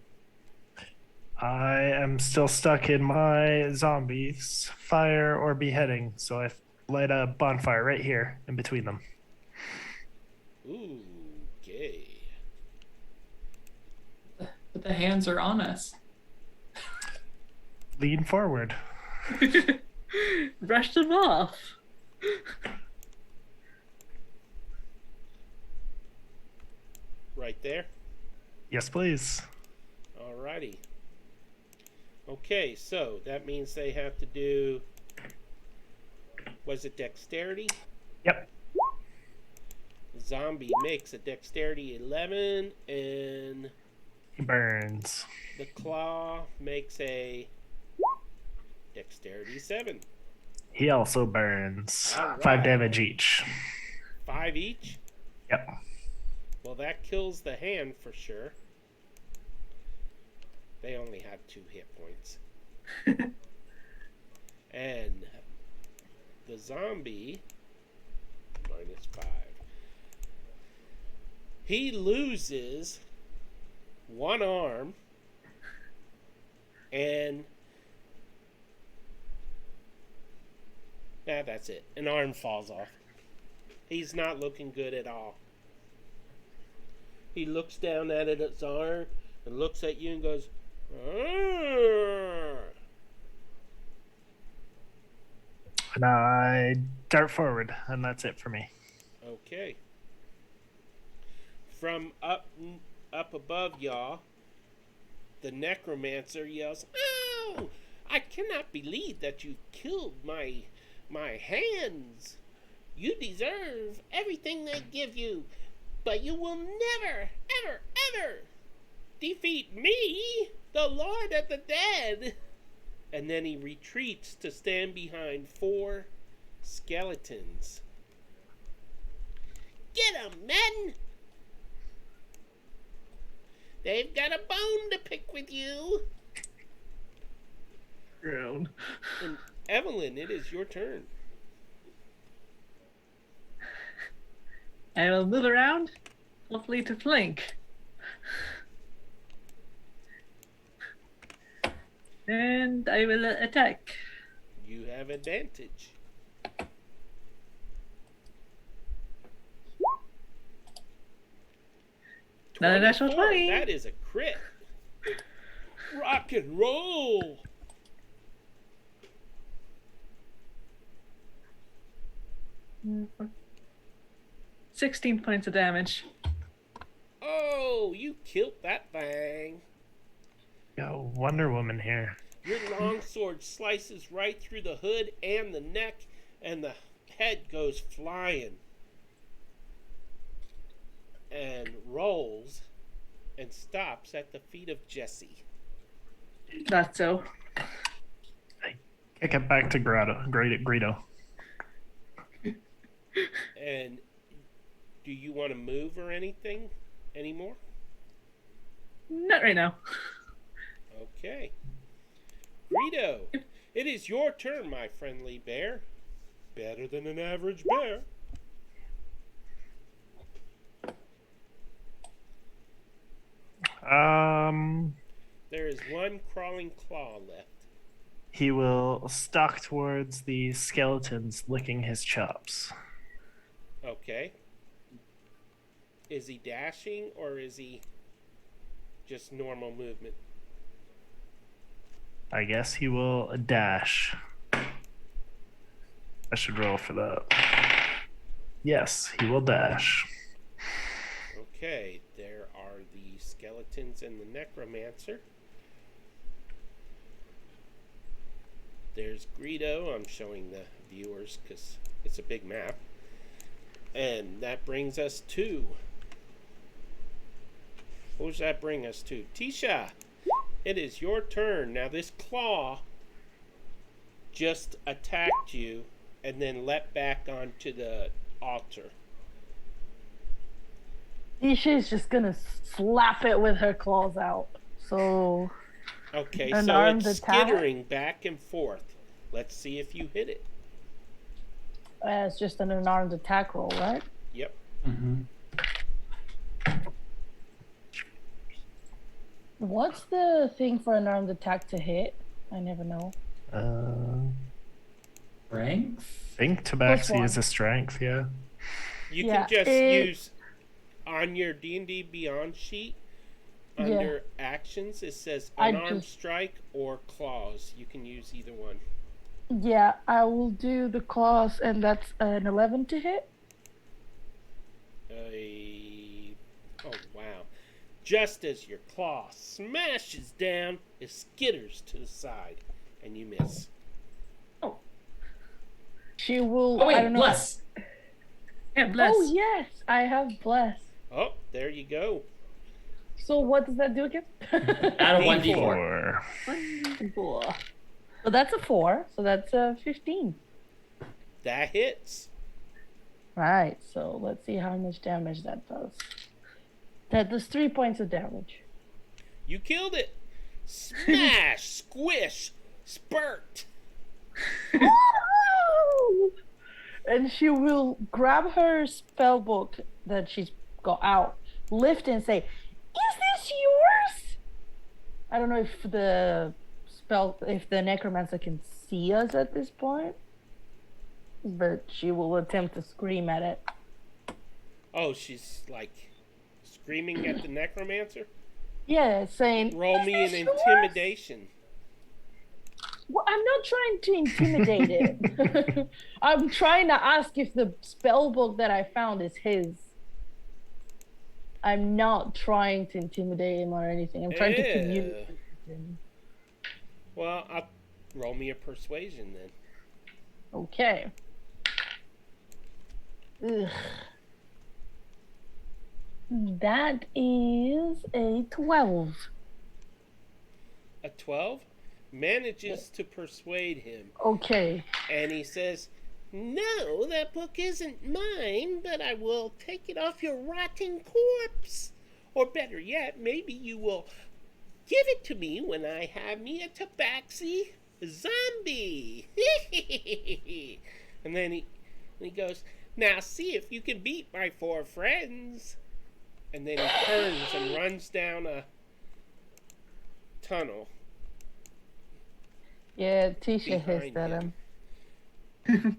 I am still stuck in my zombies, fire or beheading, so I light a bonfire right here in between them. Ooh, okay. But the hands are on us. Lean forward. Brush them off. Right there. Yes, please. Alrighty. Okay, so that means they have to do. Was it dexterity? Yep. Zombie makes a dexterity 11, and He burns. the claw makes a dexterity 7. He also burns. All right. 5 damage each. 5 each? Yep. Well, that kills the hand for sure. They only have 2 hit points. And the zombie, -5. He loses 1 arm and that's it. An arm falls off. He's not looking good at all. He looks down at its arm and looks at you and goes, "Arr!" And I dart forward, and that's it for me. Okay. From up above y'all, the necromancer yells, "Oh! I cannot believe that you killed my hands. You deserve everything they give you, but you will never, ever, ever defeat me, the Lord of the Dead." And then he retreats to stand behind 4 skeletons. "Get 'em, men! They've got a bone to pick with you." Grown. And Evelyn, it is your turn. I will move around, hopefully to flank. And I will attack. You have advantage. Not a natural 24, 20. That is a crit. Rock and roll. Mm, 16 points of damage. Oh, you killed that thing. Yo, Wonder Woman here. Your longsword slices right through the hood and the neck, and the head goes flying and rolls and stops at the feet of Jesse. Not so. Kick it back to Greedo. And do you want to move or anything anymore? Not right now. Okay. Greedo, it is your turn, my friendly bear. Better than an average bear. There is one crawling claw left. He will stalk towards the skeletons, licking his chops. Okay. Is he dashing or is he just normal movement? I guess he will dash. I should roll for that. Yes, he will dash. Okay, there are the skeletons and the necromancer. There's Greedo. I'm showing the viewers because it's a big map. And that brings us to... What does that bring us to? Tisha, it is your turn. Now this claw just attacked you and then leapt back onto the altar. Isha's just gonna slap it with her claws out. So Okay, An so armed it's attack? skittering back and forth. Let's see if you hit it. it's just an unarmed attack roll, right? Yep. Mm-hmm. What's the thing for an armed attack to hit? I never know. Strength? Think Tabaxi is a strength, yeah. You Yeah, can just it- use on your D&D Beyond sheet under actions. It says I unarmed just- strike or claws. You can use either one. Yeah, I will do the claws, and that's an 11 to hit. Oh wow! Just as your claw smashes down, it skitters to the side, and you miss. She will. Oh, I wait, don't know. bless. Yeah, bless. Oh yes, I have bless. Oh, there you go. So what does that do again? Add a D4. 1d4. 4. So that's a 4. So that's a 15. That hits. Right. So let's see how much damage that does. That does 3 points of damage. You killed it. Smash, squish, spurt. And she will grab her spell book that she's got out, lift and say, "Is this yours?" I don't know if the necromancer can see us at this point, but she will attempt to scream at it. Oh, she's like screaming at the necromancer. Yeah, saying, Roll "Is me an this yours?" intimidation. Well, I'm not trying to intimidate it. I'm trying to ask if the spell book that I found is his. I'm not trying to intimidate him or anything. I'm trying to communicate with him. Well, I'll roll me a persuasion then. Okay. Ugh. That is a 12. A 12 manages to persuade him, Okay. and he says, "No, that book isn't mine, but I will take it off your rotting corpse. Or better yet, maybe you will give it to me when I have me a tabaxi zombie." And then he goes, "Now see if you can beat my 4 friends." And then he turns and runs down a tunnel. Yeah, Tisha Behind hissed at him. him.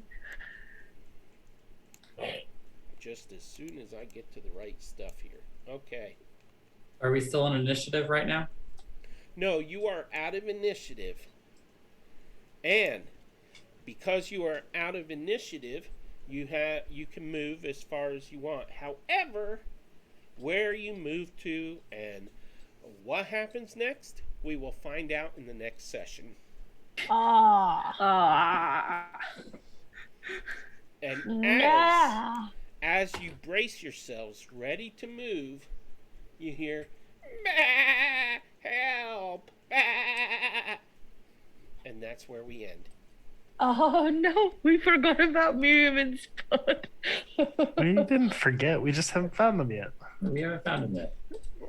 Just as soon as I get to the right stuff here. Okay. Are we still on initiative right now? No, you are out of initiative. And because you are out of initiative, you can move as far as you want. However, where you move to and what happens next, we will find out in the next session. Ah. And Nah. as you brace yourselves ready to move, you hear, "Bah, help, bah." And that's where we end. Oh no, we forgot about Miriam and Spud. We didn't forget. We just haven't found them yet. We haven't found him yet.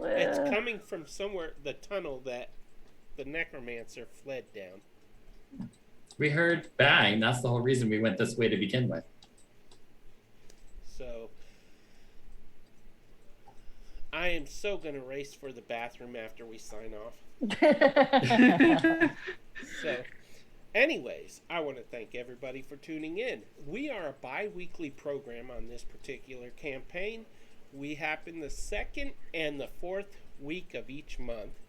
It's coming from somewhere, the tunnel that the necromancer fled down. We heard bang. That's the whole reason we went this way to begin with. So I I am so going to race for the bathroom after we sign off. So, anyways, I want to thank everybody for tuning in. We are a bi-weekly program on this particular campaign. We happen the second and the fourth week of each month.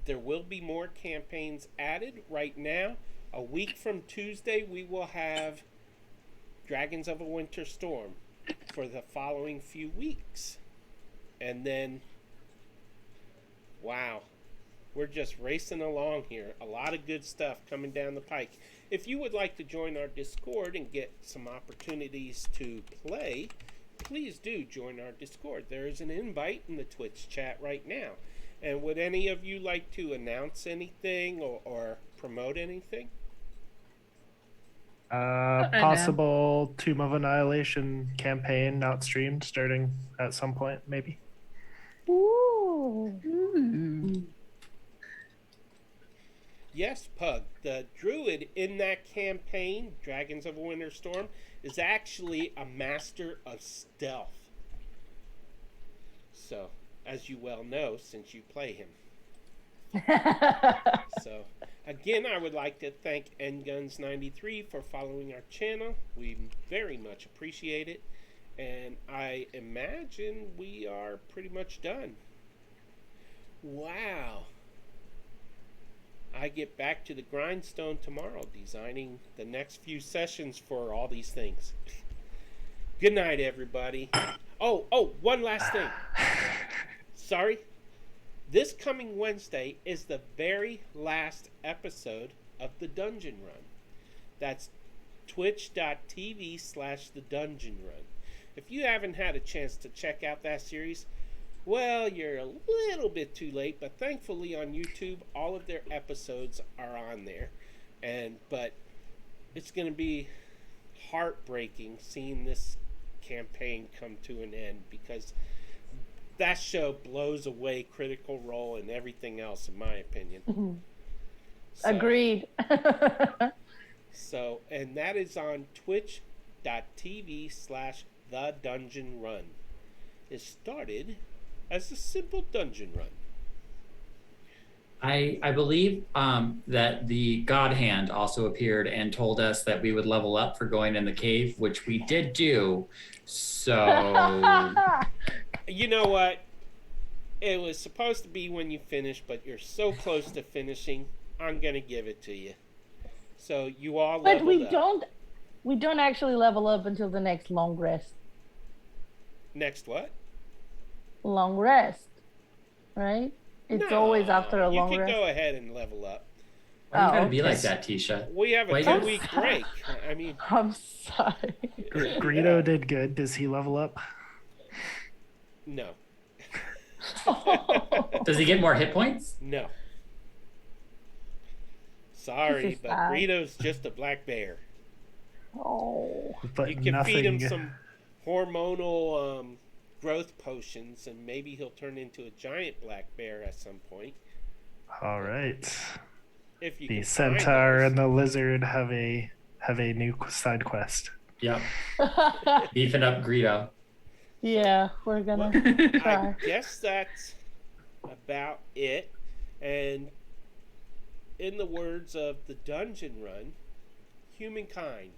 There will be more campaigns added. Right now, a week from Tuesday, we will have Dragons of a Winter Storm for the following few weeks. And then, wow, we're just racing along here. A lot of good stuff coming down the pike. If you would like to join our Discord and get some opportunities to play, please do join our Discord. There is an invite in the Twitch chat right now. And would any of you like to announce anything or promote anything? Possible Tomb of Annihilation campaign not streamed starting at some point, maybe. Ooh. Yes, Pug. The druid in that campaign, Dragons of a Winter Storm, is actually a master of stealth. So, as you well know, since you play him. So, again, I would like to thank NGuns93 for following our channel. We very much appreciate it. And I imagine we are pretty much done. Wow. I get back to the grindstone tomorrow, designing the next few sessions for all these things. Good night, everybody. Oh, one last thing. Sorry. This coming Wednesday is the very last episode of the Dungeon Run. That's twitch.tv/the Dungeon Run. If you haven't had a chance to check out that series, well, you're a little bit too late, but thankfully on YouTube, all of their episodes are on there. But it's going to be heartbreaking seeing this campaign come to an end, because that show blows away Critical Role and everything else, in my opinion. So, Agreed. and that is on twitch.tv/the Dungeon Run. It started as a simple dungeon run. I believe that the God Hand also appeared and told us that we would level up for going in the cave, which we did do. So, you know what? It was supposed to be when you finish, but you're so close to finishing, I'm going to give it to you. So you all leveled But we up. we don't actually level up until the next long rest. Next what? Long rest, right? It's always after a long You can rest. go ahead and level up. why you gotta be okay. like that, Tisha? We have a Why you 2-week gotta- break. I mean, I'm sorry. Greedo did good. Does he level up? no. Does he get more hit points? No. Sorry, This is but sad. Rito's just a black bear. Oh. But You can nothing. feed him some hormonal growth potions, and maybe he'll turn into a giant black bear at some point. All right. If you The can find centaur those. and the lizard have a new side quest. Yep. Beefing up Greedo. Yeah, we're Well, gonna I try. guess that's about it. And in the words of the Dungeon Run, humankind,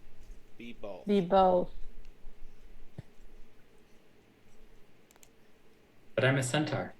be bold. Be both. But I'm a centaur.